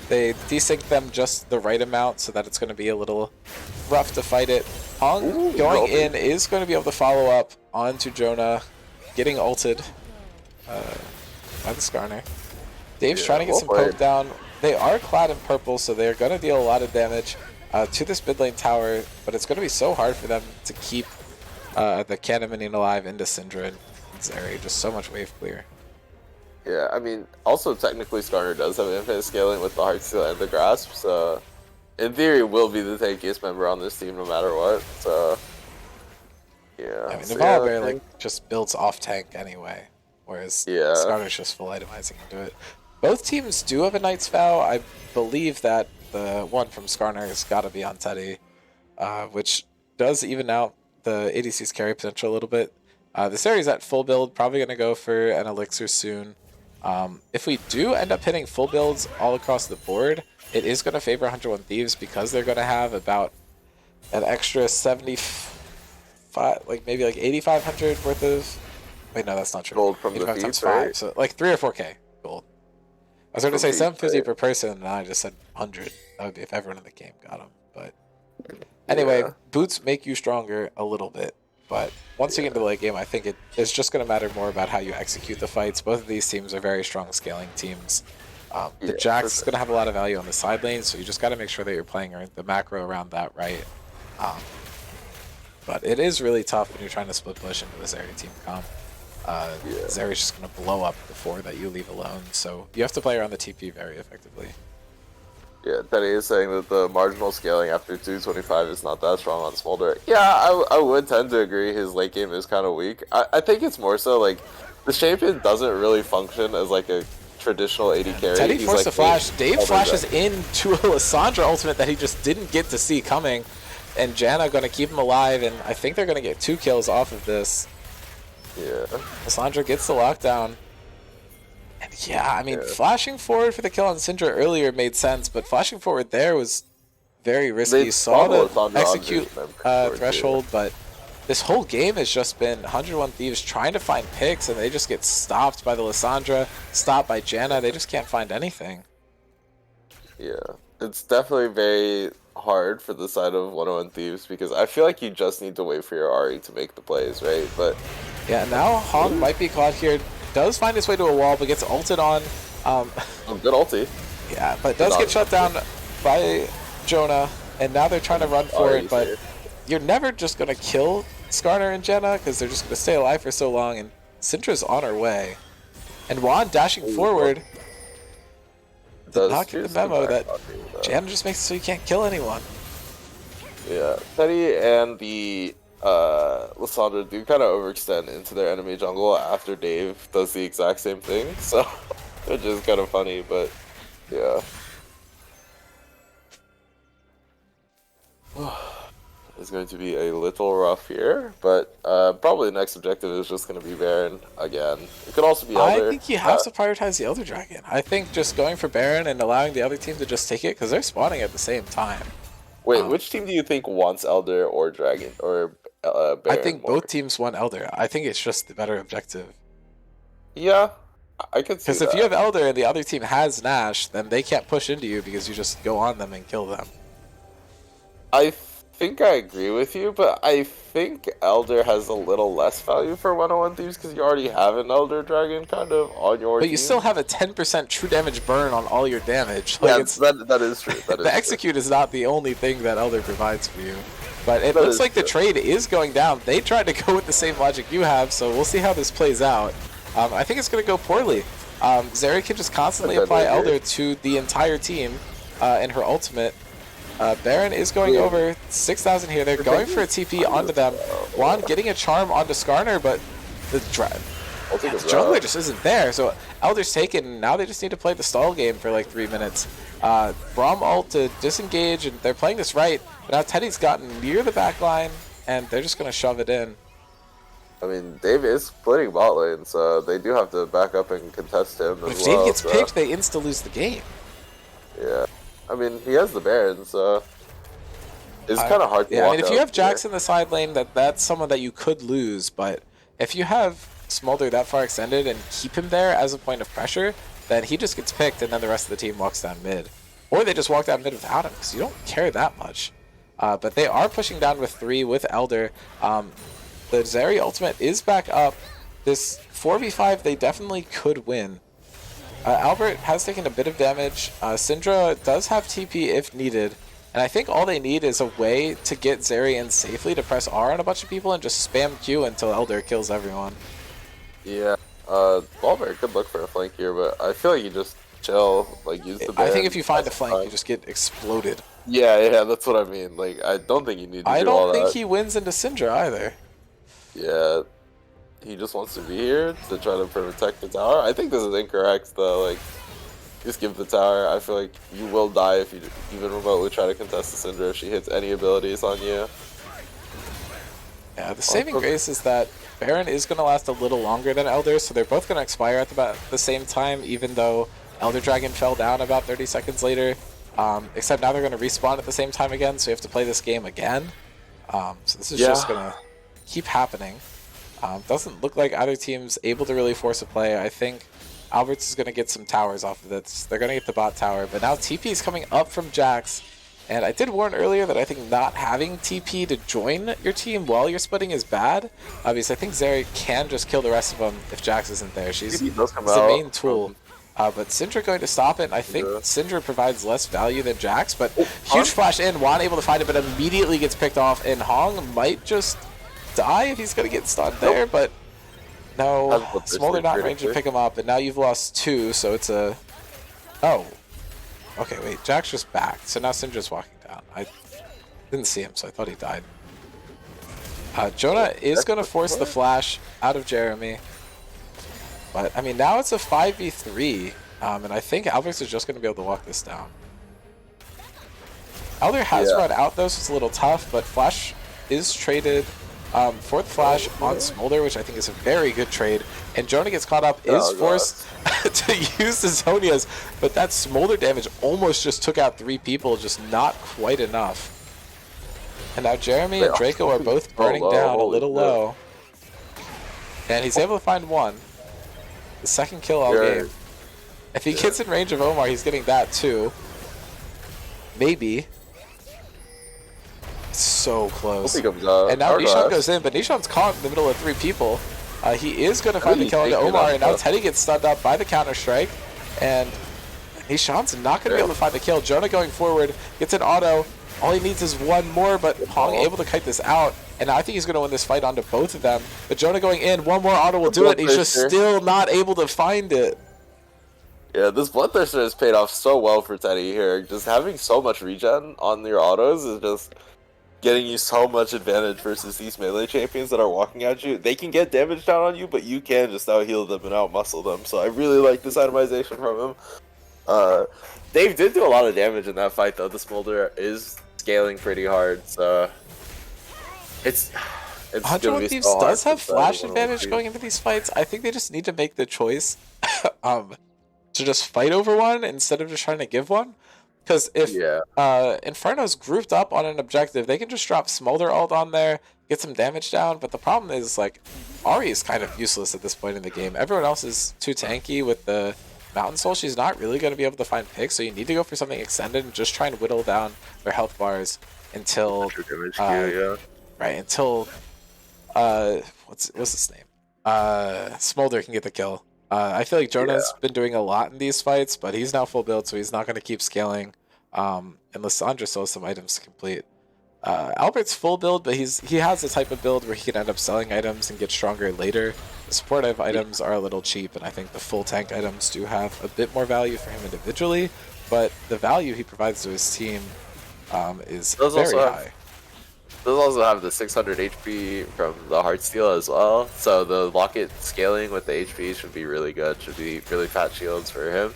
They desync them just the right amount so that it's going to be a little rough to fight it. Hong going in is going to be able to follow up onto Jonah, getting ulted by the Skarner. Dave's trying to get some poke down. They are clad in purple, so they're going to deal a lot of damage to this mid lane tower, but it's going to be so hard for them to keep the cannon minion alive into Syndra and Zeri. Just so much wave clear. Yeah, I mean, also technically Skarner does have infinite scaling with the Heartsteel and the Grasp, so in theory will be the tankiest member on this team no matter what, so yeah. I mean, the Volibear like just builds off tank anyway, whereas Skarner's just full itemizing into it. Both teams do have a Knight's Vow. I believe that the one from Skarner has got to be on Teddy, which does even out the ADC's carry potential a little bit. The series at full build, probably going to go for an elixir soon. If we do end up hitting full builds all across the board, it is going to favor 101 Thieves because they're going to have about an extra 75, like maybe like 8,500 worth of. Wait, no, that's not true. Gold from 85 the times Thieves, right? 5, so like 3 or 4K gold. I was going to say 750 per person, and I just said 100. That would be if everyone in the game got them. But anyway, boots make you stronger a little bit. But once you get into the late game, I think it's just going to matter more about how you execute the fights. Both of these teams are very strong scaling teams. The Jax is going to have a lot of value on the side lane, so you just got to make sure that you're playing the macro around that right. But it is really tough when you're trying to split push into this area team comp. Zeri's just going to blow up the 4 that you leave alone, so you have to play around the TP very effectively. Yeah, Teddy is saying that the marginal scaling after 225 is not that strong on Smolder. Yeah, I would tend to agree his late game is kind of weak. I think it's more so like the champion doesn't really function as like a traditional AD carry. Teddy forced a flash. Dave flashes into a Lissandra ultimate that he just didn't get to see coming, and Janna going to keep him alive, and I think they're going to get 2 kills off of this. Yeah. Lissandra gets the lockdown. And yeah, I mean, flashing forward for the kill on Syndra earlier made sense, but flashing forward there was very risky. Saw the execute threshold, but this whole game has just been 101 Thieves trying to find picks, and they just get stopped by the Lissandra, stopped by Janna. They just can't find anything. Yeah, it's definitely very hard for the side of 101 Thieves because I feel like you just need to wait for your Ahri to make the plays, right? But yeah, now Hong might be caught here. Does find his way to a wall, but gets ulted on. Good ulti. Yeah, but does get shut down by Jonah, and now they're trying to run for it, but you're never just going to kill Skarner and Janna because they're just going to stay alive for so long, and Syndra's on her way. And Juan dashing forward did not get the memo that Janna just makes it so you can't kill anyone. Yeah, Teddy and the Lissandra do kind of overextend into their enemy jungle after Dave does the exact same thing, so which is kind of funny, but yeah. It's going to be a little rough here, but probably the next objective is just going to be Baron again. It could also be I Elder. think you have to prioritize the Elder Dragon. I think just going for Baron and allowing the other team to just take it, because they're spawning at the same time. Wait, which team do you think wants Elder or Dragon or Baron I think more? both teams want Elder. I think it's just the better objective. Yeah, I could see Because that. if you have Elder and the other team has Nash, then they can't push into you because you just go on them and kill them. I think I agree with you, but I think Elder has a little less value for 101 Thieves because you already have an Elder Dragon kind of on your But team. you still have a 10% true damage burn on all your damage. Yeah, Like that is true. That is the execute is not the only thing that Elder provides for you. But it That looks is like the true. trade is going down. They tried to go with the same logic you have, so we'll see how this plays out. I think it's going to go poorly. Zeri can just constantly apply Elder to the entire team in her ultimate. Baron is going over 6,000 here. They're going for a TP onto them. Juan getting a charm onto Skarner, but the jungler just isn't there. So Elder's taken, and now they just need to play the stall game for like 3 minutes. Braum ult to disengage, and they're playing this right. But now Teddy's gotten near the back line, and they're just going to shove it in. I mean, Dave is splitting bot lane, so they do have to back up and contest him But as if well. Dave gets picked, they insta-lose the game. Yeah. I mean, he has the Baron, so it's kind of hard to Yeah, I walk mean, if out you have Jax here. in the side lane, that's someone that you could lose. But if you have Smolder that far extended and keep him there as a point of pressure, then he just gets picked, and then the rest of the team walks down mid. Or they just walk down mid without him, because you don't care that much. But they are pushing down with 3 with Elder. The Zeri ultimate is back up. This 4v5, they definitely could win. Albert has taken a bit of damage. Syndra does have TP if needed. And I think all they need is a way to get Zeri in safely to press R on a bunch of people and just spam Q until Elder kills everyone. Yeah. Albert could look for a flank here, but I feel like you just chill, like use the Baron. I think if you find a flank, you just get exploded. Yeah, that's what I mean. Like, I don't think you need to I do all don't think that. he wins into Syndra either. Yeah. He just wants to be here to try to protect the tower. I think this is incorrect, though. Like, just give the tower. I feel like you will die if you even remotely try to contest the Syndra if she hits any abilities on you. Yeah, the saving grace is that Baron is going to last a little longer than Elder, so they're both going to expire at about the same time, even though Elder Dragon fell down about 30 seconds later. Except now they're going to respawn at the same time again, so you have to play this game again. So this is just going to keep happening. Doesn't look like either team's able to really force a play. I think Alberts is going to get some towers off of this. They're going to get the bot tower, but now TP is coming up from Jax. And I did warn earlier that I think not having TP to join your team while you're splitting is bad. Obviously, I think Zeri can just kill the rest of them if Jax isn't there. She's the main tool. But Syndra going to stop it. I think Syndra provides less value than Jax, but huge flash in. Juan able to find it, but immediately gets picked off. And Hong might just die if he's going to get stunned there, but no. Smolder not in range to pick him up, and now you've lost 2, so it's a... Oh. Okay, wait. Jack's just back, so now Syndra's walking down. I didn't see him, so I thought he died. Jonah is going to force the flash out of Jeremy. But, I mean, now it's a 5v3, and I think Alberts is just going to be able to walk this down. Elder has run out, though, so it's a little tough, but flash is traded for the flash on Smolder, which I think is a very good trade. And Jonah gets caught up, is forced to use the Zonias, but that Smolder damage almost just took out 3 people, just not quite enough. And now Jeremy and Draco are both burning down a little low. And he's able to find 1. The second kill all game. If he gets in range of Omar, he's getting that too. Maybe. So close. And now Nishan goes in, but Nishan's caught in the middle of 3 people. He is going to find the kill into Omar, and now Teddy gets stunned up by the counter-strike. And Nishan's not going to be able to find the kill. Jonah going forward, gets an auto. All he needs is 1 more, but Hong able to kite this out. And I think he's going to win this fight onto both of them. But Jonah going in, 1 more auto will do it. He's just still not able to find it. Yeah, this Bloodthirster has paid off so well for Teddy here. Just having so much regen on your autos is just... getting you so much advantage versus these melee champions that are walking at you. They can get damage down on you, but you can just out heal them and out muscle them. So I really like this itemization from him. Dave did do a lot of damage in that fight though. The Smolder is scaling pretty hard, so it's gonna 101 be Thieves so hard does have to flash decide advantage going into these fights. I think they just need to make the choice to just fight over one instead of just trying to give one. Because if Inferno's grouped up on an objective, they can just drop Smolder ult on there, get some damage down. But the problem is, like, Ahri is kind of useless at this point in the game. Everyone else is too tanky with the Mountain Soul. She's not really going to be able to find picks, so you need to go for something extended and just try and whittle down their health bars until right, until what's his name? Smolder can get the kill. I feel like Jonah's been doing a lot in these fights, but he's now full build, so he's not going to keep scaling. And Lissandra still has some items to complete. Albert's full build, but he has the type of build where he can end up selling items and get stronger later. The supportive items are a little cheap, and I think the full tank items do have a bit more value for him individually, but the value he provides to his team is very high. Those also have the 600 HP from the Heartsteel as well, so the Locket scaling with the HP should be really good. Should be really fat shields for him.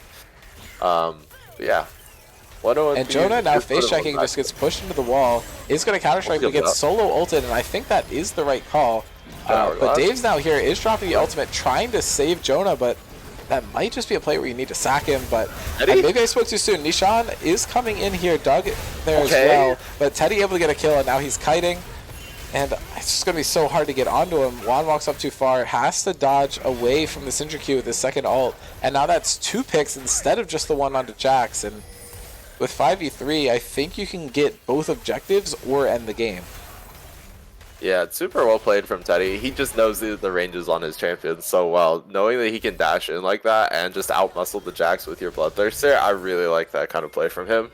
Yeah. And Jonah now face checking just gets pushed into the wall. Is going to counter strike, but gets solo ulted, and I think that is the right call. But Dave's now here is dropping the ultimate, trying to save Jonah, but that might just be a play where you need to sack him. But maybe I spoke too soon. Nishan is coming in here, Doug there as well, but Teddy able to get a kill, and now he's kiting. And it's just going to be so hard to get onto him. Juan walks up too far, has to dodge away from the Syndra Q with his second ult, and now that's 2 picks instead of just the one onto Jax. And with 5v3, I think you can get both objectives or end the game. Yeah, it's super well played from Teddy. He just knows the ranges on his champions so well. Knowing that he can dash in like that and just outmuscle the Jax with your Bloodthirster, I really like that kind of play from him.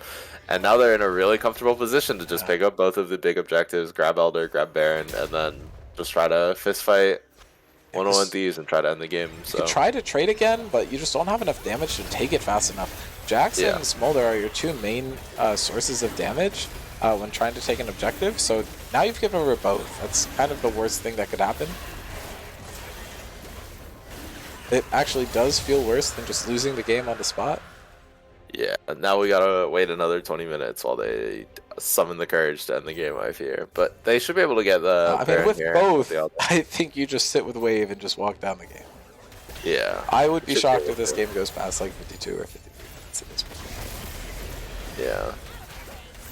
And now they're in a really comfortable position to just pick up both of the big objectives, grab Elder, grab Baron, and then just try to fist fight 101 Thieves and try to end the game. So. You could try to trade again, but you just don't have enough damage to take it fast enough. Jax and Smolder are your 2 main sources of damage when trying to take an objective, so now you've given over both. That's kind of the worst thing that could happen. It actually does feel worse than just losing the game on the spot. Yeah, now we gotta wait another 20 minutes while they summon the courage to end the game, I fear. But they should be able to get the I mean, with both, I think you just sit with Wave and just walk down the game. Yeah. I would be shocked if this game goes past like 52 or 53 minutes at this point. Yeah.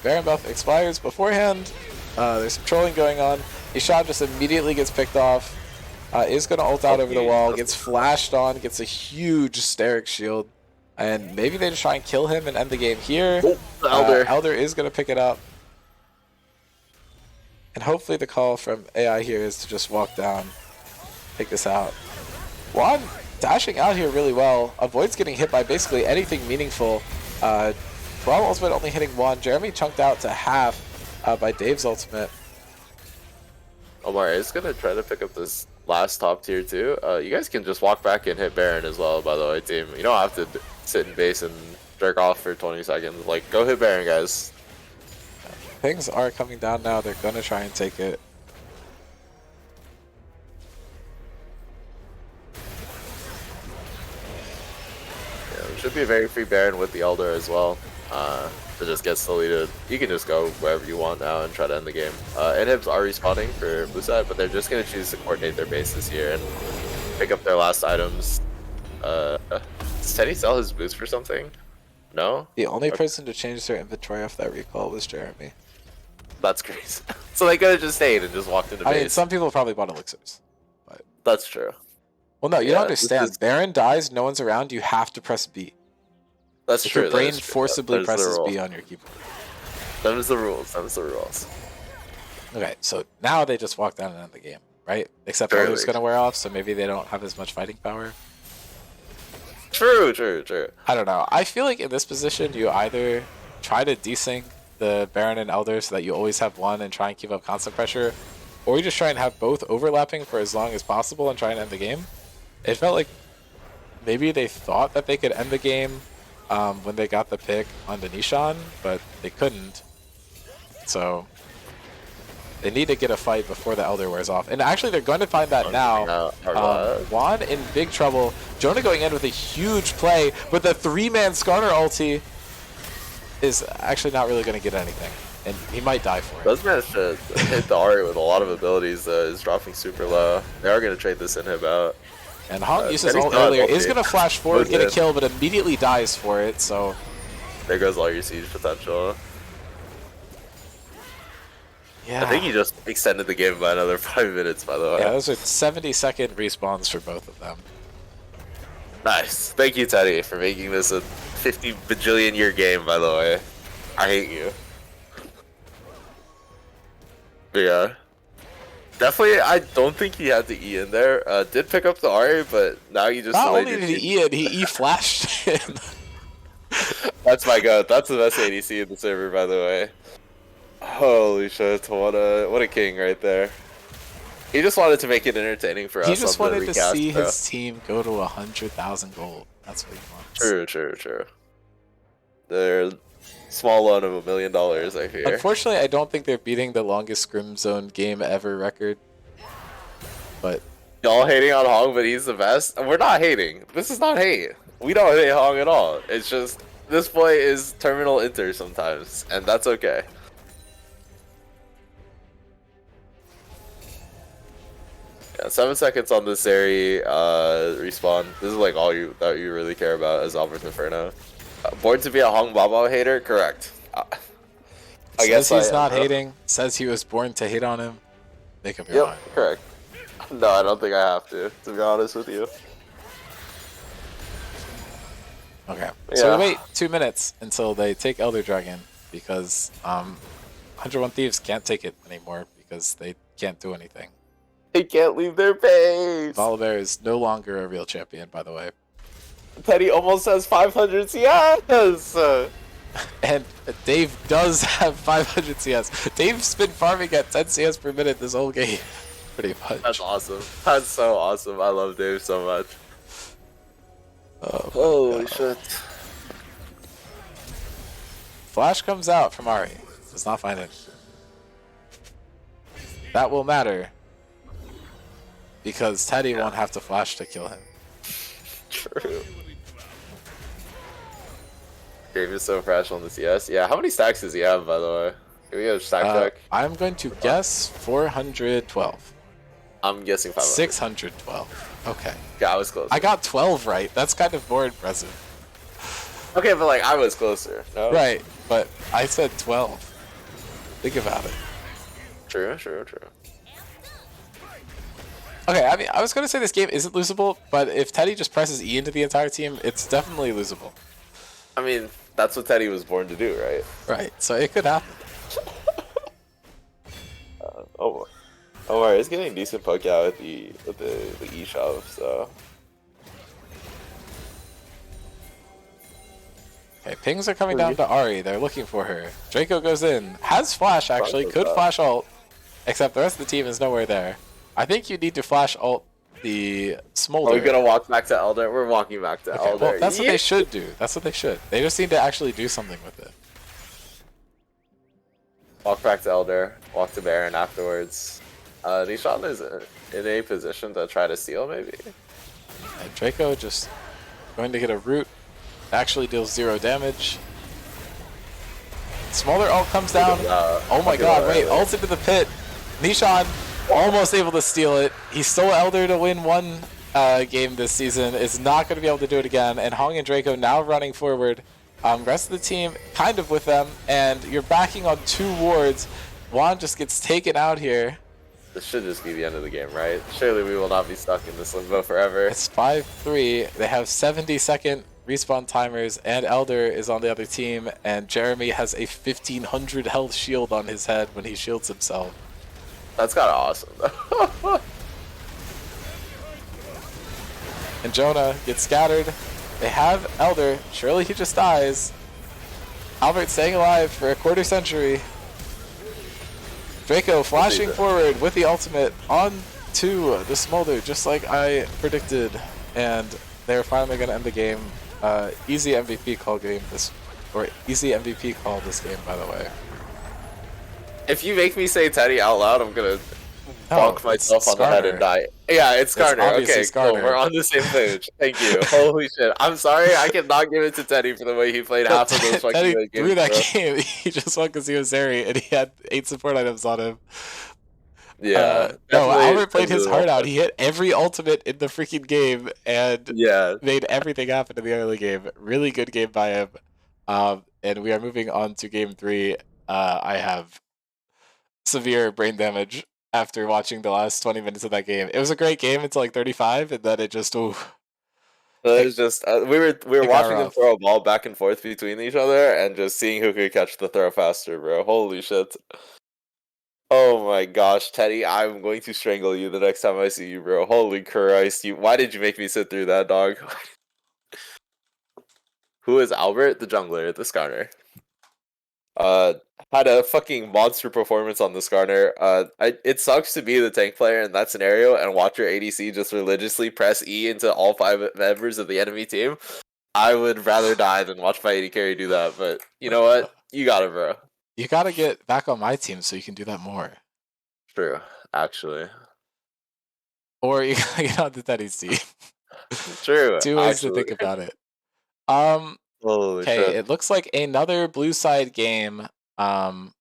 Baron buff expires beforehand. There's some trolling going on. Ishan just immediately gets picked off. Is going to ult out over the wall. Gets flashed on. Gets a huge Steric shield. And maybe they just try and kill him and end the game here. Elder is going to pick it up. And hopefully the call from AI here is to just walk down. Take this out. Juan dashing out here really well. Avoids getting hit by basically anything meaningful. Brawl ultimate only hitting 1. Jeremy chunked out to half by Dave's ultimate. Omar is going to try to pick up this last top tier too. You guys can just walk back and hit Baron as well, by the way, team. You don't have to sit in base and jerk off for 20 seconds. Like, go hit Baron, guys. Things are coming down now. They're going to try and take it. Yeah, it should be a very free Baron with the Elder as well. To just get deleted. You can just go wherever you want now and try to end the game. INFs are respawning for blue side, but they're just going to choose to coordinate their bases here and pick up their last items. Does Teddy sell his boots for something? No? The only person to change their inventory off that recall was Jeremy. That's crazy. So they could have just stayed and just walked into base. I mean, some people probably bought elixirs. But... That's true. Well, no, you don't understand. Baron dies, no one's around, you have to press B. That's true. Your brain forcibly presses B on your keyboard. That is the rules. That is the rules. Okay, so now they just walk down and end the game, right? Except Elder's going to wear off, so maybe they don't have as much fighting power. True, true, true. I don't know. I feel like in this position, you either try to desync the Baron and Elder so that you always have one and try and keep up constant pressure, or you just try and have both overlapping for as long as possible and try and end the game. It felt like maybe they thought that they could end the game when they got the pick on the Nishan, but they couldn't. So They need to get a fight before the Elder wears off. And actually, they're going to find that now. Juan in big trouble. Jonah going in with a huge play, but the 3-man Skarner ulti is actually not really going to get anything. And he might die for it. Does manage to hit the Ari with a lot of abilities. Is dropping super low. They are going to trade this inhib out. And Hong uses ult earlier. Is going to flash forward, get a kill, but immediately dies for it. So there goes all your siege potential. Yeah. I think he just extended the game by another 5 minutes, by the way. Yeah, those are 70-second respawns for both of them. Nice. Thank you, Teddy, for making this a 50 bajillion year game, by the way. I hate you. But yeah. Definitely, I don't think he had the E in there. Did pick up the Ari, but now you just... Not only did he E it, he E-flashed in. That's my goat. That's the best ADC in the server, by the way. Holy shit, what a king right there. He just wanted to make it entertaining for us. He just wanted to see his team go to 100,000 gold. That's what he wants. True. They're small loan of $1 million, I fear. Unfortunately, I don't think they're beating the longest Scrim Zone game ever record. But y'all hating on Hong, but he's the best? We're not hating. This is not hate. We don't hate Hong at all. It's just, this boy is terminal inter sometimes, and that's okay. Yeah, 7 seconds on this Zeri respawn. This is like all that you really care about as Albert's Inferno. Born to be a Hong Babo hater? Correct. I guess he's not hating. Says he was born to hate on him. Make up your mind. Correct. No, I don't think I have to be honest with you. Okay, so we wait 2 minutes until they take Elder Dragon because 101 Thieves can't take it anymore because they can't do anything. They can't leave their base. Volibear is no longer a real champion, by the way. Teddy almost has 500 CS. And Dave does have 500 CS. Dave's been farming at 10 CS per minute this whole game, pretty much. That's awesome. That's so awesome. I love Dave so much. Oh, holy shit. Flash comes out from Ari. Does not find it. That will matter. Because Teddy won't have to flash to kill him. True. Dave is so fresh on the CS. Yeah, how many stacks does he have, by the way? Can we get a stack check? I'm going to guess 412. I'm guessing 500. 612. Okay. Yeah, I was close. I got 12 right. That's kind of more impressive. Okay, but like, I was closer. No? Right, but I said 12. Think about it. True. Okay, I mean, I was going to say this game isn't losable, but if Teddy just presses E into the entire team, it's definitely losable. I mean, that's what Teddy was born to do, right? Right, so it could happen. Oh, worry, it's getting decent poke out with the E shove, so. Okay, pings are coming down to Ari. They're looking for her. Draco goes in. Has flash, actually. Could flash ult. Except the rest of the team is nowhere there. I think you need to flash ult the Smolder. Are we gonna walk back to Elder? We're walking back to Elder. Well, that's what they should do. That's what they should. They just need to actually do something with it. Walk back to Elder. Walk to Baron afterwards. Nishan is in a position to try to steal, maybe. And Draco just going to get a root. Actually deals 0 damage. Smolder ult comes down. Oh my god, wait. Ult into the pit. Nishan almost able to steal it. He stole Elder to win one game this season. Is not going to be able to do it again. And Hong and Draco now running forward. Rest of the team kind of with them. And you're backing on 2 wards. Juan just gets taken out here. This should just be the end of the game, right? Surely we will not be stuck in this limbo forever. It's 5-3. They have 70-second respawn timers, and Elder is on the other team. And Jeremy has a 1500 health shield on his head when he shields himself. That's kind of awesome. And Jonah gets scattered. They have Elder. Surely he just dies. Albert staying alive for a quarter century. Draco flashing forward with the ultimate on to the Smolder, just like I predicted. And they're finally going to end the game. Easy MVP call game this, or easy MVP call this game, by the way. If you make me say Teddy out loud, I'm gonna No, bonk it's myself on the head and Skarner. die. Yeah, it's It's Skarner. obviously Okay, cool. We're Skarner. on the same page. Thank you. Holy shit. I'm sorry. I cannot give it to Teddy for the way he played No, half of those fucking Teddy late threw games, that bro. game. He just won because he was Zeri, and he had 8 support items on him. Yeah, No, definitely, Albert played his definitely well heart out. played. He hit every ultimate in the freaking game and Yeah. made everything happen in the early game. Really good game by him. And we are moving on to game 3. I have severe brain damage after watching the last 20 minutes of that game. It was a great game until like 35, and then it just, ooh, It was just we were it got watching them rough. throw a ball back and forth between each other and just seeing who could catch the throw faster, bro. Holy shit. Oh my gosh, Teddy, I'm going to strangle you the next time I see you, bro. Holy Christ, why did you make me sit through that, dog? Who is Albert? The jungler, the Skarner. Uh, had a fucking monster performance on the Skarner. It sucks to be the tank player in that scenario and watch your ADC just religiously press E into all 5 members of the enemy team. I would rather die than watch my AD carry do that, but you know what? You got it, bro. You got to get back on my team so you can do that more. True, actually. Or you got to get on the Teddy's team. True, 2 ways to actually. think about it. Holy Okay, shit. it looks like another blue side game from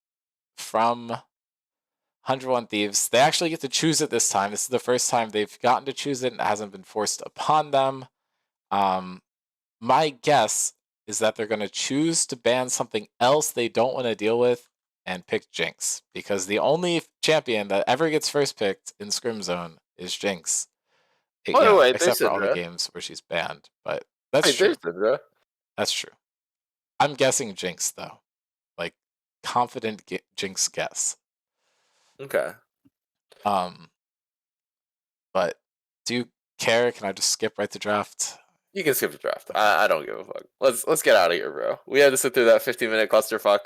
101 Thieves. They actually get to choose it this time. This is the first time they've gotten to choose it and it hasn't been forced upon them. My guess is that they're going to choose to ban something else they don't want to deal with and pick Jinx, because the only champion that ever gets first picked in Scrim Zone is Jinx. Oh, wait, Except there's for all the Syndra. games where she's banned, but that's Wait, true. there's Syndra. That's true. I'm guessing Jinx though, like confident Jinx guess. Okay. But do you care? Can I just skip right to draft? You can skip the draft. I don't give a fuck. Let's get out of here, bro. We had to sit through that 15-minute clusterfuck.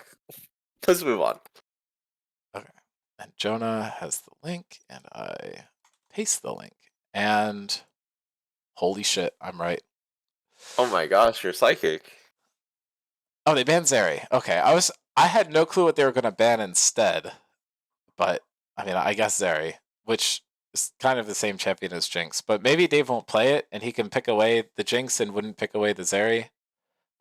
Let's move on. Okay. And Jonah has the link, and I paste the link. And holy shit, I'm right. Oh my gosh, you're psychic. Oh, they banned Zeri. Okay, I had no clue what they were gonna ban instead, but I mean, I guess Zeri, which is kind of the same champion as Jinx. But maybe Dave won't play it, and he can pick away the Jinx and wouldn't pick away the Zeri.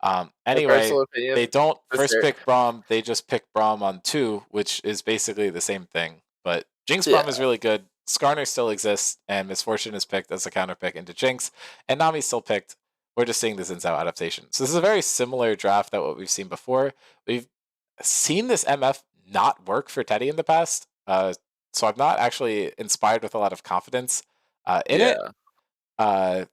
My Anyway, personal they opinion, don't this first pick Braum, they just pick Braum on 2, which is basically the same thing. But Jinx yeah, Braum is really good. Skarner still exists, and Misfortune is picked as a counter pick into Jinx, and Nami's still picked. We're just seeing this Xin Zhao adaptation. So this is a very similar draft that what we've seen before. We've seen this MF not work for Teddy in the past, so I'm not actually inspired with a lot of confidence in it. yeah.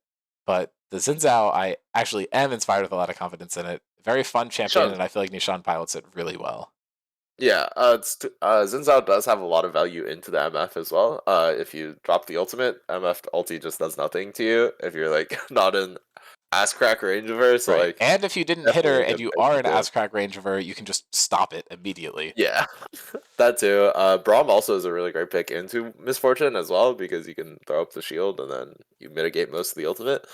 But the Xin Zhao, I actually am inspired with a lot of confidence in it. Very fun champion, Sean, and I feel like Nishan pilots it really well. yeah, Xin Zhao does have a lot of value into the MF as well. If you drop the ultimate, MF ulti just does nothing to you if you're like not in ass crack range of her. So Right. like, And if you didn't hit definitely her a and good you pick are to an do. ass crack range of her, you can just stop it immediately. Yeah, that too. Braum also is a really great pick into Misfortune as well because you can throw up the shield and then you mitigate most of the ultimate.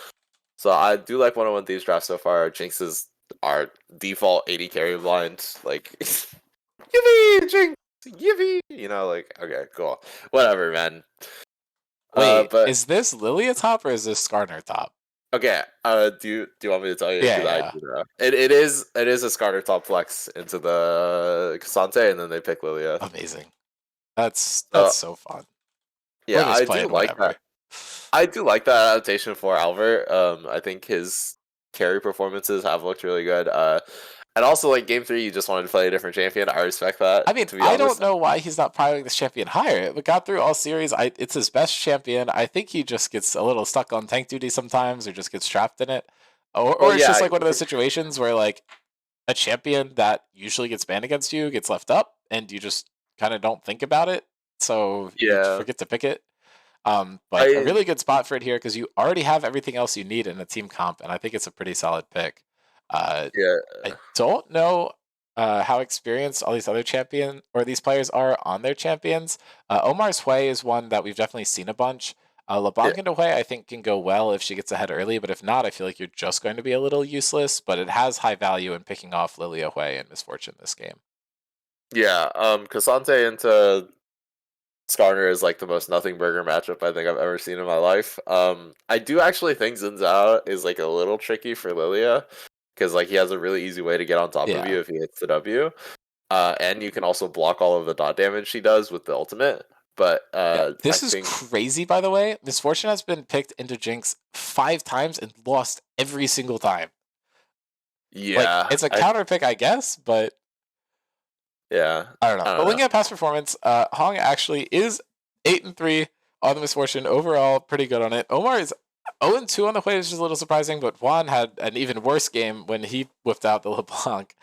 So I do like 101 Thieves draft so far. Jinx is our default 80 carry blind. Like, Yippee, Jinx! Yippee! You know, like, okay, cool. Whatever, man. Wait, But is this Lilia top or is this Skarner top? okay. Do you want me to tell you? Yeah, Because I yeah. do know. It is a Skarner top flex into the Cassante, and then they pick Lilia. Amazing. That's So so fun. We're yeah, just I do playing like whatever. that. I do like that adaptation for Albert. I think his carry performances have looked really good. And also like game 3, you just wanted to play a different champion. I respect that. I mean, To be I don't honest. know why he's not piloting this champion higher. We got through all series. It's his best champion. I think he just gets a little stuck on tank duty sometimes, or just gets trapped in it, Well, or it's yeah, just like one of those situations where like a champion that usually gets banned against you gets left up, and you just kind of don't think about it, so you yeah. forget to pick it. But a I really good spot for it here because you already have everything else you need in a team comp, and I think it's a pretty solid pick. yeah. I don't know how experienced all these other champion or these players are on their champions. Omar's Hui is one that we've definitely seen a bunch. Yeah. LeBlanc into Hui I think can go well if she gets ahead early, but if not, I feel like you're just going to be a little useless. But it has high value in picking off Lilia Hui and Misfortune this game. Yeah, Cassante into Skarner is like the most nothing burger matchup I think I've ever seen in my life. I do actually think Xin Zhao is like a little tricky for Lilia because like he has a really easy way to get on top of Yeah. you if he hits the W. And you can also block all of the dot damage she does with the ultimate. But Yeah, I this is think crazy, by the way. Misfortune has been picked into Jinx 5 times and lost every single time. Like, yeah, it's a counter pick, I guess, but yeah, I don't know. I But don't know. looking at past performance, Hong actually is 8-3 on the Misfortune. Overall, pretty good on it. Omar is 0-2 on the play, which is a little surprising, but Juan had an even worse game when he whipped out the LeBlanc.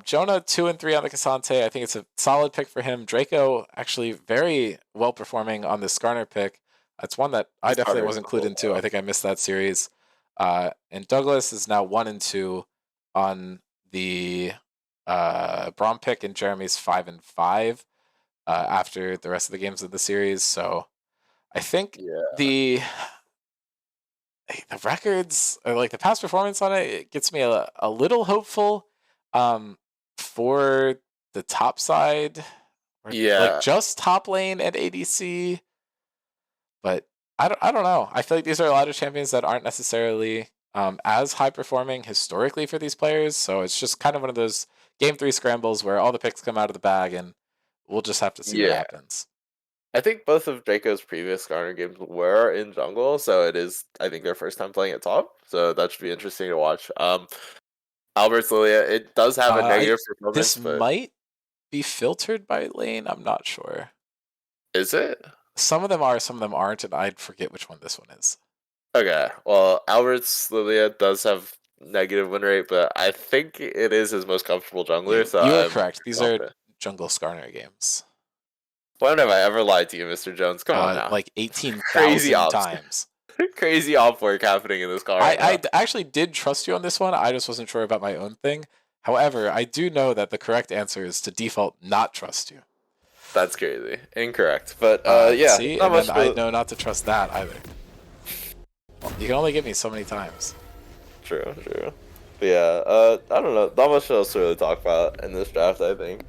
Jonah 2-3 on the Cassante. I think it's a solid pick for him. Draco actually very well performing on the Skarner pick. It's one that I definitely Skarner is wasn't clued cool into. though. I think I missed that series. And Douglas is now 1-2 on the Braum pick, and Jeremy's 5-5 after the rest of the games of the series. So I think Yeah, the records or like the past performance on it gets me a little hopeful for the top side, or like yeah, just top lane at ADC. But I don't know. I feel like these are a lot of champions that aren't necessarily as high performing historically for these players. So it's just kind of one of those game 3 scrambles where all the picks come out of the bag, and we'll just have to see what yeah. happens. I think both of Draco's previous Skarner games were in jungle, so it is I think their first time playing at top. So that should be interesting to watch. Albert's Lilia, it does have a I negative performance, This but might be filtered by lane. I'm not sure. is it? Some of them are, some of them aren't, and I'd forget which one this one is. Okay. Well, Albert's Lilia does have negative win rate, but I think it is his most comfortable jungler, so You are I'm correct. These are confident. jungle Skarner games. When have I ever lied to you, Mr. Jones? Come on now. Like Crazy 18,000 ops. times. Crazy op work happening in this car right now. Actually did trust you on this one. I just wasn't sure about my own thing. However, I do know that the correct answer is to default not trust you. That's crazy. Incorrect. But yeah, See, not and then much I for know not to trust that either. Well, you can only get me so many times. true. But yeah, I don't know. Not much else to really talk about in this draft, I think.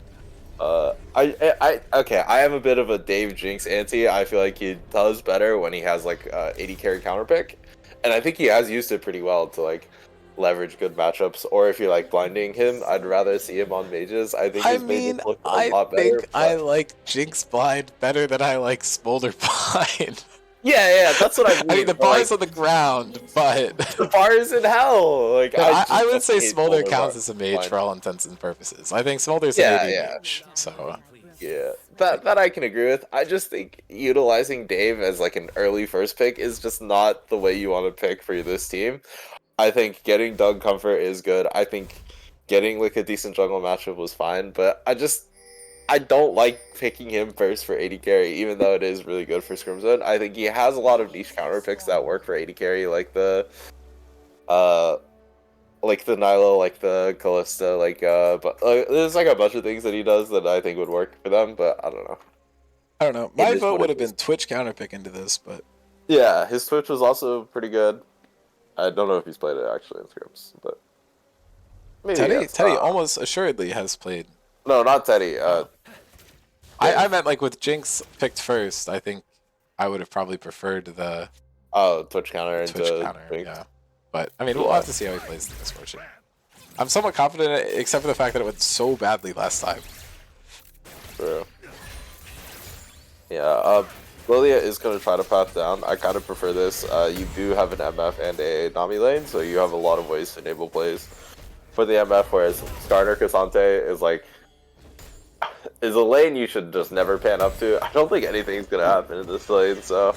Okay, I am a bit of a Dave Jinx anti. I feel like he does better when he has like 80 carry counter pick, and I think he has used it pretty well to like leverage good matchups. Or if you're like blinding him, I'd rather see him on mages. I think I his mages mean, look a I lot better. think I like Jinx Blind better than I like Smolder Blind. Yeah, that's what I mean. I mean, the but, bar's like, on the ground, but the bar is in hell. Like I would just say hate Smolder bar counts as a mage blind. for all intents and purposes. I think Smolder's an Yeah, AD yeah. mage, so Yeah, that I can agree with. I just think utilizing Dave as like an early first pick is just not the way you want to pick for this team. I think getting Doug Comfort is good. I think getting like a decent jungle matchup was fine, but I don't like picking him first for 80 carry, even though it is really good for Scrims S9. I think he has a lot of niche counter picks that work for 80 carry, uh like the Nilo, like the Callista, but there's like a bunch of things that he does that I think would work for them, but I don't know. I don't know. It My is vote what would it have is. been Twitch counterpick into this, but Yeah, his Twitch was also pretty good. I don't know if he's played it actually in Scrims, but maybe he has. Teddy almost assuredly has played. No, not Teddy. I meant like with Jinx picked first. I think I would have probably preferred the Twitch counter Twitch into counter. Jinx. Yeah, but I mean, we'll Yeah, have to see how he plays the Misfortune. I'm somewhat confident, except for the fact that it went so badly last time. true. Yeah, Lilia is going to try to path down. I kind of prefer this. You do have an MF and a Nami lane, so you have a lot of ways to enable plays for the MF, whereas Skarner Cassante is a lane you should just never pan up to. I don't think anything's going to happen in this lane, so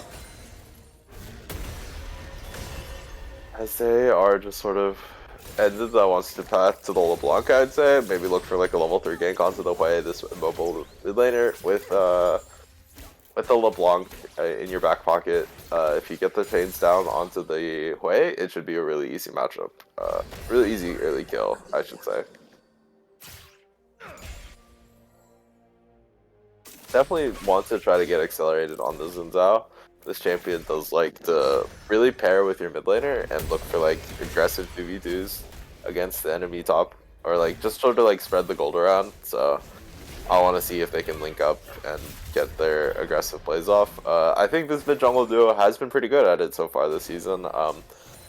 as they are just sort of ended that wants to path to the LeBlanc, I'd say. Maybe look for like a level 3 gank onto the way, this mobile mid laner with the LeBlanc in your back pocket. If you get the chains down onto the Hui, it should be a really easy matchup. Really easy early kill, I should say. Definitely want to try to get accelerated on the Xin Zhao. This champion does like to really pair with your mid laner and look for like aggressive 2v2s against the enemy top, or like just sort of like spread the gold around. So I want to see if they can link up and get their aggressive plays off. I think this mid jungle duo has been pretty good at it so far this season.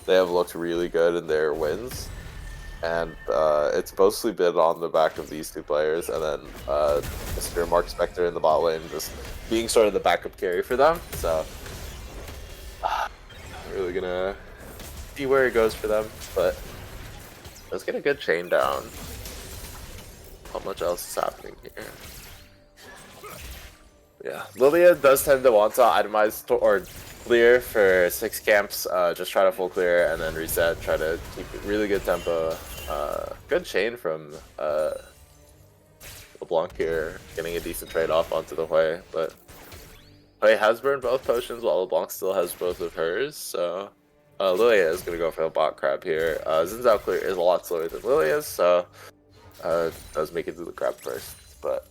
They have looked really good in their wins, and it's mostly been on the back of these two players, and then Mr. Mark Spector in the bot lane just being sort of the backup carry for them. So really gonna see where it goes for them, but let's get a good chain down. How much else is happening here? Yeah, Lilia does tend to want to itemize or clear for 6 camps. Just try to full clear and then reset. Try to keep really good tempo. Good chain from LeBlanc here, getting a decent trade off onto the Hui, but Hui has burned both potions while LeBlanc still has both of hers. So Lilia is gonna go for a bot crab here. Xin Zhao clear is a lot slower than Lilia's, so does make it to the crab first, but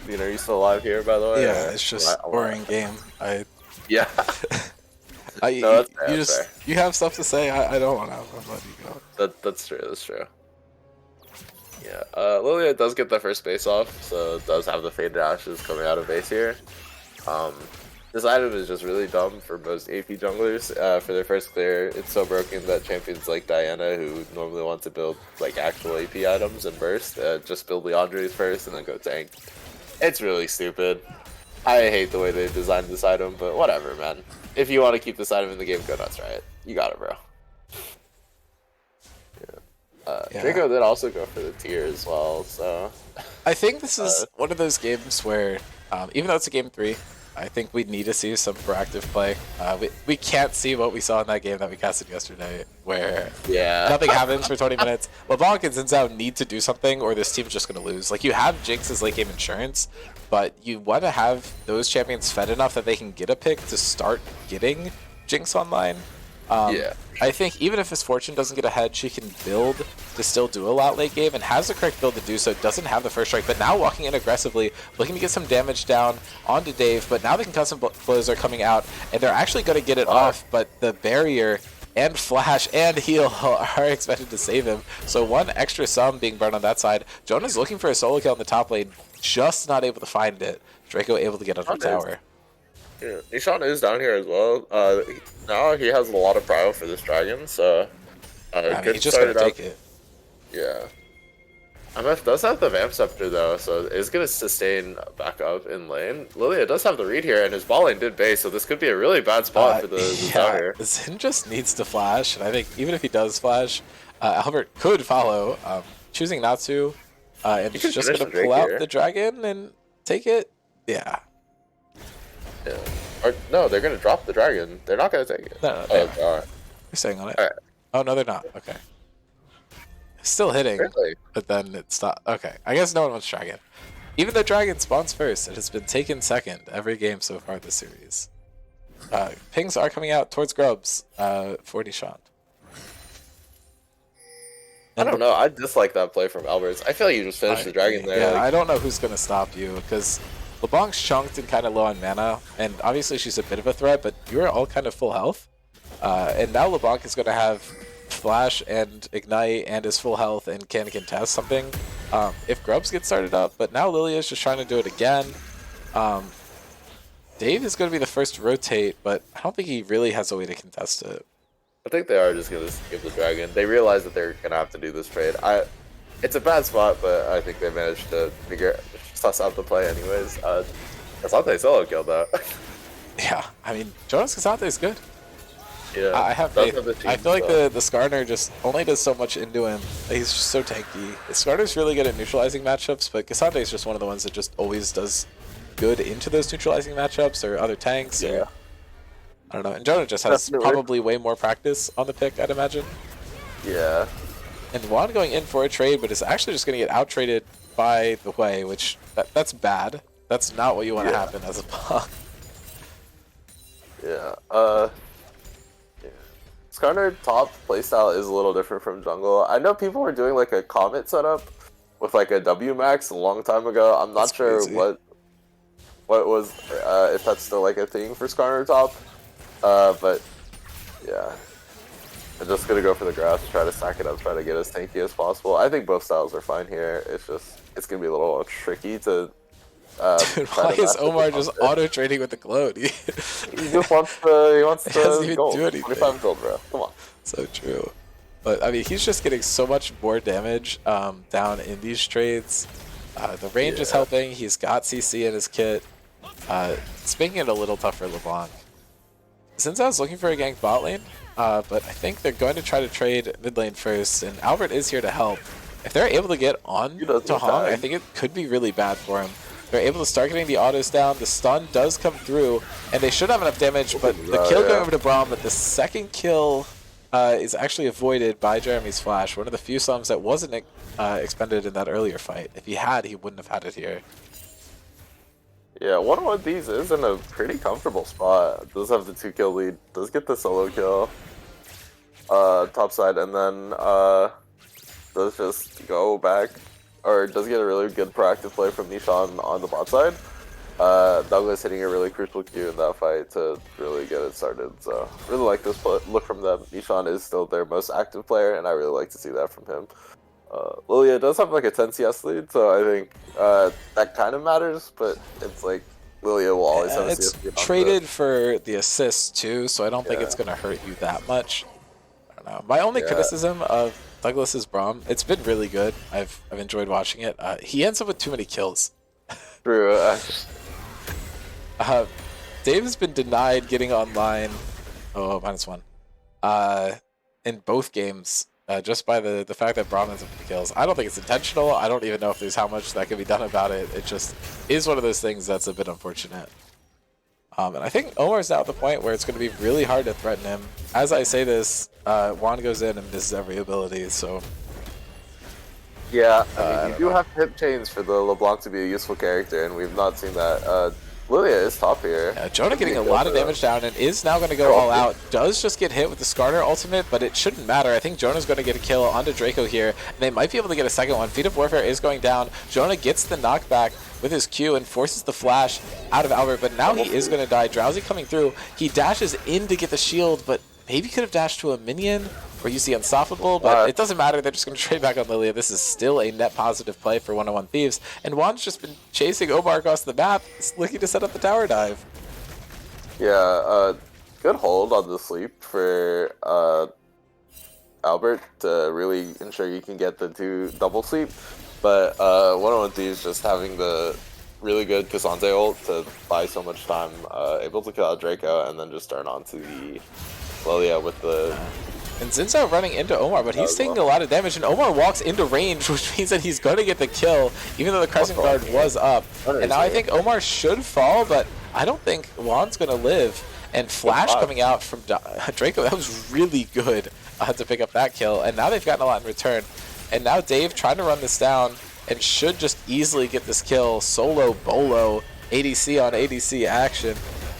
you know, are you still alive here, by the way? Yeah, it's just boring game. Yeah. No, you have stuff to say. I don't want to. I'm letting you go. That's true. That's true. Yeah. Lilia does get the first base off, so it does have the faded ashes coming out of base here. This item is just really dumb for most AP junglers. For their first clear, it's so broken that champions like Diana, who normally want to build like actual AP items and burst, just build Leandre's first and then go tank. It's really stupid. I hate the way they designed this item, but whatever, man. If you want to keep this item in the game, go nuts, right? You got it, bro. Yeah. Draco did also go for the tier as well, so... I think this is one of those games where, even though it's a game 3, I think we need to see some proactive play. We can't see what we saw in that game that we casted yesterday, where nothing happens for 20 minutes. LeBlanc and Xin Zhao need to do something, or this team's just going to lose. Like, you have Jinx as late game insurance, but you want to have those champions fed enough that they can get a pick to start getting Jinx online. I think even if his Fortune doesn't get ahead, she can build to still do a lot late game and has the correct build to do so. Doesn't have the first strike, but now walking in aggressively, looking to get some damage down onto Dave, but now the concussive blows are coming out and they're actually going to get it off, but the barrier and flash and heal are expected to save him. So one extra sum being burned on that side. Jonah's looking for a solo kill in the top lane, just not able to find it. Draco able to get under the tower. Yeah, Nishan is down here as well. Now he has a lot of prio for this dragon, so he's just gonna take it. Yeah. MF does have the Vamp Scepter though, so it's gonna sustain back up in lane. Lilia does have the read here, and his ball lane did base, so this could be a really bad spot for the tower here. Xin just needs to flash, and I think even if he does flash, Albert could follow, choosing not to, and he's just gonna pull out the dragon and take it. Yeah. Yeah. Or no, they're gonna drop the dragon. They're not gonna take it. No, they're staying on it. Right. Oh no, they're not. Okay. Still hitting, really? But then it's not. Okay, I guess no one wants dragon. Even though dragon spawns first, it has been taken second every game so far this series. Pings are coming out towards Grubs for Nishant. I don't know. I dislike that play from Alberts. I feel like you just finished the dragon there. Yeah, like... I don't know who's gonna stop you because LeBlanc's chunked and kind of low on mana, and obviously she's a bit of a threat, but you're all kind of full health. And now LeBlanc is going to have Flash and Ignite and is full health and can contest something if Grubs get started up, but now Lilia's just trying to do it again. Dave is going to be the first to rotate, but I don't think he really has a way to contest it. I think they are just going to skip the dragon. They realize that they're going to have to do this trade. It's a bad spot, but I think they managed to suss out the play anyways. Casante solo killed though. Yeah, I mean, Jonas Casante is good. Yeah, I have faith. I feel like the Skarner just only does so much into him. He's just so tanky. Skarner's really good at neutralizing matchups, but Casante is just one of the ones that just always does good into those neutralizing matchups or other tanks. Yeah. Or, I don't know. And Jonah just has probably way more practice on the pick, I'd imagine. Yeah. And Juan going in for a trade, but is actually just going to get out-traded by the Hui, which that's bad. That's not what you want to happen as a bot. Yeah. Skarner top playstyle is a little different from jungle. I know people were doing like a Comet setup with like a W max a long time ago. I'm not sure what was if that's still like a thing for Skarner top. But yeah. I'm just gonna go for the grass, try to stack it up, try to get as tanky as possible. I think both styles are fine here. It's gonna be a little tricky to Dude, try why to is match with the Omar just counter. auto trading with the gloat? He just wants It doesn't the even gold. do anything. 25 gold, bro. Come on. So true. But I mean, he's just getting so much more damage down in these trades. The range is helping. He's got CC in his kit. It's making it a little tough for LeBlanc. Since I was looking for a gank bot lane, but I think they're going to try to trade mid lane first, and Albert is here to help. If they're able to get on to Hong, I think it could be really bad for him. They're able to start getting the autos down. The stun does come through, and they should have enough damage, but the kill going over to Braum, but the second kill is actually avoided by Jeremy's flash. One of the few sums that wasn't expended in that earlier fight. If he had, he wouldn't have had it here. Yeah, one of these is in a pretty comfortable spot. Does have the 2-kill lead. Does get the solo kill. Top side, and then does just go back, or does get a really good proactive play from Nishan on the bot side. Douglas hitting a really crucial Q in that fight to really get it started. So really like this look from them. Nishan is still their most active player, and I really like to see that from him. Lilia does have like a 10 CS lead, so I think that kind of matters, but it's like Lilia will always have a CS lead. It's traded for the assist too, so I don't think it's going to hurt you that much. I don't know. My only criticism of Douglas's Braum, it's been really good. I've enjoyed watching it. He ends up with too many kills. True. Dave has been denied getting online. Oh, -1. In both games. Just by the fact that Braum ends up with the kills. I don't think it's intentional. I don't even know if there's how much that can be done about it. It just is one of those things that's a bit unfortunate. And I think Omar's now at the point where it's going to be really hard to threaten him. As I say this, Juan goes in and misses every ability, so... Yeah, I mean, you do have hip chains for the LeBlanc to be a useful character, and we've not seen that. Lilia is top here. Yeah, Jonah getting a lot of damage down and is now going to go all out. Does just get hit with the Skarner ultimate, but it shouldn't matter. I think Jonah's going to get a kill onto Draco here, and they might be able to get a second one. Feet of Warfare is going down. Jonah gets the knockback with his Q and forces the flash out of Albert, but now he is going to die. Drowsy coming through. He dashes in to get the shield, but maybe could have dashed to a minion or use the Unstoppable, but it doesn't matter. They're just going to trade back on Lilia. This is still a net positive play for 101 Thieves. And Juan's just been chasing Omar across the map, looking to set up the tower dive. Yeah, good hold on the sleep for Albert to really ensure you can get the 2 double sleep. But 101 Thieves just having the really good Cassandre ult to buy so much time, able to kill out Draco and then just turn on to the Lilia with the... And Zinzao running into Omar, but he's taking a lot of damage, and Omar walks into range, which means that he's going to get the kill, even though the Crescent Guard was up. And now I think Omar should fall, but I don't think Juan's going to live. And Flash coming out from Draco, that was really good to pick up that kill. And now they've gotten a lot in return. And now Dave trying to run this down and should just easily get this kill. Solo Bolo, ADC on ADC action.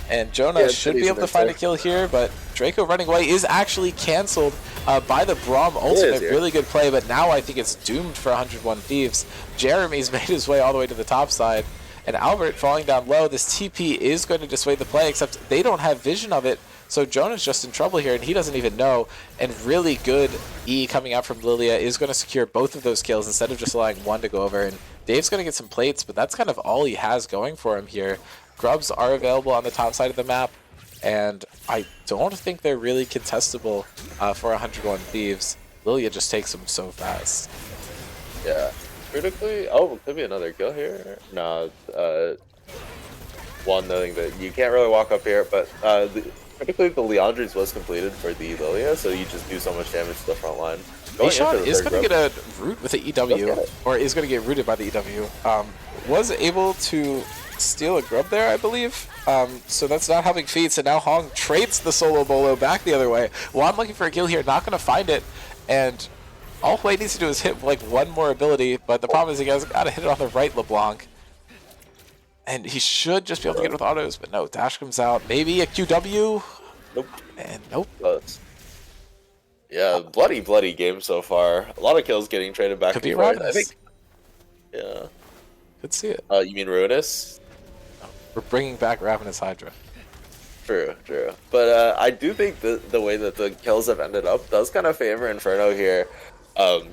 And Jonah should be able to find a kill here, but Draco running away is actually canceled by the Braum ultimate. Really good play, but now I think it's doomed for 101 Thieves. Jeremy's made his way all the way to the top side, and Albert falling down low. This TP is going to dissuade the play, except they don't have vision of it, so Jonah's just in trouble here, and he doesn't even know. And really good E coming out from Lilia is going to secure both of those kills instead of just allowing one to go over. And Dave's going to get some plates, but that's kind of all he has going for him here. Grubs are available on the top side of the map, and I don't think they're really contestable for 101 Thieves. Lilia just takes them so fast. Yeah. Critically, oh, could be another kill here. No, one knowing that you can't really walk up here, but critically the Leandres was completed for the Lilia, so you just do so much damage to the front line. Nishan is going to get a root with the EW, or is going to get rooted by the EW. Was able to steal a grub there, I believe. So that's not helping feats, and now Hong trades the solo bolo back the other way. Juan looking for a kill here, not going to find it, and all Huey needs to do is hit like one more ability, but the problem is he has got to hit it on the right LeBlanc. And he should just be able to get it with autos, but no, dash comes out. Maybe a QW? Nope. And nope. Yeah, bloody game so far. A lot of kills getting traded back Could be and forth. Ravenous. I think. Yeah. Could see it. You mean Ruinous? We're bringing back Ravenous Hydra. True, true. But I do think the way that the kills have ended up does kind of favor Inferno here.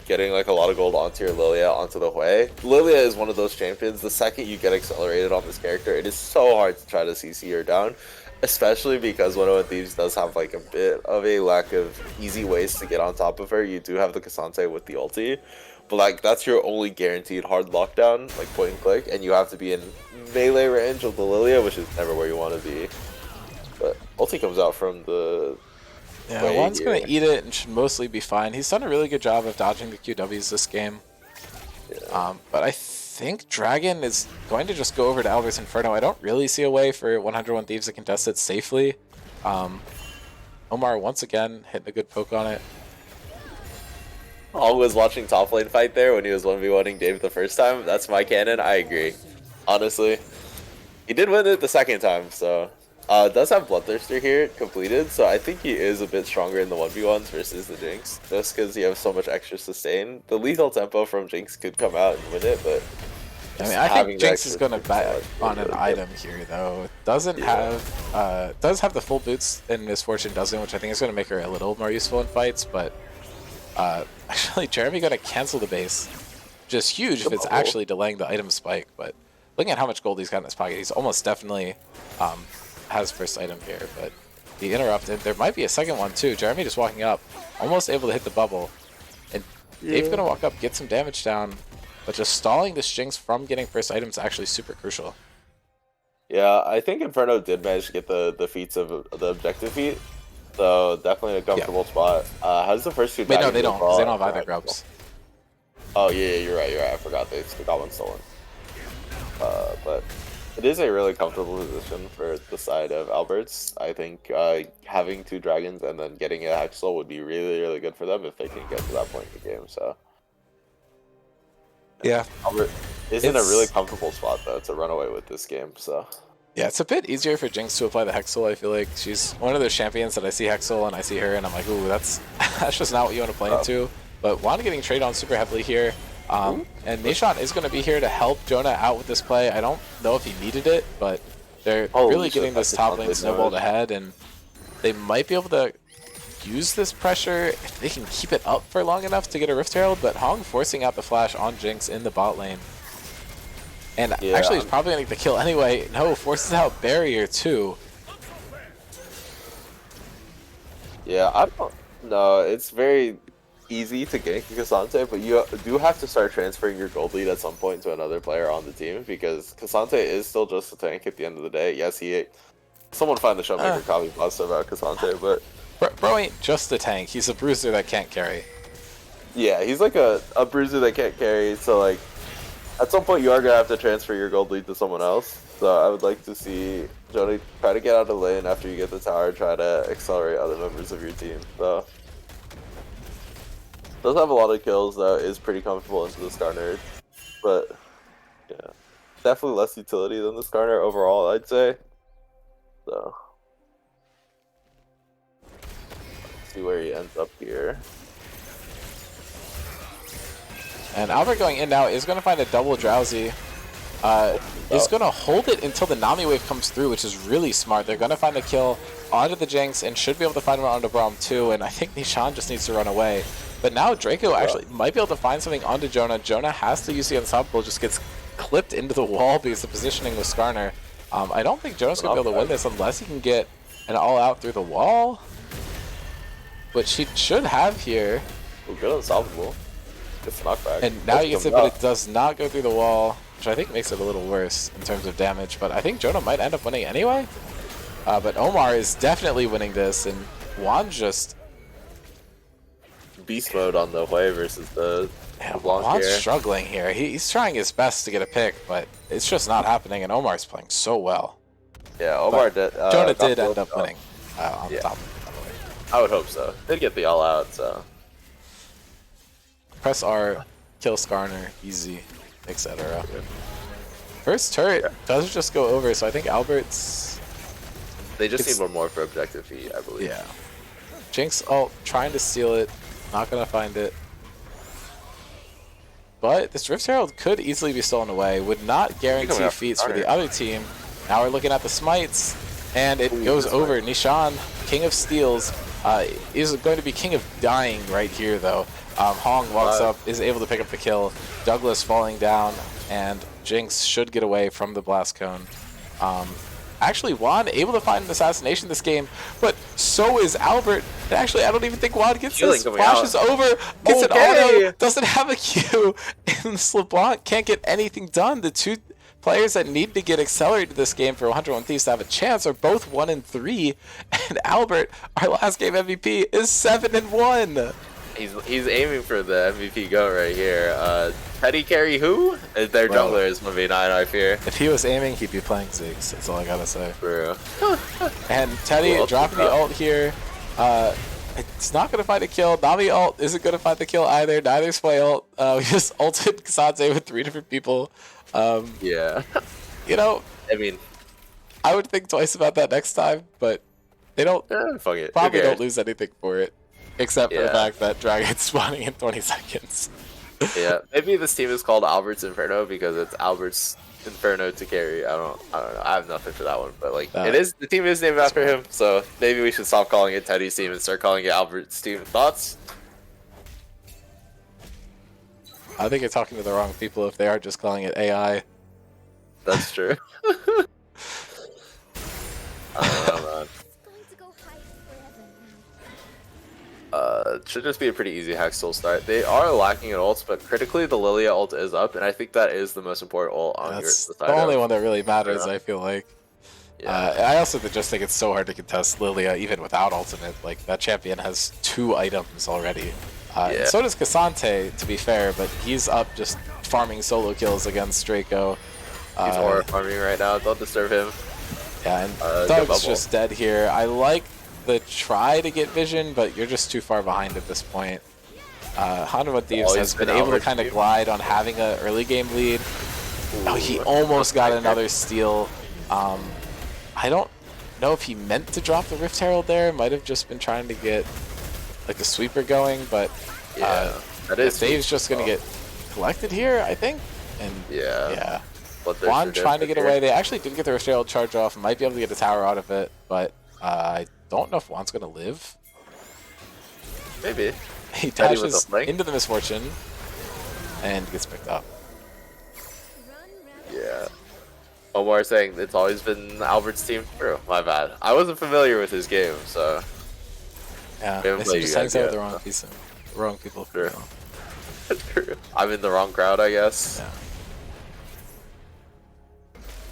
Getting like a lot of gold onto your Lilia, onto the Hui. Lilia is one of those champions. The second you get accelerated on this character, it is so hard to try to CC her down. Especially because 101 Thieves does have like a bit of a lack of easy ways to get on top of her. You do have the Cassante with the ulti. But like that's your only guaranteed hard lockdown, like point and click, and you have to be in melee range of the Lilia, which is never where you want to be. But ulti comes out from the yeah, Juan's going to eat it and should mostly be fine. He's done a really good job of dodging the QWs this game. Yeah. But I think Dragon is going to just go over to Albert's Inferno. I don't really see a way for 101 Thieves to contest it safely. Omar once again hitting a good poke on it. Hong was watching top lane fight there when he was 1v1ing Dave the first time. That's my canon. I agree. Honestly. He did win it the second time, so... does have Bloodthirster here completed, so I think he is a bit stronger in the 1v1s versus the Jinx, just because you have so much extra sustain. The lethal tempo from Jinx could come out and win it, but... I mean, I think Jinx is going to bet on an item here, though. Doesn't have... does have the full boots in Misfortune doesn't, which I think is going to make her a little more useful in fights, but... actually, Jeremy going to cancel the base, which is huge if it's actually delaying the item spike, but looking at how much gold he's got in his pocket, he's almost definitely... has first item here, but he interrupted. There might be a second one too. Jeremy just walking up, almost able to hit the bubble, and Dave's gonna walk up, get some damage down, but just stalling this Jinx from getting first item is actually super crucial. Yeah, I think Inferno did manage to get the feats of the objective feat, so definitely a comfortable spot. Has the first two? Wait, no, they don't, because they don't have either grubs. Oh yeah, you're right. I forgot they got one stolen. But it is a really comfortable position for the side of Alberts. I think having two dragons and then getting a Hexel would be really, really good for them if they can get to that point in the game. So yeah, Albert is in a really comfortable spot though to run away with this game. So yeah, it's a bit easier for Jinx to apply the Hexel. I feel like she's one of those champions that I see Hexel and I see her and I'm like, ooh, that's just not what you want to play into. But Juan getting traded on super heavily here. And Nishant is going to be here to help Jonah out with this play. I don't know if he needed it, but they're really getting this top lane snowballed ahead, and they might be able to use this pressure if they can keep it up for long enough to get a Rift Herald, but Hong forcing out the flash on Jinx in the bot lane. And actually he's probably going to get the kill anyway. No, forces out Barrier too. Yeah, I don't know. It's very easy to gank Cassante, but you do have to start transferring your gold lead at some point to another player on the team, because Cassante is still just a tank at the end of the day. Yes, someone find the Showmaker copy positive about Cassante, but bro ain't just a tank. He's a bruiser that can't carry. Yeah, he's like a bruiser that can't carry, so like at some point you are gonna have to transfer your gold lead to someone else. So I would like to see Jody try to get out of lane after you get the tower, try to accelerate other members of your team. So does have a lot of kills though, is pretty comfortable into the Skarner, but yeah, definitely less utility than the Skarner overall, I'd say. So let's see where he ends up here. And Albert going in now is going to find a double Drowsy. Is going to hold it until the Nami wave comes through, which is really smart. They're going to find the kill onto the Jinx and should be able to find one onto Braum too, and I think Nishan just needs to run away. But now Draco actually might be able to find something onto Jonah. Jonah has to use the Unstoppable, just gets clipped into the wall because the positioning with Skarner. I don't think Jonah's going to be able to win this unless he can get an all-out through the wall, which he should have here. Well, good Unstoppable. Gets knockback. And now he gets it, but it does not go through the wall, which I think makes it a little worse in terms of damage. But I think Jonah might end up winning anyway. But Omar is definitely winning this, and Juan just... beast mode on the way versus the Juan's struggling here. He's trying his best to get a pick, but it's just not happening, and Omar's playing so well. Yeah, Omar did. Jonah did end up winning on top, by the way. I would hope so. Did get the all out, so. Press R, kill Skarner, easy, etc. First turret does just go over, so I think Albert's... They just need one more for objective feat, I believe. Yeah. Jinx ult, trying to steal it. Not gonna find it. But this Rift Herald could easily be stolen away. Would not guarantee feats for the other team. Now we're looking at the smites. And it goes over. Nishan, King of Steals, is going to be King of Dying right here, though. Hong walks up, is able to pick up the kill. Douglas falling down, and Jinx should get away from the Blast Cone. Actually, Juan able to find an assassination this game, but so is Albert. And actually, I don't even think Juan gets this. Flashes over, gets an auto, doesn't have a Q, and LeBlanc can't get anything done. The two players that need to get accelerated this game for 101 Thieves to have a chance are both 1 and 3, and Albert, our last game MVP, is 7 and 1. He's aiming for the MVP go right here. Teddy carry who? Their jungler is 1v9, I fear. If he was aiming, he'd be playing Ziggs. That's all I gotta say. Bro. And Teddy dropping the ult here. It's not gonna find a kill. Nami ult isn't gonna find the kill either. Neither's play ult. We just ulted Kazanze with 3 different people. Yeah. You know, I mean, I would think twice about that next time, but they don't. Fuck it. Probably don't lose anything for it. Except for the fact that Dragon's spawning in 20 seconds. Yeah, maybe this team is called Albert's Inferno because it's Albert's Inferno to carry. I don't know. I have nothing for that one, but like the team is named after him, so maybe we should stop calling it Teddy's team and start calling it Albert's team. Thoughts? I think you're talking to the wrong people if they are just calling it AI. That's true. I don't know, man. Should just be a pretty easy Hextall start. They are lacking at ults, but critically the Lilia ult is up, and I think that is the most important ult on That's your the only one that really matters, I feel like. I also just think it's so hard to contest Lilia even without ultimate. Like, that champion has 2 items already. And so does Cassante, to be fair, but he's up just farming solo kills against Draco. He's horror farming right now, don't disturb him. Yeah, and Doug's just dead here. I like the try to get vision, but you're just too far behind at this point. 101 Thieves has been able to kind of glide on having an early game lead. Oh, he almost got another steal. I don't know if he meant to drop the Rift Herald there. Might have just been trying to get like a sweeper going, but Thieves just gonna get collected here, I think. And yeah. Juan trying to get away. They actually did get the Rift Herald charge off. Might be able to get a tower out of it, but I don't know if Juan's gonna live. Maybe. He dashes into the misfortune and gets picked up. Yeah. Omar saying it's always been Albert's team. True, my bad. I wasn't familiar with his game, so. Yeah, I he just hangs out with the wrong people. True. True. I'm in the wrong crowd, I guess.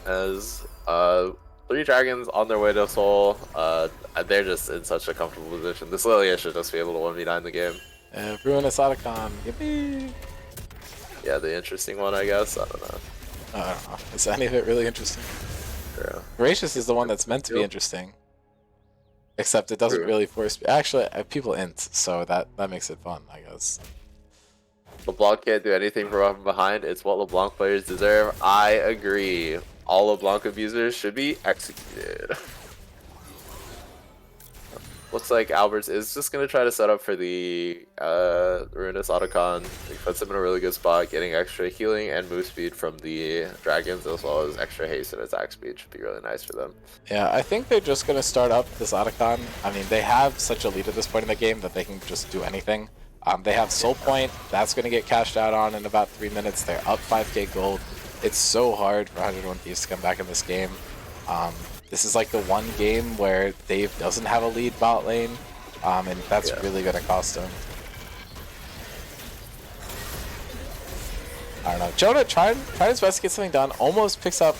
Yeah. As 3 dragons on their way to Seoul. They're just in such a comfortable position. This Lilia should just be able to 1v9 the game. Ruinous Otacon. Yippee! Yeah, the interesting one, I guess. I don't know. I don't know. Is any of it really interesting? Yeah. Gracious is the one that's meant to be interesting. Except it doesn't really force... Actually, people int, so that makes it fun, I guess. LeBlanc can't do anything from behind. It's what LeBlanc players deserve. I agree. All LeBlanc abusers should be executed. Looks like Alberts is just going to try to set up for the Ruinous Otacon. He puts him in a really good spot, getting extra healing and move speed from the dragons, as well as extra haste and attack speed. Should be really nice for them. Yeah, I think they're just going to start up this Otacon. I mean, they have such a lead at this point in the game that they can just do anything. They have Soul Point. That's going to get cashed out on in about 3 minutes. They're up 5k gold. It's so hard for 101 Thieves to come back in this game. This is like the one game where Dave doesn't have a lead bot lane, and that's really going to cost him. I don't know. Jonah tried his best to get something done. Almost picks up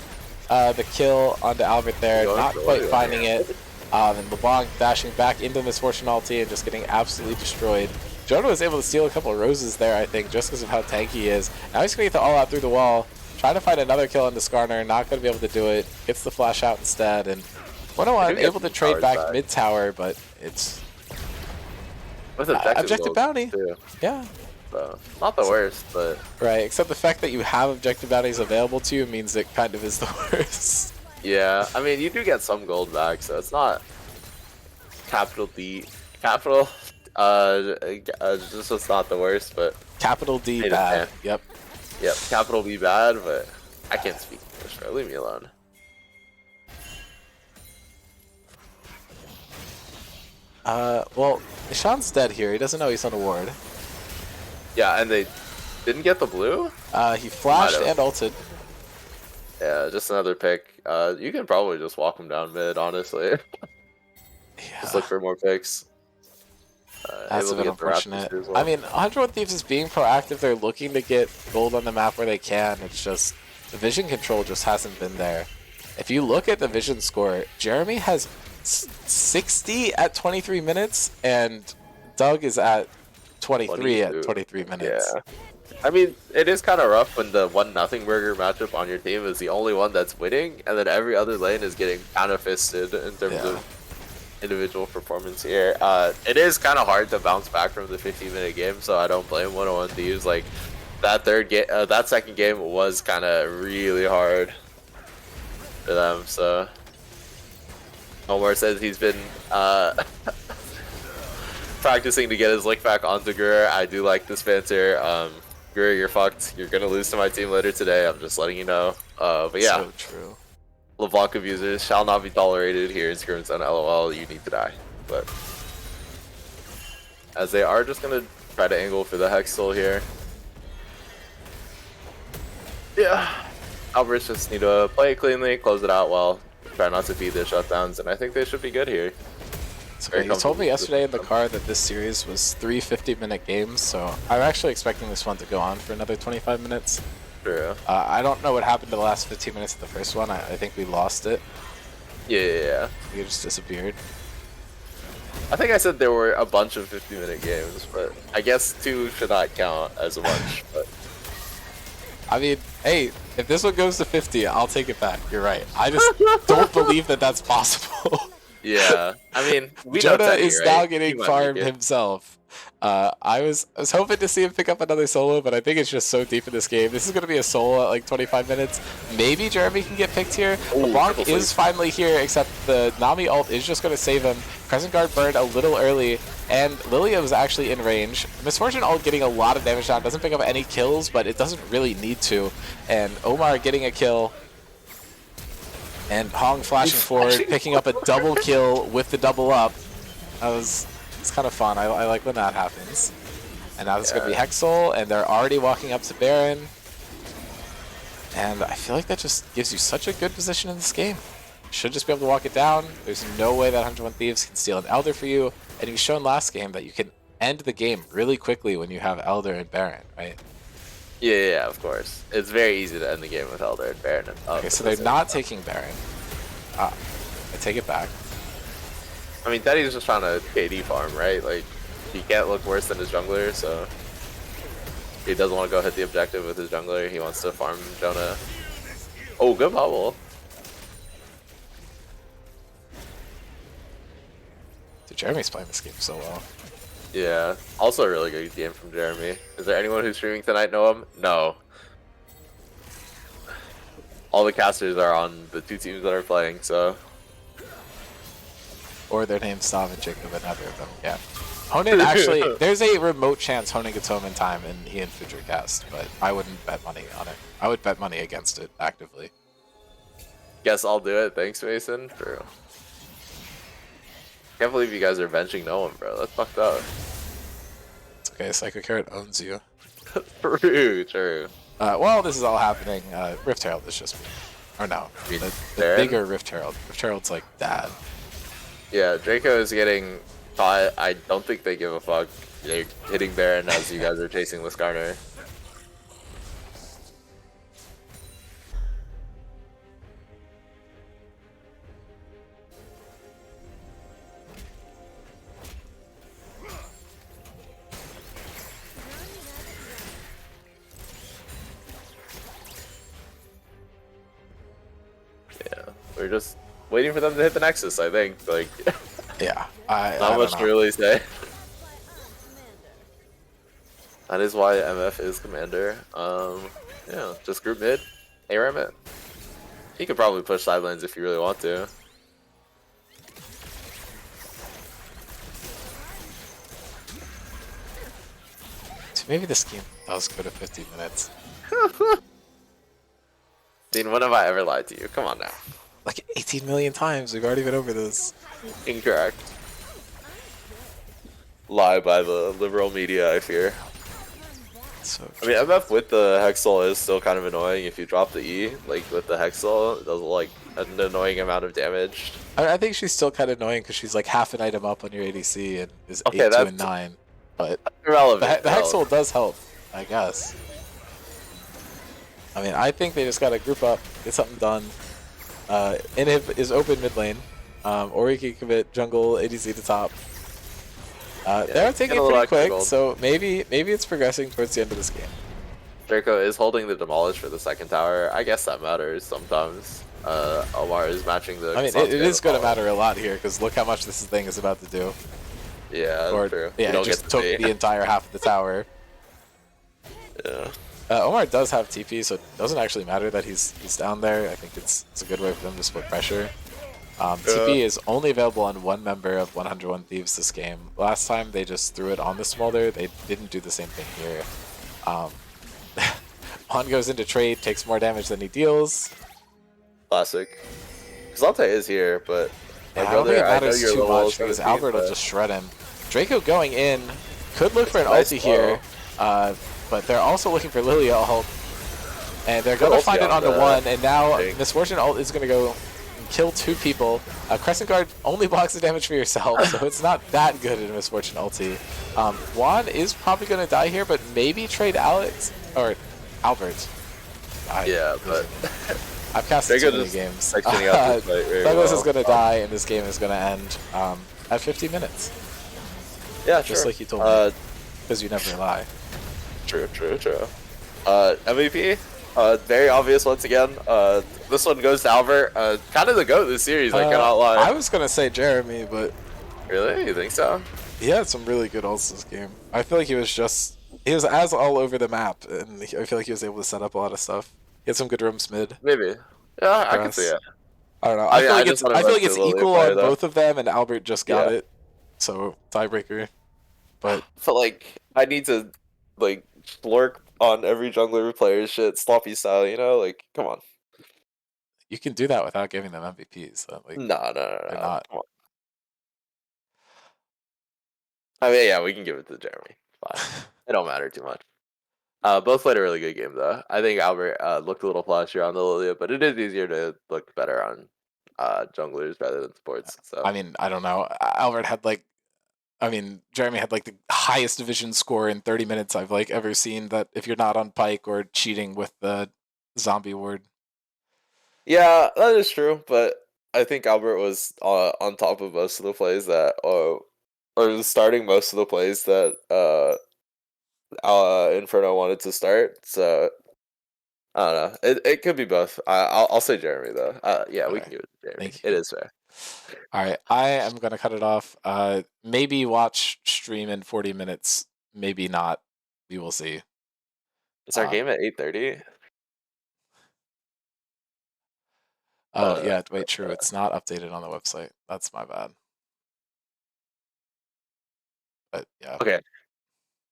the kill onto Albert there. Not quite finding it. And LeBlanc dashing back into Misfortune ulti and just getting absolutely destroyed. Jonah was able to steal a couple of roses there, I think, just because of how tanky he is. Now he's going to get the all-out through the wall. Trying to find another kill into Skarner, not going to be able to do it. Gets the flash out instead, and 101 able to trade back mid-tower, but it's objective bounty. Too. Yeah. So, not the worst, but... Right, except the fact that you have objective bounties available to you means it kind of is the worst. Yeah, I mean, you do get some gold back, so it's not capital D. Capital... just it's not the worst, but... Capital D bad, yep. Yep, capital B bad, but I can't speak English, bro. Leave me alone. Well, Nishan's dead here. He doesn't know he's on a ward. Yeah, and they didn't get the blue? He flashed and ulted. Yeah, just another pick. You can probably just walk him down mid, honestly. Just look Yeah, for more picks. that's a Able to bit get the Raptors unfortunate. too as well. I mean, 101 Thieves is being proactive. They're looking to get gold on the map where they can. It's just the vision control just hasn't been there. If you look at the vision score, Jeremy has 60 at 23 minutes, and Doug is at 23 at 23 minutes. Yeah. I mean, it is kind of rough when the 1-0 burger matchup on your team is the only one that's winning, and then every other lane is getting kind of fisted in terms of individual performance here. It is kind of hard to bounce back from the 15-minute game, so I don't blame 101 Thieves. Like, that second game was kind of really hard for them, so... Omar says he's been practicing to get his lick back onto Gur. I do like this banter. Gur, you're fucked. You're gonna lose to my team later today. I'm just letting you know. But yeah. So true. LeBlanc abusers shall not be tolerated here in Scrims on LOL. You need to die. But as they are just gonna try to angle for the Hex Soul here. Yeah. Alberts just need to play it cleanly, close it out well. Try not to feed their shutdowns, and I think they should be good here. Okay, you told me yesterday in the car that this series was 3 50-minute games, so I'm actually expecting this one to go on for another 25 minutes. True. I don't know what happened to the last 15 minutes of the first one. I think we lost it. Yeah. We just disappeared. I think I said there were a bunch of 50-minute games, but I guess 2 should not count as a bunch. But I mean, hey, if this one goes to 50, I'll take it back. You're right. I just don't believe that that's possible. yeah, I mean, we Jonah know Teddy, is right? now He getting might farmed make it. himself. I was hoping to see him pick up another solo, but I think it's just so deep in this game. This is going to be a solo at like 25 minutes. Maybe Jeremy can get picked here. LeBlanc is finally here, except the Nami ult is just going to save him. Crescent Guard burned a little early, and Lilia was actually in range. Misfortune ult getting a lot of damage down. Doesn't pick up any kills, but it doesn't really need to. And Omar getting a kill. And Hong flashing forward, picking up a double kill with the double up. It's kind of fun. I like when that happens. And now this is going to be Hexel, and they're already walking up to Baron. And I feel like that just gives you such a good position in this game. Should just be able to walk it down. There's no way that 101 Thieves can steal an Elder for you. And you've shown last game that you can end the game really quickly when you have Elder and Baron, right? Yeah, of course. It's very easy to end the game with Elder and Baron. Okay, so they're not taking Baron. I take it back. I mean, Teddy's just trying to KD farm, right? Like, he can't look worse than his jungler, so he doesn't want to go hit the objective with his jungler. He wants to farm Jonah. Oh, good bubble. Dude, Jeremy's playing this game so well. Yeah. Also a really good game from Jeremy. Is there anyone who's streaming tonight know him? No. All the casters are on the 2 teams that are playing, so... Or their names Sav and Jacob, and neither of them. Yeah. Honan actually, there's a remote chance Honan gets home in time and he and Fidger cast, but I wouldn't bet money on it. I would bet money against it actively. Guess I'll do it. Thanks, Mason. True. Can't believe you guys are benching no one, bro. That's fucked up. It's okay, Psycho Carrot owns you. True. Well, this is all happening. Rift Herald is just me. Or no, the bigger Rift Herald. Rift Herald's like dad. Yeah, Draco is getting caught. I don't think they give a fuck. They're hitting Baron as you guys are chasing this Garner. Yeah, we're just waiting for them to hit the Nexus, I think. Like, Yeah, not much to really say. That is why MF is commander. Yeah, just group mid, ARAM it. He could probably push side lanes if you really want to. So maybe this game does go to 50 minutes. Dean, when have I ever lied to you? Come on now. Like 18 million times. We've already been over this. Incorrect. lie by the liberal media, I fear. So I mean, MF with the Hexal is still kind of annoying if you drop the E. Like, with the Hexal, it does, like, an annoying amount of damage. I think she's still kind of annoying because she's like half an item up on your ADC and is Okay, 8, 2, and that's 9. But irrelevant. the Hexal does help, I guess. I mean, I think they just got to group up, get something done. INF is open mid lane. Ori can commit jungle, ADC to top. They're taking it pretty quick, so maybe it's progressing towards the end of this game. Draco is holding the demolish for the second tower. I guess that matters sometimes. Omar is matching the. I mean, it is going to matter a lot here because look how much this thing is about to do. Yeah, or, true. Yeah, it just took the entire half of the tower. Yeah. Omar does have TP, so it doesn't actually matter that he's down there. I think it's a good way for them to split pressure. TP is only available on one member of 101 Thieves this game. Last time they just threw it on the Smolder. They didn't do the same thing here. Juan goes into trade, takes more damage than he deals. Classic. Xante is here, but yeah, I don't think it matters too much because Albert will just shred him. Draco going in, could look for an ulti here, but they're also looking for Lilia ult. And they're going to find it onto one, and now Misfortune ult is going to go and kill 2 people. Crescent Guard only blocks the damage for yourself, so it's not that good in Misfortune ulti. Juan is probably going to die here, but maybe trade Alex, or Albert. Yeah, but... I've casted too many games. Douglas is going to die, and this game is going to end at 50 minutes. Yeah, just like you told me, because you never lie. True. MVP, very obvious once again. This one goes to Albert. Kind of the GOAT of the series, I cannot lie. I was going to say Jeremy, but... Really? You think so? He had some really good ults this game. I feel like he was as all over the map, and I feel like he was able to set up a lot of stuff. He had some good rooms mid. Maybe. Yeah, I can see it. I don't know. I feel like it's equal on both of them, and Albert just got it. So, tiebreaker. But like, I need to, like, slurk on every jungler player's shit, sloppy style, you know? Like, come on. You can do that without giving them MVPs. So, like, no. They're not. Come on. I mean, yeah, we can give it to Jeremy. Fine. It don't matter too much. Both played a really good game, though. I think Albert looked a little flashier on the Lilia, but it is easier to look better on junglers rather than supports. So I mean, I don't know. Albert had Jeremy had like the highest division score in 30 minutes I've like ever seen. That if you're not on Pike or cheating with the zombie ward. Yeah, that is true, but I think Albert was on top of most of the plays that, or starting most of the plays that Inferno wanted to start. So I don't know. It could be both. I'll say Jeremy though. Yeah, okay. We can give it to Jeremy. It is fair. All right, I am gonna cut it off. Maybe watch stream in 40 minutes. Maybe not. We will see. Is our game at 8:30? Oh yeah, wait, true. It's not updated on the website. That's my bad. But yeah. Okay.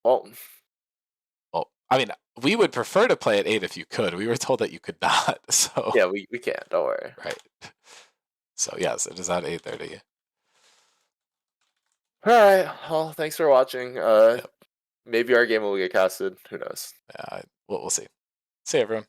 Well, I mean, we would prefer to play at 8 if you could. We were told that you could not. So yeah, we can't. Don't worry. Right. So yes, it is at 8:30. All right. Well, thanks for watching. Maybe our game will get casted. Who knows? Yeah, we'll see. See you, everyone.